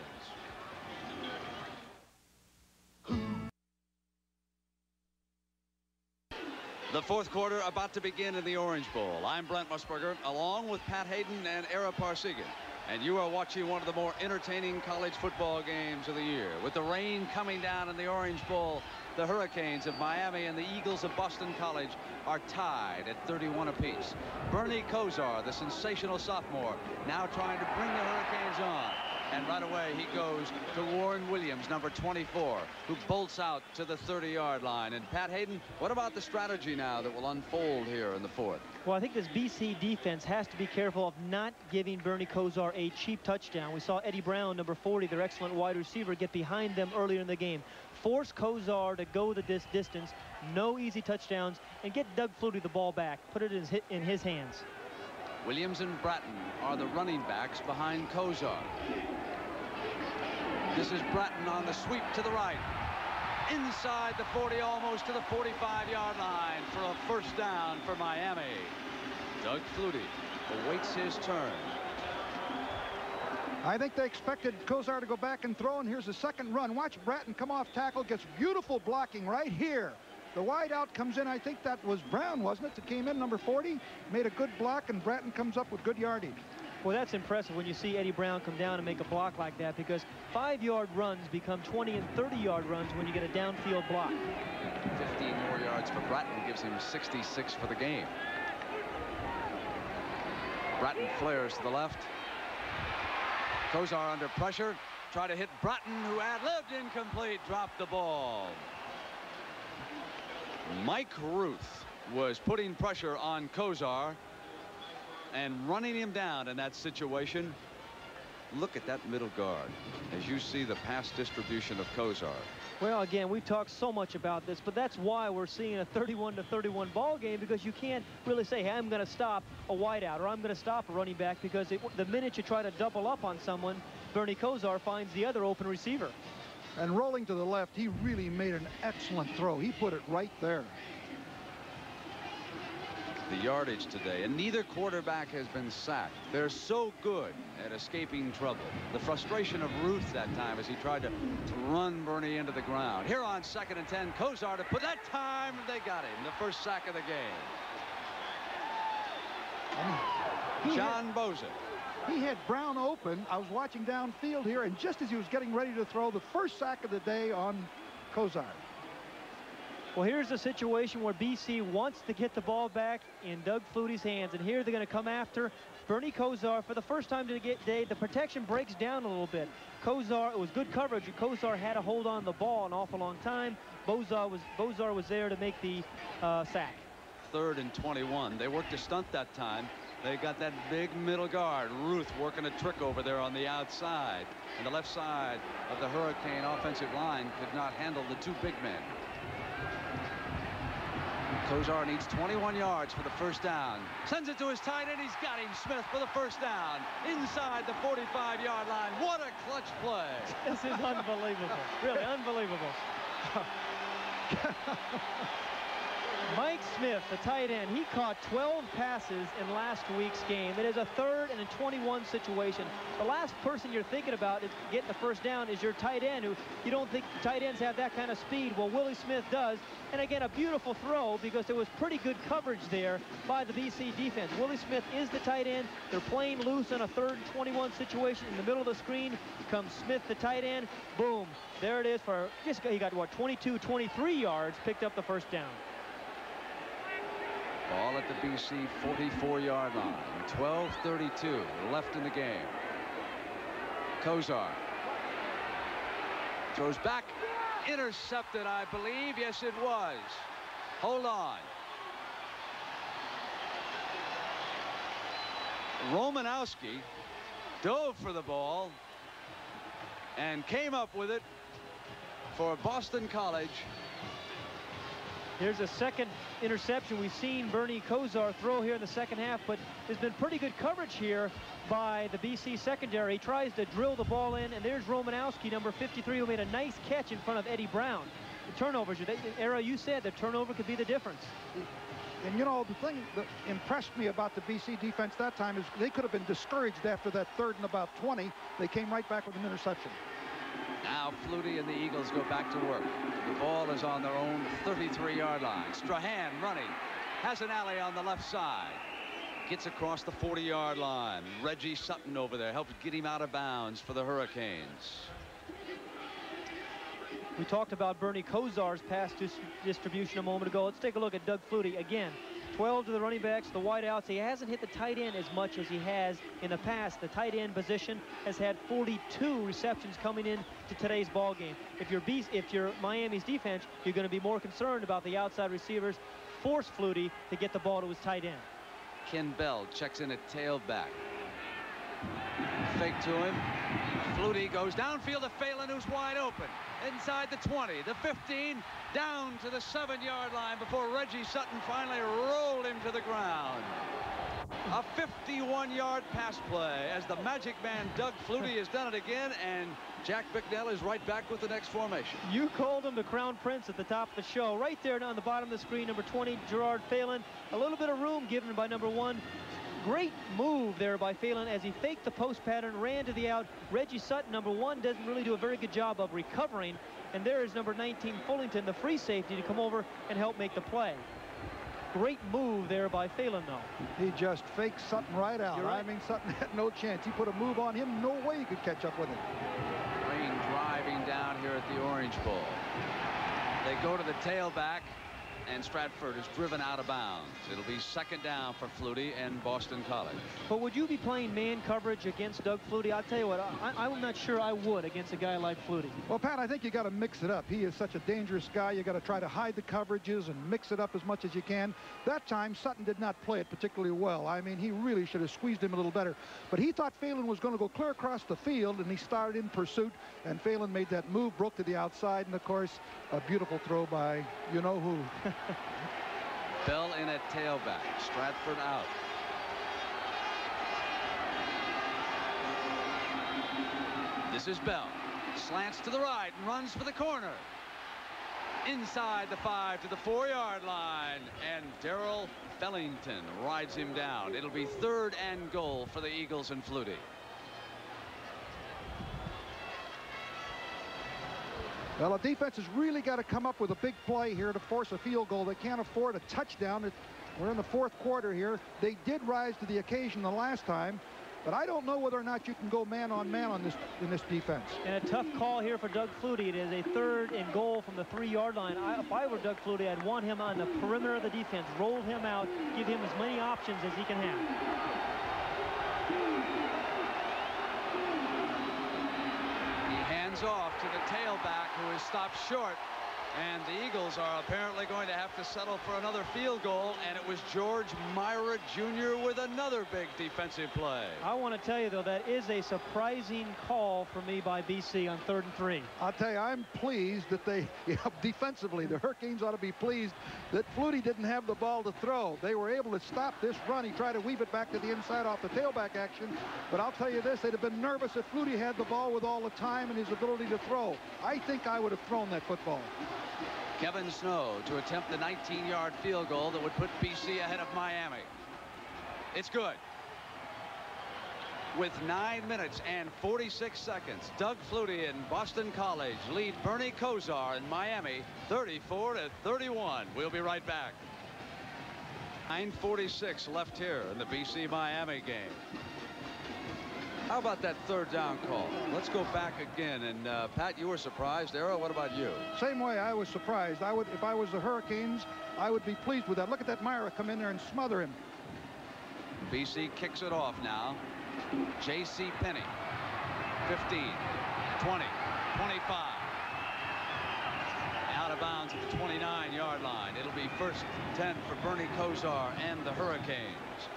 S1: The 4th quarter about to begin in the Orange Bowl. I'm Brent Musburger, along with Pat Hayden and Era Parsigan. And you are watching one of the more entertaining college football games of the year. With the rain coming down in the Orange Bowl, the Hurricanes of Miami and the Eagles of Boston College are tied at 31 apiece. Bernie Kosar, the sensational sophomore, now trying to bring the Hurricanes on. And right away he goes to Warren Williams, number 24, who bolts out to the 30-yard line. And Pat Hayden, what about the strategy now that will unfold here in the 4th?
S2: Well, I think this BC defense has to be careful of not giving Bernie Kosar a cheap touchdown. We saw Eddie Brown, number 40, their excellent wide receiver, get behind them earlier in the game. Force Kosar to go this distance, no easy touchdowns, and get Doug Flutie the ball back. Put it in his hands.
S1: Williams and Bratton are the running backs behind Kosar. This is Bratton on the sweep to the right. inside the 40, almost to the 45-yard line for a first down for Miami. Doug Flutie awaits his turn.
S3: I think they expected Kozar to go back and throw, and here's the second run. Watch Bratton come off tackle, gets beautiful blocking right here. The wide out comes in. I think that was Brown, wasn't it, that came in, number 40? Made a good block, and Bratton comes up with good yardage.
S2: Well, that's impressive when you see Eddie Brown come down and make a block like that, because 5-yard runs become 20 and 30-yard runs when you get a downfield block.
S1: 15 more yards for Bratton gives him 66 for the game. Bratton flares to the left. Kozar under pressure. Try to hit Bratton, who ad-libbed, incomplete, dropped the ball. Mike Ruth was putting pressure on Kozar and running him down in that situation. Look at that middle guard as you see the pass distribution of Kozar.
S2: Well, again, we've talked so much about this, but that's why we're seeing a 31-31 ball game, because you can't really say, hey, I'm going to stop a wideout or I'm going to stop a running back, because the minute you try to double up on someone, Bernie Kozar finds the other open receiver.
S3: And rolling to the left, he really made an excellent throw. He put it right there.
S1: The yardage today, and neither quarterback has been sacked. They're so good at escaping trouble. The frustration of Ruth that time as he tried to run Bernie into the ground. Here on 2nd and 10, Kozar to put that time, they got him. The first sack of the game. John Boza.
S3: He had Brown open. I was watching downfield here, and just as he was getting ready to throw, the first sack of the day on Kozar.
S2: Well, here's a situation where BC wants to get the ball back in Doug Flutie's hands, and here they're going to come after Bernie Kozar for the first time today. The protection breaks down a little bit. Kozar, it was good coverage. Kozar had a hold on the ball an awful long time. Bozar was there to make the sack.
S1: 3rd and 21. They worked a stunt that time. They got that big middle guard, Ruth, working a trick over there on the outside. And the left side of the Hurricane offensive line could not handle the two big men. Kozar needs 21 yards for the first down. Sends it to his tight end. He's got him. Smith for the first down. Inside the 45-yard line. What a clutch play.
S2: This is unbelievable. Really unbelievable. Mike Smith, the tight end, he caught 12 passes in last week's game. It is a 3rd and 21 situation. The last person you're thinking about is getting the first down is your tight end, who you don't think tight ends have that kind of speed. Well, Willie Smith does. And again, a beautiful throw, because there was pretty good coverage there by the BC defense. Willie Smith is the tight end. They're playing loose on a 3rd and 21 situation. In the middle of the screen comes Smith, the tight end. Boom. There it is for just, he got, what, 22, 23 yards, picked up the first down.
S1: Ball at the BC 44-yard line. 12:32 left in the game. Kozar throws back. Intercepted, I believe. Yes, it was. Hold on. Romanowski dove for the ball and came up with it for Boston College.
S2: Here's a second interception. We've seen Bernie Kozar throw here in the second half, but there's been pretty good coverage here by the BC secondary. He tries to drill the ball in, and there's Romanowski, number 53, who made a nice catch in front of Eddie Brown. The turnovers, Era, you said the turnover could be the difference.
S3: And, you know, the thing that impressed me about the BC defense that time is they could have been discouraged after that 3rd and about 20. They came right back with an interception.
S1: Now Flutie and the Eagles go back to work. The ball is on their own 33-yard line. Strahan running. Has an alley on the left side. Gets across the 40-yard line. Reggie Sutton over there helps get him out of bounds for the Hurricanes.
S2: We talked about Bernie Kozar's pass distribution a moment ago. Let's take a look at Doug Flutie again. 12 to the running backs, the wideouts. He hasn't hit the tight end as much as he has in the past. The tight end position has had 42 receptions coming in to today's ball game. If you're Miami's defense, you're going to be more concerned about the outside receivers. Force Flutie to get the ball to his tight end.
S1: Ken Bell checks in at tailback. Fake to him. Flutie goes downfield to Phelan, who's wide open. Inside the 20, the 15, down to the 7-yard line before Reggie Sutton finally rolled him to the ground. A 51-yard pass play as the magic man Doug Flutie has done it again, and Jack Bicknell is right back with the next formation.
S2: You called him the Crown Prince at the top of the show. Right there on the bottom of the screen, number 20, Gerard Phelan. A little bit of room given by number 1. Great move there by Phelan as he faked the post pattern, ran to the out. Reggie Sutton, number 1, doesn't really do a very good job of recovering. And there is number 19, Fullington, the free safety, to come over and help make the play. Great move there by Phelan, though.
S3: He just faked Sutton right out.
S2: Right.
S3: I mean, Sutton had no chance. He put a move on him. No way he could catch up with him.
S1: Rain driving down here at the Orange Bowl. They go to the tailback, and Stratford is driven out of bounds. It'll be second down for Flutie and Boston College.
S2: But would you be playing man coverage against Doug Flutie? I'll tell you what, I'm not sure I would against a guy like Flutie.
S3: Well, Pat, I think you got to mix it up. He is such a dangerous guy. You got to try to hide the coverages and mix it up as much as you can. That time, Sutton did not play it particularly well. I mean, he really should have squeezed him a little better. But he thought Phelan was going to go clear across the field, and he started in pursuit, and Phelan made that move, broke to the outside, and, of course, a beautiful throw by you-know-who.
S1: Bell in at tailback. Stratford out. This is Bell. Slants to the right and runs for the corner. Inside the 5 to the 4-yard line. And Darrell Fellington rides him down. It'll be 3rd and goal for the Eagles and Flutie.
S3: Well, the defense has really got to come up with a big play here to force a field goal. They can't afford a touchdown. We're in the 4th quarter here. They did rise to the occasion the last time, but I don't know whether or not you can go man on man on this in this defense.
S2: And a tough call here for Doug Flutie. It is a 3rd and goal from the 3-yard line. If I were Doug Flutie, I'd want him on the perimeter of the defense, roll him out, give him as many options as he can have.
S1: Off to the tailback, who is stopped short, and the Eagles are apparently going to have to settle for another field goal, and it was George Myra Jr. with another big defensive play.
S2: I want to tell you, though, that is a surprising call for me by BC on 3rd and 3.
S3: I'll tell you, I'm pleased that they, defensively, the Hurricanes ought to be pleased that Flutie didn't have the ball to throw. They were able to stop this run. He tried to weave it back to the inside off the tailback action, but I'll tell you this, they'd have been nervous if Flutie had the ball with all the time and his ability to throw. I think I would have thrown that football.
S1: Kevin Snow to attempt the 19-yard field goal that would put BC ahead of Miami. It's good. With 9 minutes and 46 seconds, Doug Flutie and Boston College lead Bernie Kosar in Miami 34-31. We'll be right back. 9:46 left here in the BC-Miami game. How about that 3rd down call? Let's go back again. And Pat, you were surprised. Arrow, what about you?
S3: Same way, I was surprised. If I was the Hurricanes, I would be pleased with that. Look at that Myra come in there and smother him.
S1: BC kicks it off now. J.C. Penney. 15, 20, 25. Out of bounds at the 29-yard line. It'll be 1st and 10 for Bernie Kosar and the Hurricanes.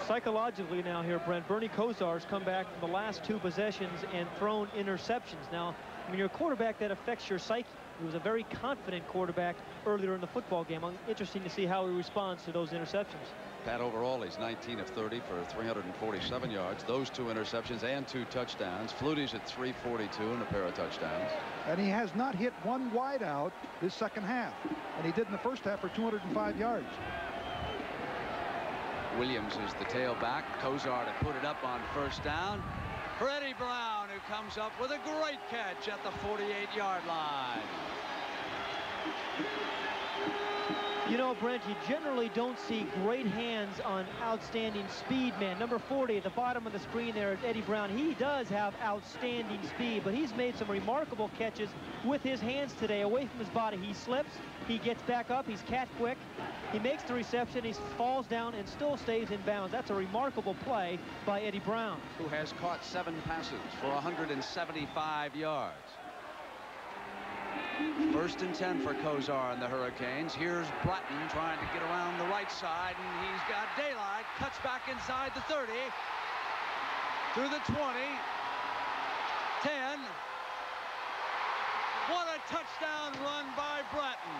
S2: Psychologically now here, Brent, Bernie Kosar's come back from the last 2 possessions and thrown interceptions. Now, when you're a quarterback, that affects your psyche. He was a very confident quarterback earlier in the football game. Interesting to see how he responds to those interceptions.
S1: Pat, overall, he's 19 of 30 for 347 yards. Those 2 interceptions and 2 touchdowns. Flutie's at 342 and a pair of touchdowns.
S3: And he has not hit one wide out this second half. And he did in the first half for 205 yards.
S1: Williams is the tailback. Kosar to put it up on 1st down. For Eddie Brown, who comes up with a great catch at the 48-yard line.
S2: You know, Brent, you generally don't see great hands on outstanding speed man. Number 40 at the bottom of the screen there is Eddie Brown. He does have outstanding speed, but he's made some remarkable catches with his hands today away from his body. He slips, he gets back up, he's catch quick. He makes the reception, he falls down and still stays in bounds. That's a remarkable play by Eddie Brown,
S1: who has caught 7 passes for 175 yards. 1st and 10 for Kosar and the Hurricanes. Here's Bratton trying to get around the right side, and he's got daylight. Cuts back inside the 30, through the 20, 10. What a touchdown run by Bratton.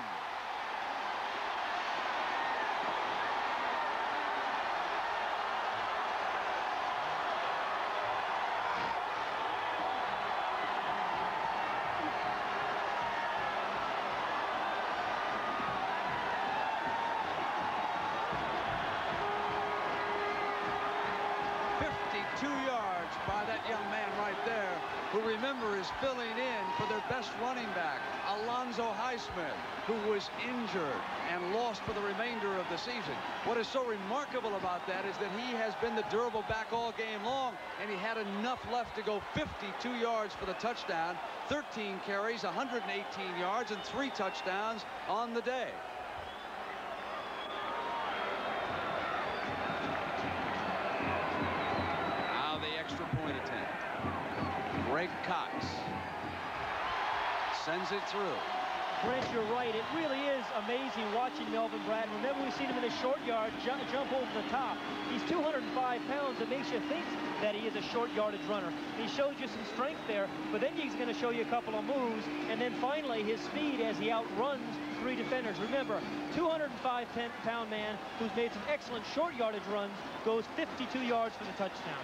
S1: who, remember, is filling in for their best running back, Alonzo Highsmith, who was injured and lost for the remainder of the season. What is so remarkable about that is that he has been the durable back all game long, and he had enough left to go 52 yards for the touchdown, 13 carries, 118 yards, and 3 touchdowns on the day. Now the extra point attempt. Greg Cox sends it through.
S2: Brent, you're right. It really is amazing watching Melvin Bratton. Remember, we've seen him in the short yard jump over the top. He's 205 pounds. It makes you think that he is a short yardage runner. He shows you some strength there, but then he's going to show you a couple of moves, and then finally his speed as he outruns 3 defenders. Remember, 205-pound man who's made some excellent short yardage runs goes 52 yards for the touchdown.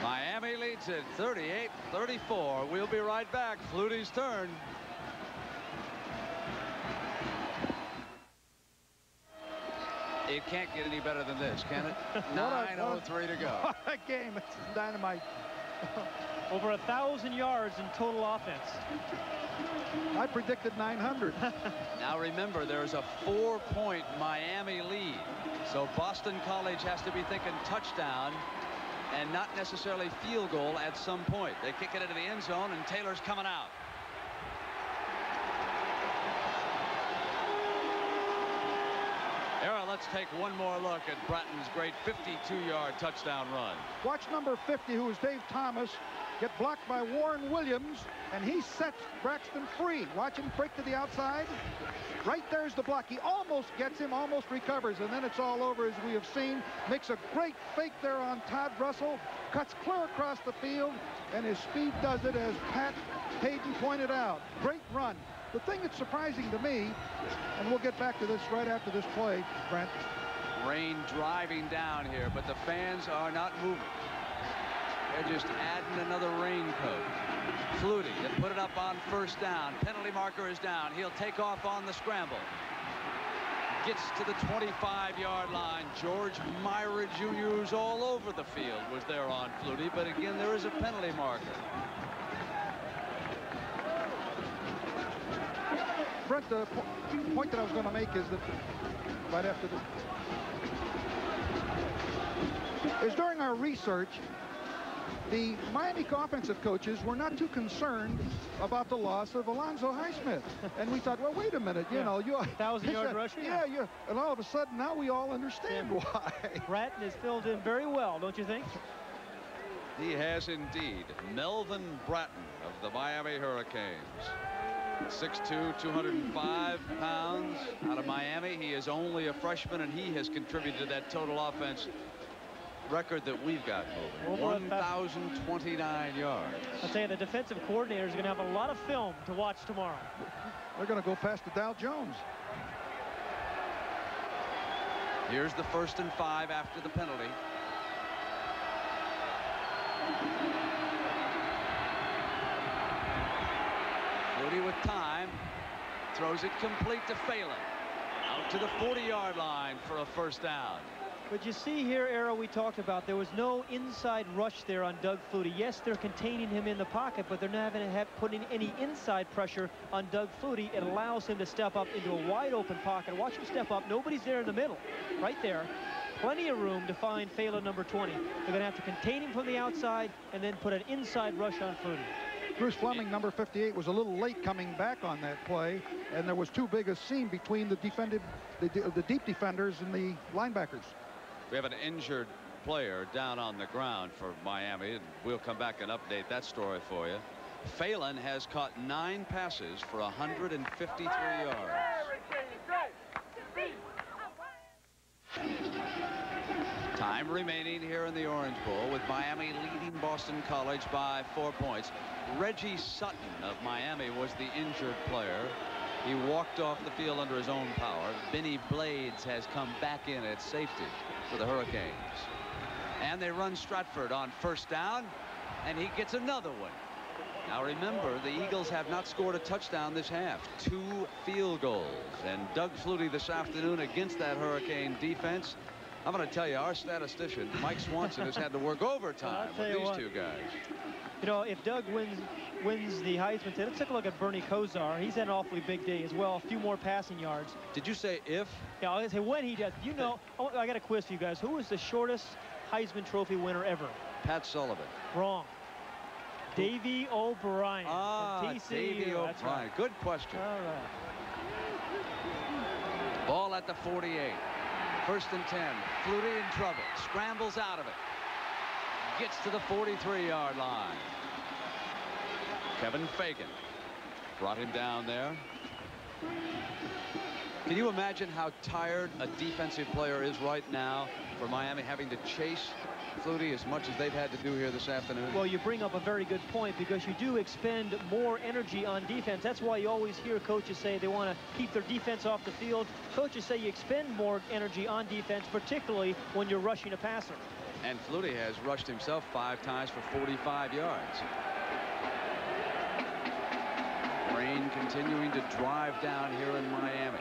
S1: Miami leads at 38-34. We'll be right back. Flutie's turn. It can't get any better than this, can it? 9:03 to go.
S3: What a game. It's dynamite.
S2: Over 1,000 yards in total offense.
S3: I predicted 900.
S1: Now remember, there's a 4-point Miami lead. So Boston College has to be thinking touchdown and not necessarily field goal at some point. They kick it into the end zone, and Taylor's coming out. Era, let's take one more look at Bratton's great 52-yard touchdown run.
S3: Watch number 50, who is Dave Thomas, get blocked by Warren Williams, and he sets Braxton free. Watch him break to the outside. Right there's the block. He almost gets him, almost recovers, and then it's all over, as we have seen. Makes a great fake there on Todd Russell, cuts clear across the field, and his speed does it, as Pat Hayden pointed out. Great run. The thing that's surprising to me, and we'll get back to this right after this play, Brent.
S1: Rain driving down here, but the fans are not moving. They're just adding another raincoat. Flutie to put it up on first down. Penalty marker is down. He'll take off on the scramble. Gets to the 25-yard line. George Myra Jr., who's all over the field, was there on Flutie, but again, there is a penalty marker.
S3: Brent, the point that I was going to make is that right after this is during our research, the Miami offensive coaches were not too concerned about the loss of Alonzo Highsmith. And we thought, well, wait a minute, you know, you
S2: 1,000-yard rusher.
S3: Yeah, and all of a sudden now we all understand why.
S2: Bratton has filled in very well, don't you think?
S1: He has indeed. Melvin Bratton of the Miami Hurricanes. 6'2", 205 pounds, out of Miami. He is only a freshman, and he has contributed to that total offense record that we've got moving. 1,029 yards.
S2: I'll tell you, the defensive coordinator is going to have a lot of film to watch tomorrow.
S3: They're going to go past the Dow Jones.
S1: Here's the 1st and 5 after the penalty. Flutie with time, throws it complete to Phelan. Out to the 40-yard line for a first down.
S2: But you see here, Arrow, we talked about there was no inside rush there on Doug Flutie. Yes, they're containing him in the pocket, but they're not going to putting any inside pressure on Doug Flutie. It allows him to step up into a wide open pocket. Watch him step up. Nobody's there in the middle. Right there. Plenty of room to find Phelan, number 20. They're going to have to contain him from the outside and then put an inside rush on Flutie.
S3: Bruce Fleming, number 58, was a little late coming back on that play, and there was too big a seam between the deep defenders and the linebackers.
S1: We have an injured player down on the ground for Miami, and we'll come back and update that story for you. Phelan has caught 9 passes for 153 yards. Time remaining here in the Orange Bowl, with Miami leading Boston College by 4 points. Reggie Sutton of Miami was the injured player. He walked off the field under his own power. Benny Blades has come back in at safety for the Hurricanes. And they run Stratford on first down, and he gets another one. Now remember, the Eagles have not scored a touchdown this half. 2 field goals. And Doug Flutie this afternoon against that Hurricane defense I'm going to tell you, our statistician, Mike Swanson, has had to work overtime with these two guys.
S2: You know, if Doug wins the Heisman today, let's take a look at Bernie Kosar. He's had an awfully big day as well. A few more passing yards.
S1: Did you say if?
S2: Yeah, I was going to say when he does. You know, I got a quiz for you guys. Who was the shortest Heisman Trophy winner ever?
S1: Pat Sullivan.
S2: Wrong. Davey O'Brien.
S1: Ah, Davey O'Brien. Right. Good question.
S2: All right.
S1: Ball at the 48. 1st and 10. Flutie in trouble. Scrambles out of it. Gets to the 43-yard line. Kevin Fagan brought him down there. Can you imagine how tired a defensive player is right now for Miami, having to chase Flutie as much as they've had to do here this afternoon?
S2: Well, you bring up a very good point, because you do expend more energy on defense. That's why you always hear coaches say they want to keep their defense off the field. Coaches say you expend more energy on defense, particularly when you're rushing a passer.
S1: And Flutie has rushed himself 5 times for 45 yards. Rain continuing to drive down here in Miami.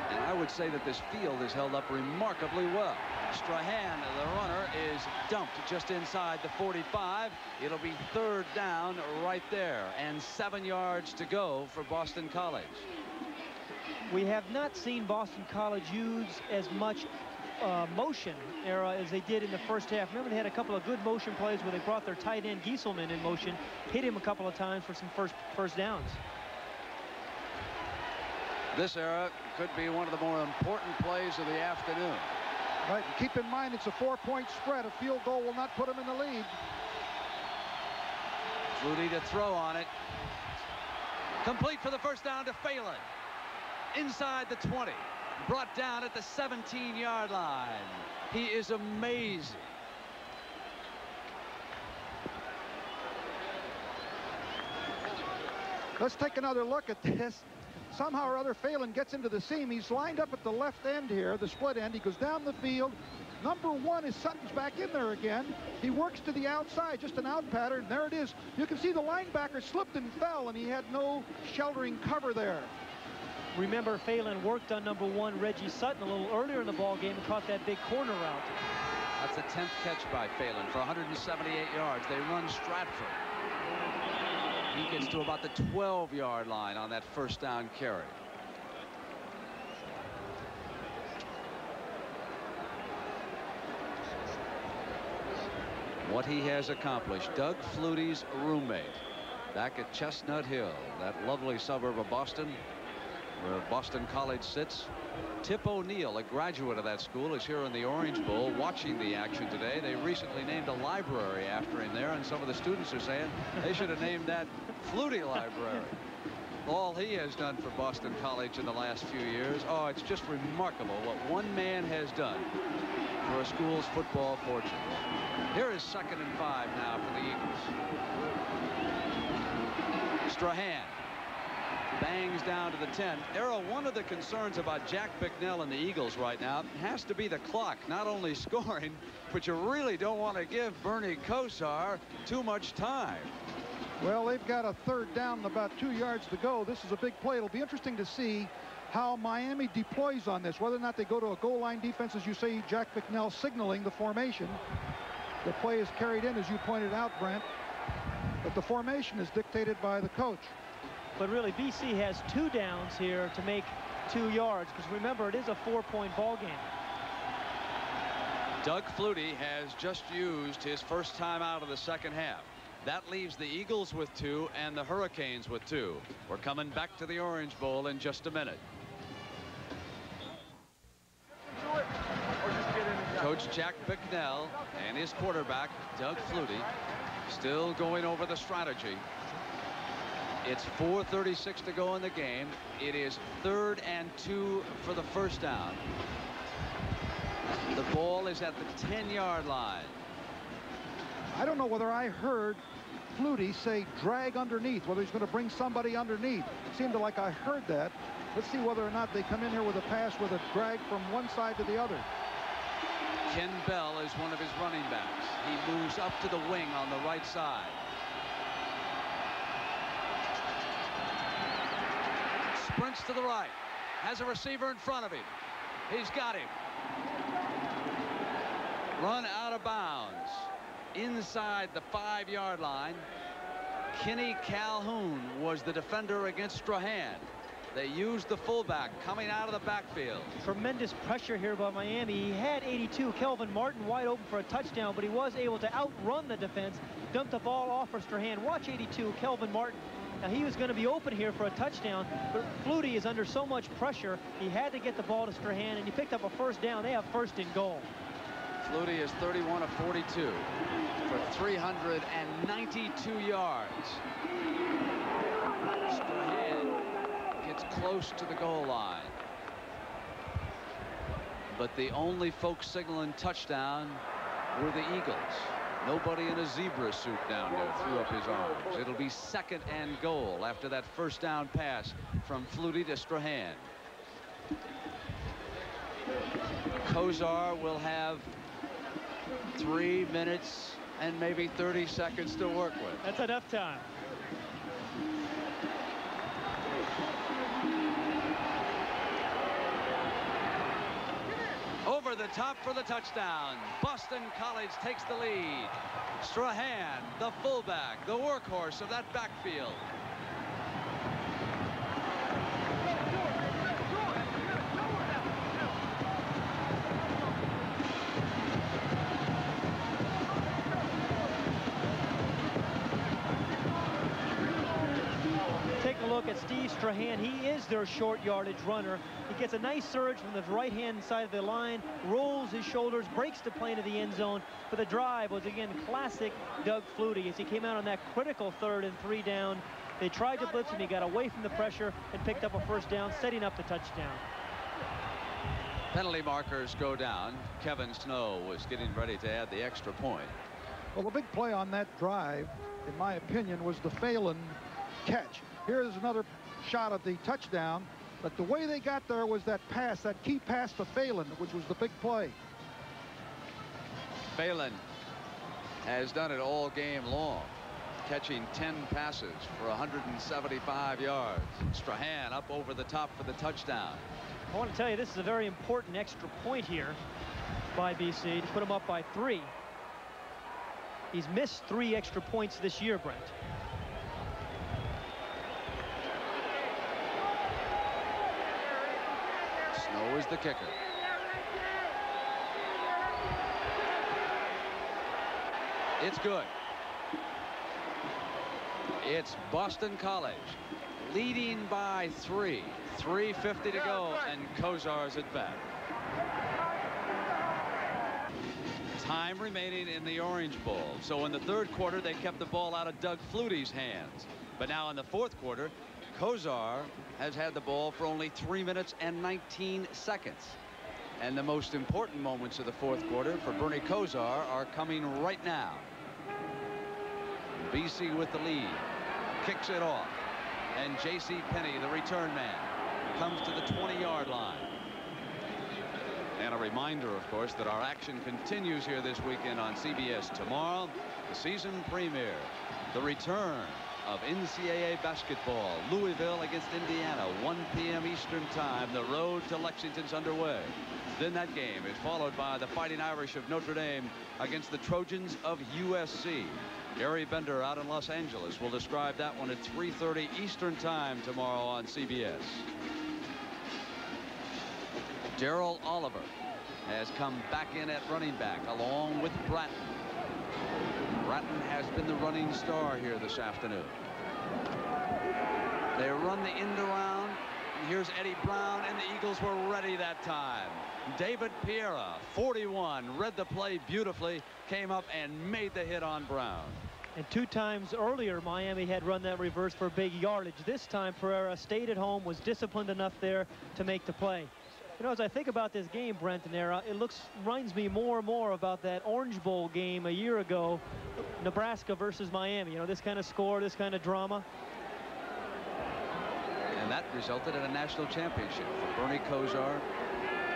S1: And I would say that this field is held up remarkably well. Strahan, the runner, is dumped just inside the 45. It'll be 3rd down right there, and 7 yards to go for Boston College.
S2: We have not seen Boston College use as much motion era as they did in the first half. Remember, they had a couple of good motion plays where they brought their tight end Gieselman in motion, hit him a couple of times for some first downs.
S1: This era could be one of the more important plays of the afternoon.
S3: Right, and keep in mind it's a 4-point spread. A field goal will not put them in the lead.
S1: Flutie to throw on it. Complete for the 1st down to Phelan. Inside the 20. Brought down at the 17-yard line. He is amazing.
S3: Let's take another look at this. Somehow or other, Phelan gets into the seam. He's lined up at the left end here, the split end. He goes down the field. Number 1 is Sutton's back in there again. He works to the outside, just an out pattern. There it is. You can see the linebacker slipped and fell, and he had no sheltering cover there.
S2: Remember, Phelan worked on number 1, Reggie Sutton, a little earlier in the ball game and caught that big corner route.
S1: That's the 10th catch by Phelan for 178 yards. They run Stratford. He gets to about the 12-yard line on that 1st down carry. What he has accomplished. Doug Flutie's roommate back at Chestnut Hill, that lovely suburb of Boston, where Boston College sits. Tip O'Neill, a graduate of that school, is here in the Orange Bowl watching the action today. They recently named a library after him there, and some of the students are saying they should have named that Flutie Library. All he has done for Boston College in the last few years. Oh, it's just remarkable what one man has done for a school's football fortune. Here is 2nd and 5 now for the Eagles. Strahan bangs down to the 10. Errol, one of the concerns about Jack Bicknell and the Eagles right now has to be the clock. Not only scoring, but you really don't want to give Bernie Kosar too much time.
S3: Well, they've got a 3rd down and about 2 yards to go. This is a big play. It'll be interesting to see how Miami deploys on this, whether or not they go to a goal line defense, as you say, Jack Bicknell signaling the formation. The play is carried in, as you pointed out, Brent, but the formation is dictated by the coach.
S2: But really, BC has 2 downs here to make 2 yards, because remember, it is a 4-point ball game.
S1: Doug Flutie has just used his 1st time out of the 2nd half. That leaves the Eagles with 2 and the Hurricanes with 2. We're coming back to the Orange Bowl in just a minute. Coach Jack Bicknell and his quarterback, Doug Flutie, still going over the strategy. It's 4:36 to go in the game. It is 3rd and 2 for the 1st down. The ball is at the 10-yard line.
S3: I don't know whether I heard Flutie say drag underneath, whether he's going to bring somebody underneath. It seemed like I heard that. Let's see whether or not they come in here with a pass with a drag from one side to the other.
S1: Ken Bell is one of his running backs. He moves up to the wing on the right side. Sprints to the right. Has a receiver in front of him. He's got him. Run out of bounds inside the 5-yard line. Kenny Calhoun was the defender against Strahan. They used the fullback coming out of the backfield.
S2: Tremendous pressure here by Miami. He had 82, Kelvin Martin, wide open for a touchdown, but he was able to outrun the defense, dumped the ball off for Strahan. Watch 82, Kelvin Martin. Now, he was going to be open here for a touchdown, but Flutie is under so much pressure, he had to get the ball to Strahan, and he picked up a first down. They have first and goal.
S1: Flutie is 31 of 42 for 392 yards. Strahan gets close to the goal line. But the only folks signaling touchdown were the Eagles. Nobody in a zebra suit down there threw up his arms. It'll be second and goal after that first down pass from Flutie to Strahan. Kozar will have 3 minutes and maybe 30 seconds to work with.
S2: That's enough time.
S1: Over the top for the touchdown. Boston College takes the lead. Strahan, the fullback, the workhorse of that backfield.
S2: Take a look at Steve Strahan. He is their short yardage runner. He gets a nice surge from the right-hand side of the line, rolls his shoulders, breaks the plane of the end zone. But the drive was, again, classic Doug Flutie as he came out on that critical 3rd and 3 down. They tried to blitz him. He got away from the pressure and picked up a first down, setting up the touchdown.
S1: Penalty markers go down. Kevin Snow was getting ready to add the extra point.
S3: Well, the big play on that drive, in my opinion, was the Phelan catch. Here's another shot at the touchdown, but the way they got there was that pass, that key pass to Phelan, which was the big play.
S1: Phelan has done it all game long, catching 10 passes for 175 yards. Strahan up over the top for the touchdown.
S2: I want to tell you, this is a very important extra point here by BC to put him up by 3. He's missed 3 extra points this year, Brent.
S1: Snow is the kicker. It's good. It's Boston College leading by 3. 3:50 to go, and Kozar's at bat. Time remaining in the Orange Bowl. So in the 3rd quarter, they kept the ball out of Doug Flutie's hands. But now in the 4th quarter, Kozar has had the ball for only 3 minutes and 19 seconds. And the most important moments of the 4th quarter for Bernie Kozar are coming right now. BC with the lead, kicks it off, and J.C. Penney, the return man, comes to the 20-yard line. And a reminder, of course, that our action continues here this weekend on CBS. Tomorrow, the season premiere, the return of NCAA basketball. Louisville against Indiana, 1 p.m. Eastern time. The road to Lexington's underway. Then that game is followed by the Fighting Irish of Notre Dame against the Trojans of USC. Gary Bender out in Los Angeles will describe that one at 3:30 Eastern time tomorrow on CBS. Darrell Oliver has come back in at running back along with Bratton. Bratton has been the running star here this afternoon. They run the end around. And here's Eddie Brown, and the Eagles were ready that time. David Piera, 41, read the play beautifully, came up and made the hit on Brown.
S2: And 2 times earlier, Miami had run that reverse for big yardage. This time, Pereira stayed at home, was disciplined enough there to make the play. You know, as I think about this game, Brent and Era, it reminds me more and more about that Orange Bowl game a year ago, Nebraska versus Miami. You know, this kind of score, this kind of drama.
S1: And that resulted in a national championship for Bernie Kozar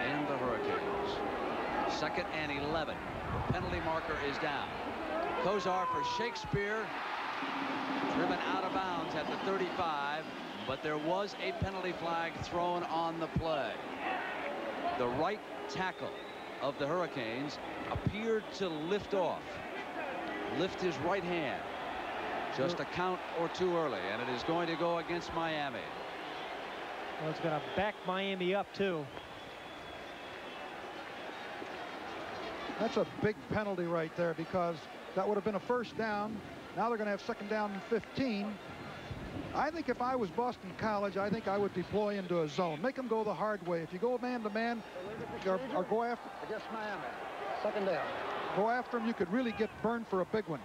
S1: and the Hurricanes. 2nd and 11. The penalty marker is down. Kozar for Shakespeare, driven out of bounds at the 35, but there was a penalty flag thrown on the play. The right tackle of the Hurricanes appeared to lift off. Lift his right hand just a count or two early, and it is going to go against Miami.
S2: Well, it's going to back Miami up too.
S3: That's a big penalty right there, because that would have been a first down. Now they're going to have second down and 15. I think if I was Boston College, I think I would deploy into a zone. Make them go the hard way. If you go man-to-man or go after...
S4: Against Miami. Second down.
S3: Go after them, you could really get burned for a big one.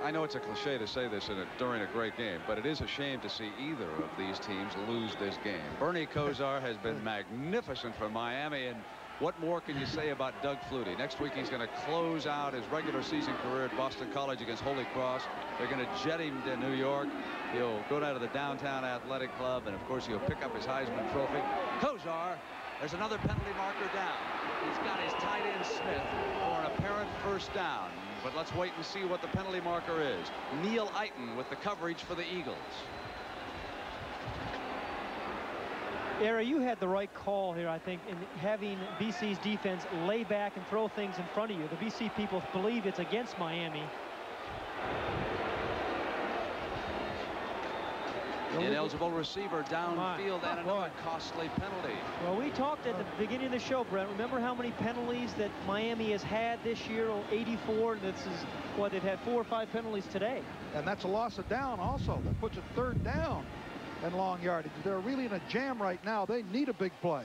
S1: I know it's a cliche to say this during a great game, but it is a shame to see either of these teams lose this game. Bernie Kosar has been magnificent for Miami, and what more can you say about Doug Flutie? Next week he's going to close out his regular season career at Boston College against Holy Cross. They're going to jet him to New York. He'll go down to the Downtown Athletic Club, and of course he'll pick up his Heisman Trophy. Kosar, there's another penalty marker down. He's got his tight end Smith for an apparent first down. But let's wait and see what the penalty marker is. Neil Eiton with the coverage for the Eagles.
S2: Era, you had the right call here, I think, in having BC's defense lay back and throw things in front of you. The BC people believe it's against Miami.
S1: Ineligible receiver downfield and another costly penalty.
S2: Well, we talked at the beginning of the show, Brent. Remember how many penalties that Miami has had this year? 84. This is what they've had 4 or 5 penalties today.
S3: And that's a loss of down also. That puts it third down and long yardage. They're really in a jam right now. They need a big play.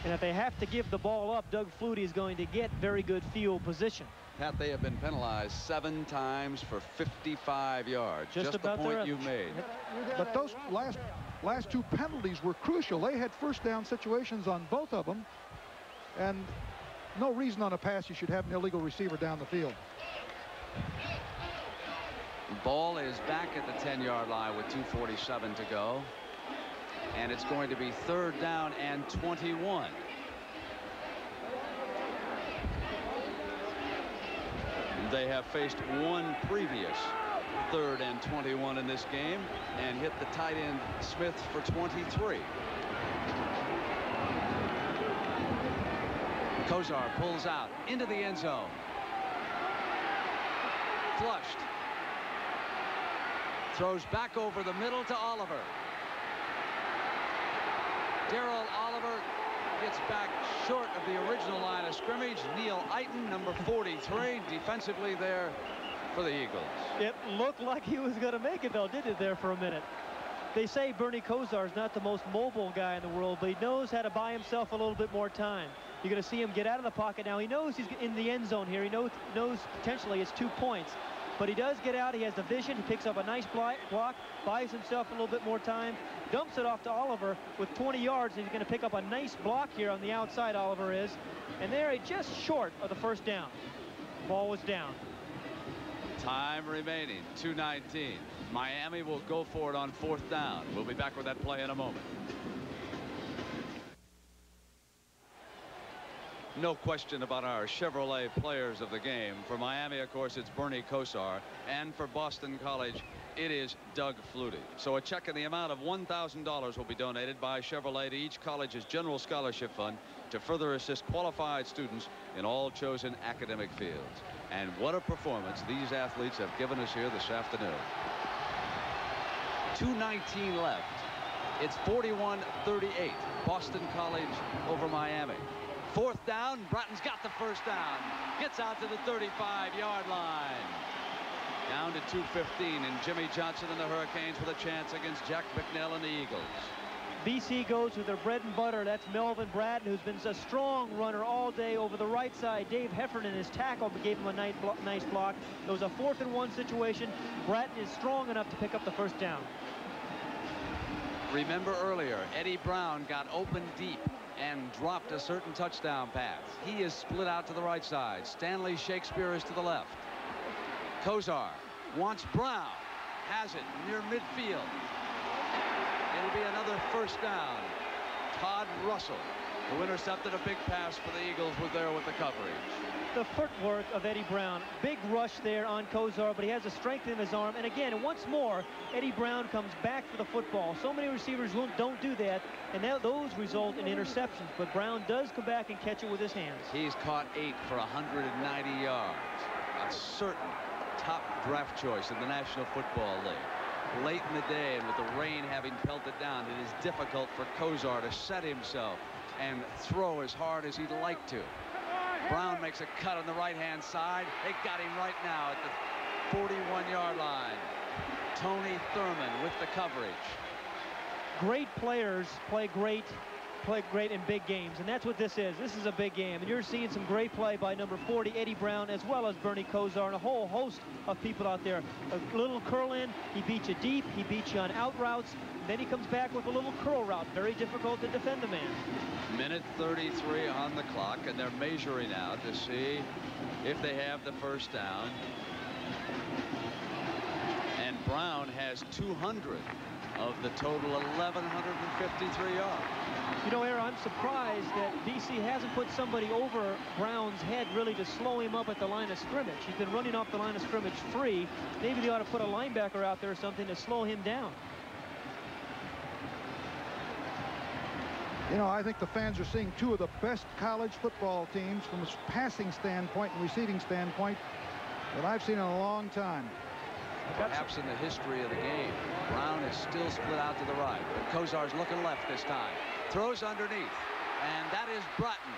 S2: And if they have to give the ball up, Doug Flutie is going to get very good field position.
S1: Pat, they have been penalized 7 times for 55 yards. Just the point you made.
S3: But those last 2 penalties were crucial. They had first down situations on both of them. And no reason on a pass you should have an illegal receiver down the field.
S1: Ball is back at the 10-yard line with 2:47 to go. And it's going to be third down and 21. They have faced one previous third and 21 in this game and hit the tight end Smith for 23. Kosar pulls out into the end zone. Flushed. Throws back over the middle to Oliver. Darrell Oliver gets back short of the original line of scrimmage. Neil Eiton, number 43, defensively there for the Eagles.
S2: It looked like he was going to make it, though, didn't it, there for a minute? They say Bernie Kosar is not the most mobile guy in the world, but he knows how to buy himself a little bit more time. You're going to see him get out of the pocket now. He knows he's in the end zone here. He knows potentially it's 2 points. But he does get out. He has the vision. He picks up a nice block, buys himself a little bit more time, dumps it off to Oliver with 20 yards. And he's going to pick up a nice block here on the outside, Oliver is. And they're just short of the first down. Ball was down.
S1: Time remaining, 2:19. Miami will go for it on 4th down. We'll be back with that play in a moment. No question about our Chevrolet players of the game. For Miami, of course, it's Bernie Kosar. And for Boston College, it is Doug Flutie. So a check in the amount of $1,000 will be donated by Chevrolet to each college's general scholarship fund to further assist qualified students in all chosen academic fields. And what a performance these athletes have given us here this afternoon. 2:19 left. It's 41-38. Boston College over Miami. 4th down. Bratton's got the first down. Gets out to the 35-yard line. Down to 2:15, and Jimmy Johnson and the Hurricanes with a chance against Jack McNeil and the Eagles.
S2: BC goes with their bread and butter. That's Melvin Bratton, who's been a strong runner all day over the right side. Dave Heffernan, his tackle, gave him a nice block. It was a 4th and 1 situation. Bratton is strong enough to pick up the first down.
S1: Remember earlier, Eddie Brown got open deep and dropped a certain touchdown pass. He is split out to the right side. Stanley Shakespeare is to the left. Kosar wants Brown. Has it near midfield. It'll be another first down. Todd Russell who intercepted a big pass for the Eagles, was there with the coverage.
S2: The footwork of Eddie Brown. Big rush there on Kozar, but he has the strength in his arm. And again, once more, Eddie Brown comes back for the football. So many receivers don't do that, and those result in interceptions. But Brown does come back and catch it with his hands.
S1: He's caught 8 for 190 yards. A certain top draft choice in the National Football League. Late in the day, and with the rain having pelted down, it is difficult for Kozar to set himself and throw as hard as he'd like to. Brown makes a cut on the right-hand side. They got him right now at the 41-yard line. Tony Thurman with the coverage.
S2: Great players play great in big games, and that's what this is. This is a big game, and you're seeing some great play by number 40, Eddie Brown, as well as Bernie Kozar, and a whole host of people out there. A little curl in, he beats you deep, he beats you on out routes, then he comes back with a little curl route. Very difficult to defend the man.
S1: Minute 33 on the clock, and they're measuring out to see if they have the first down. And Brown has 200 of the total 1,153 yards.
S2: You know, Aaron, I'm surprised that BC hasn't put somebody over Brown's head really to slow him up at the line of scrimmage. He's been running off the line of scrimmage free. Maybe they ought to put a linebacker out there or something to slow him down.
S3: You know, I think the fans are seeing two of the best college football teams from a passing standpoint and receiving standpoint that I've seen in a long time.
S1: Perhaps in the history of the game. Brown is still split out to the right, but Kozar's looking left this time. Throws underneath, and that is Bratton.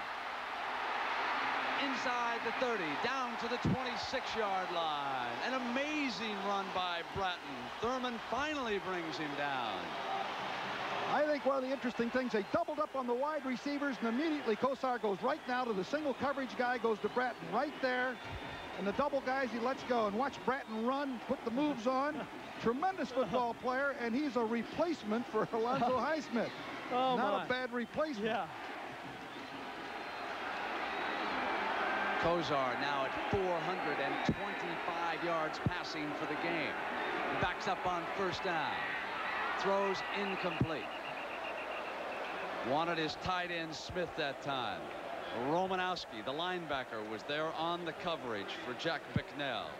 S1: Inside the 30, down to the 26-yard line. An amazing run by Bratton. Thurman finally brings him down.
S3: I think one of the interesting things, they doubled up on the wide receivers, and immediately Kozar goes right now to the single coverage guy, goes to Bratton right there. And the double guys he lets go, and watch Bratton run, put the moves on. Tremendous football player, and he's a replacement for Alonzo Highsmith.
S2: Oh,
S3: not a bad replacement.
S2: Yeah.
S1: Kozar now at 425 yards passing for the game. Backs up on first down. Throws incomplete. Wanted his tight end Smith that time. Romanowski, the linebacker, was there on the coverage for Jack Bicknell.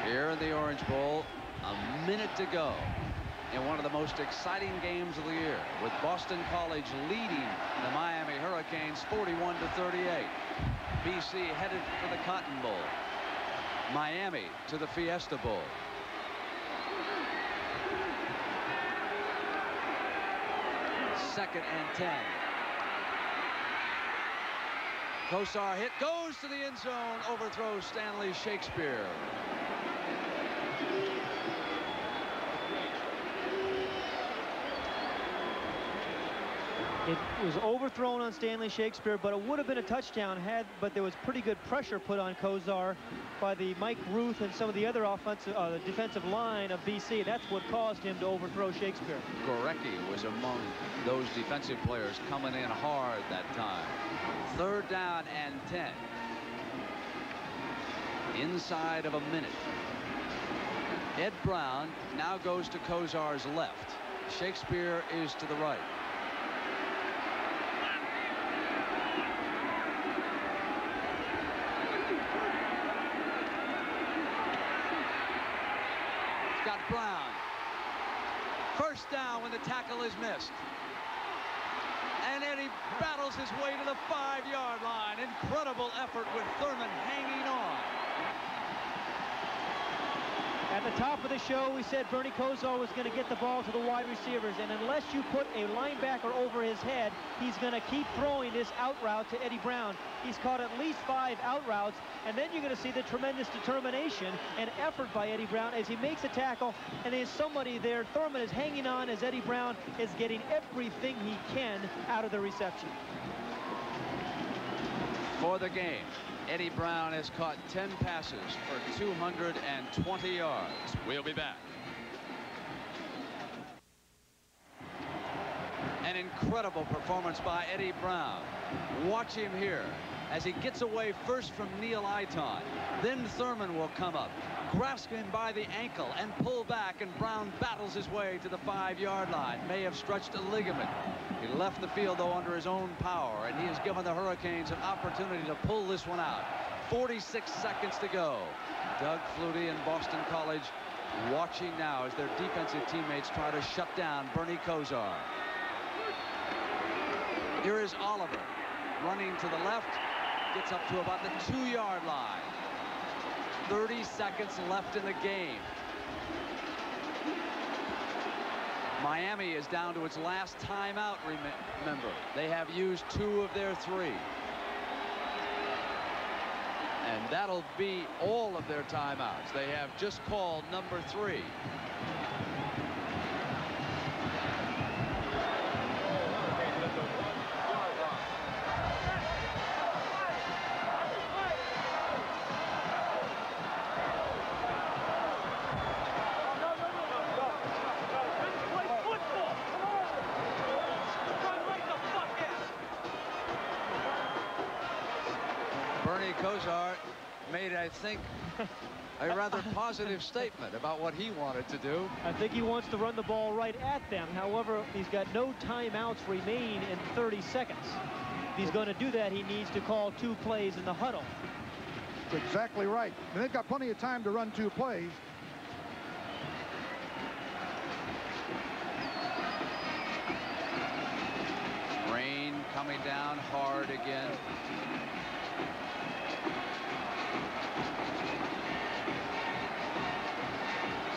S1: Here in the Orange Bowl, a minute to go in one of the most exciting games of the year, with Boston College leading the Miami Hurricanes 41-38. BC headed for the Cotton Bowl. Miami to the Fiesta Bowl. Second and 10. Kozar hit, goes to the end zone, overthrows Stanley Shakespeare.
S2: It was overthrown on Stanley Shakespeare, but it would have been a touchdown but there was pretty good pressure put on Kozar by the Mike Ruth and some of the other defensive line of BC. That's what caused him to overthrow Shakespeare.
S1: Gorecki was among those defensive players coming in hard that time. Third down and 10. Inside of a minute. Ed Brown now goes to Kozar's left. Shakespeare is to the right. Brown. First down when the tackle is missed. And Eddie battles his way to the 5-yard line. Incredible effort with Thurman hanging on.
S2: At the top of the show, we said Bernie Kozar was going to get the ball to the wide receivers, and unless you put a linebacker over his head, he's going to keep throwing this out route to Eddie Brown. He's caught at least 5 out routes, and then you're going to see the tremendous determination and effort by Eddie Brown as he makes a tackle, and there's somebody there. Thurman is hanging on as Eddie Brown is getting everything he can out of the reception.
S1: For the game, Eddie Brown has caught 10 passes for 220 yards. We'll be back. An incredible performance by Eddie Brown. Watch him here as he gets away first from Neil Iton. Then Thurman will come up, grasp him by the ankle, and pull back, and Brown battles his way to the 5-yard line. May have stretched a ligament. He left the field, though, under his own power, and he has given the Hurricanes an opportunity to pull this one out. 46 seconds to go. Doug Flutie and Boston College watching now as their defensive teammates try to shut down Bernie Kosar. Here is Oliver running to the left, gets up to about the 2-yard line. 30 seconds left in the game. Miami is down to its last timeout, remember. They have used 2 of their 3. And that'll be all of their timeouts. They have just called number 3. Kosar made, I think, a rather positive statement about what he wanted to do.
S2: I think he wants to run the ball right at them. However, he's got no timeouts remaining in 30 seconds. If he's going to do that, he needs to call 2 plays in the huddle.
S3: That's exactly right. And they've got plenty of time to run 2 plays.
S1: Rain coming down hard again.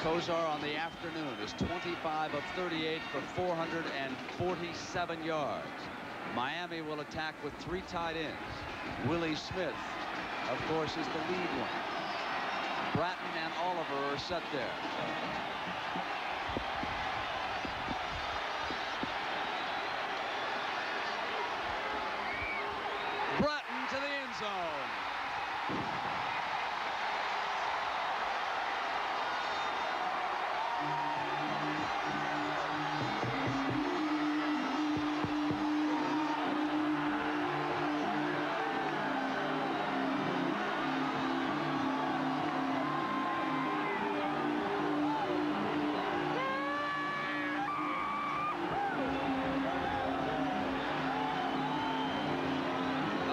S1: Kosar on the afternoon is 25 of 38 for 447 yards. Miami will attack with 3 tight ends. Willie Smith, of course, is the lead one. Bratton and Oliver are set there. Bratton to the end zone.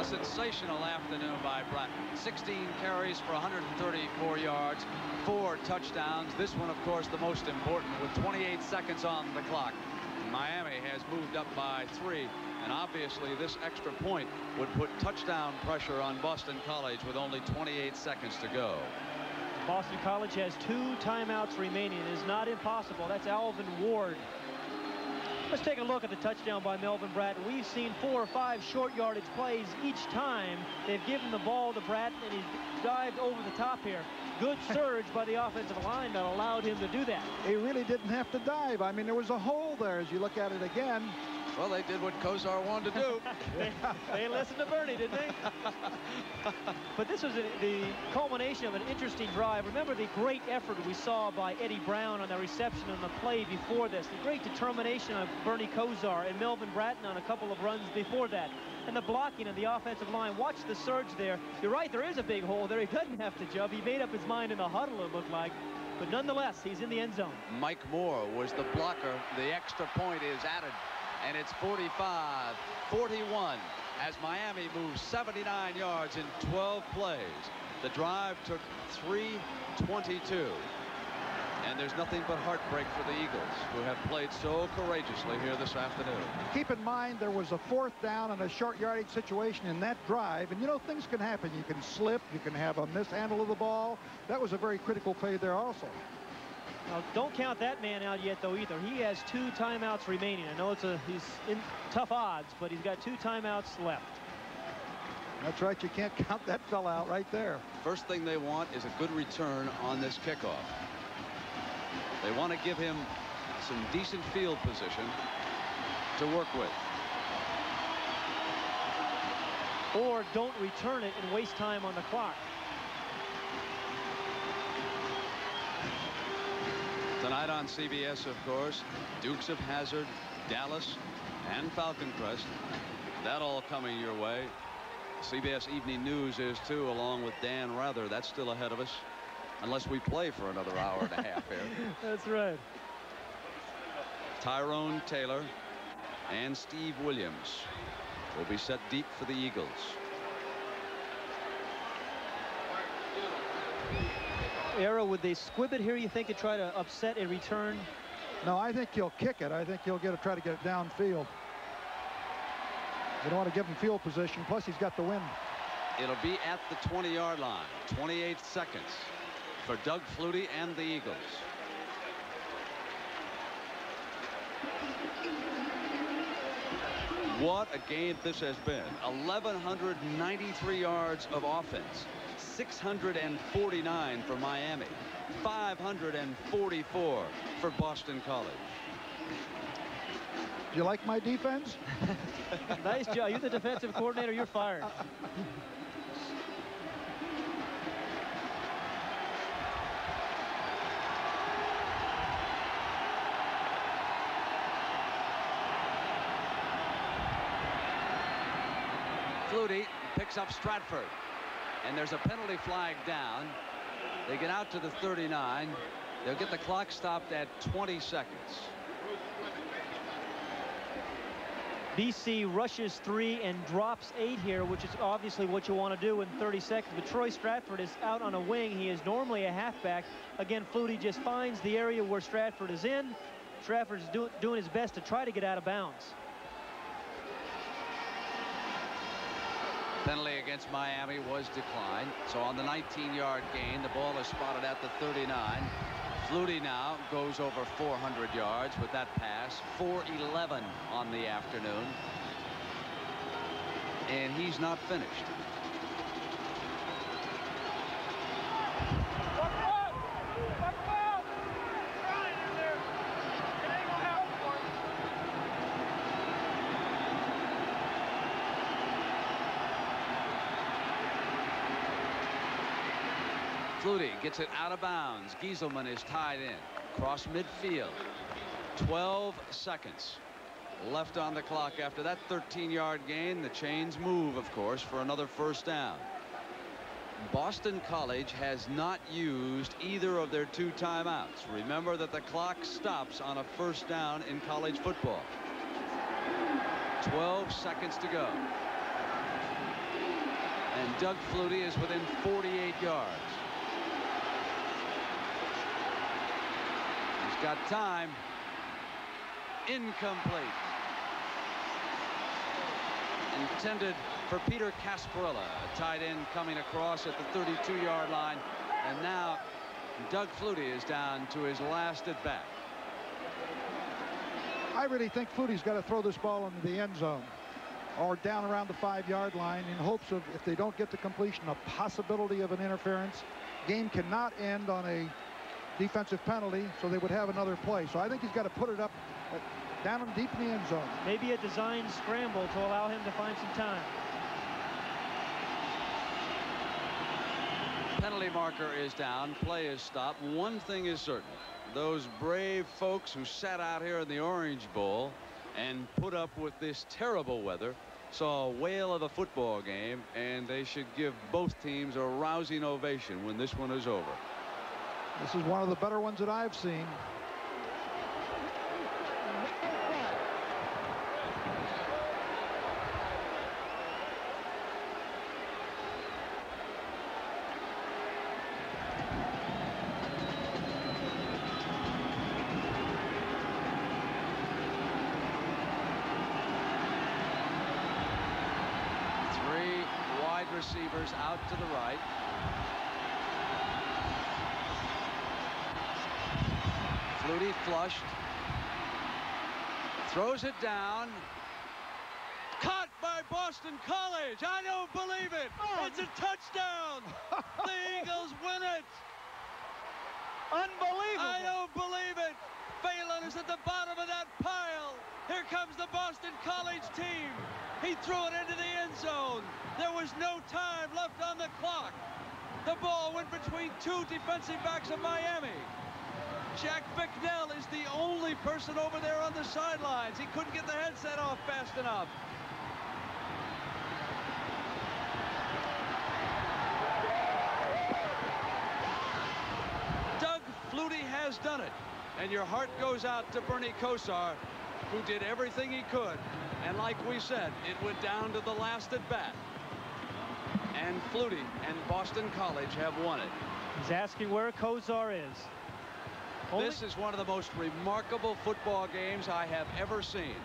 S1: Sensational afternoon by Bratton. 16 carries for 134 yards, 4 touchdowns. This one, of course, the most important with 28 seconds on the clock. Miami has moved up by 3, and obviously this extra point would put touchdown pressure on Boston College with only 28 seconds to go.
S2: Boston College has 2 timeouts remaining. It is not impossible. That's Alvin Ward. Let's take a look at the touchdown by Melvin Bratton. We've seen 4 or 5 short yardage plays each time. They've given the ball to Bratton, and he's dived over the top here. Good surge by the offensive line that allowed him to do that.
S3: He really didn't have to dive. I mean, there was a hole there as you look at it again.
S1: Well, they did what Kosar wanted to do.
S2: They listened to Bernie, didn't they? But this was the culmination of an interesting drive. Remember the great effort we saw by Eddie Brown on the reception on the play before this. The great determination of Bernie Kosar and Melvin Bratton on a couple of runs before that. And the blocking of the offensive line. Watch the surge there. You're right, there is a big hole there. He doesn't have to jump. He made up his mind in the huddle, it looked like. But nonetheless, he's in the end zone.
S1: Mike Moore was the blocker. The extra point is added. And it's 45-41 as Miami moves 79 yards in 12 plays. The drive took 3:22. And there's nothing but heartbreak for the Eagles, who have played so courageously here this afternoon.
S3: Keep in mind there was a 4th down and a short yardage situation in that drive. And, you know, things can happen. You can slip. You can have a mishandle of the ball. That was a very critical play there also.
S2: Now, don't count that man out yet, though, either. He has 2 timeouts remaining. I know he's in tough odds, but he's got 2 timeouts left.
S3: That's right. You can't count that fella out right there.
S1: First thing they want is a good return on this kickoff. They want to give him some decent field position to work with.
S2: Or don't return it and waste time on the clock.
S1: Tonight on CBS, of course, Dukes of Hazzard, Dallas, and Falcon Crest. That all coming your way. CBS Evening News is too, along with Dan Rather. That's still ahead of us, unless we play for another hour and a half here.
S2: That's right.
S1: Tyrone Taylor and Steve Williams will be set deep for the Eagles.
S2: Arrow, would they squib it here, you think, to try to upset a return?
S3: No, I think he'll kick it. I think he'll try to get it downfield. You don't want to give him field position. Plus, he's got the wind.
S1: It'll be at the 20-yard line. 28 seconds for Doug Flutie and the Eagles. What a game this has been. 1,193 yards of offense. 649 for Miami. 544 for Boston College.
S3: Do you like my defense?
S2: Nice job. You're the defensive coordinator. You're fired.
S1: Flutie picks up Stratford, and there's a penalty flag down. They get out to the 39. They'll get the clock stopped at 20 seconds.
S2: BC rushes 3 and drops 8 here, which is obviously what you want to do in 30 seconds. But Troy Stratford is out on a wing. He is normally a halfback. Again, Flutie just finds the area where Stratford is in. Stratford is doing his best to try to get out of bounds.
S1: Penalty against Miami was declined. So on the 19-yard gain, the ball is spotted at the 39. Flutie now goes over 400 yards with that pass. 411 on the afternoon. And he's not finished. Flutie gets it out of bounds. Gieselman is tied in. Cross midfield. 12 seconds left on the clock after that 13-yard gain. The chains move, of course, for another first down. Boston College has not used either of their 2 timeouts. Remember that the clock stops on a first down in college football. 12 seconds to go. And Doug Flutie is within 48 yards. Got time. Incomplete. Intended for Peter Casparilla, a tight end coming across at the 32-yard line. And now Doug Flutie is down to his last at bat.
S3: I really think Flutie's got to throw this ball into the end zone or down around the 5-yard line in hopes of, if they don't get the completion, a possibility of an interference. Game cannot end on a defensive penalty, so they would have another play. So I think he's got to put it up down and deep in the end zone.
S2: Maybe a designed scramble to allow him to find some time.
S1: Penalty marker is down. Play is stopped. One thing is certain. Those brave folks who sat out here in the Orange Bowl and put up with this terrible weather saw a whale of a football game, and they should give both teams a rousing ovation when this one is over.
S3: This is one of the better ones that I've seen.
S1: Three wide receivers out to the right. Flutie flushed. Throws it down. Caught by Boston College. I don't believe it. It's a touchdown. The Eagles win it.
S2: Unbelievable.
S1: I don't believe it. Phelan is at the bottom of that pile. Here comes the Boston College team. He threw it into the end zone. There was no time left on the clock. The ball went between 2 defensive backs of Miami. Jack Bicknell is the only person over there on the sidelines. He couldn't get the headset off fast enough. Doug Flutie has done it. And your heart goes out to Bernie Kosar, who did everything he could. And like we said, it went down to the last at bat. And Flutie and Boston College have won it.
S2: He's asking where Kosar is.
S1: This is one of the most remarkable football games I have ever seen.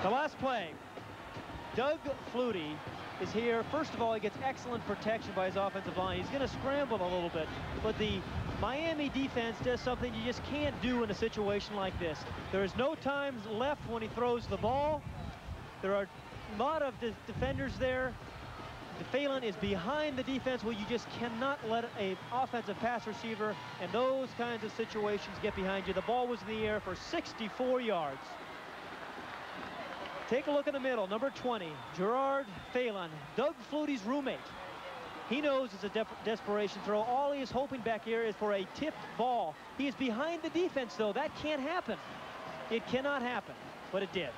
S2: The last play. Doug Flutie is here. First of all, he gets excellent protection by his offensive line. He's going to scramble a little bit, but the Miami defense does something you just can't do in a situation like this. There is no time left when he throws the ball. There are a lot of defenders there. Phelan is behind the defense. Well, you just cannot let an offensive pass receiver in those kinds of situations get behind you. The ball was in the air for 64 yards. Take a look in the middle, number 20, Gerard Phelan, Doug Flutie's roommate. He knows it's a desperation throw. All he is hoping back here is for a tipped ball. He is behind the defense, though. That can't happen. It cannot happen, but it did.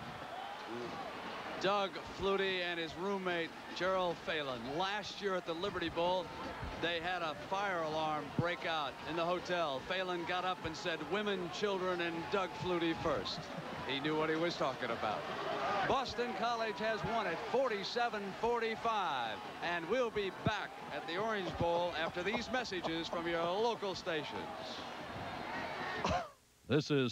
S1: Doug Flutie and his roommate, Gerald Phelan. Last year at the Liberty Bowl, they had a fire alarm break out in the hotel. Phelan got up and said, "Women, children, and Doug Flutie first." He knew what he was talking about. Boston College has won it 47-45. And we'll be back at the Orange Bowl after these messages from your local stations.
S13: This is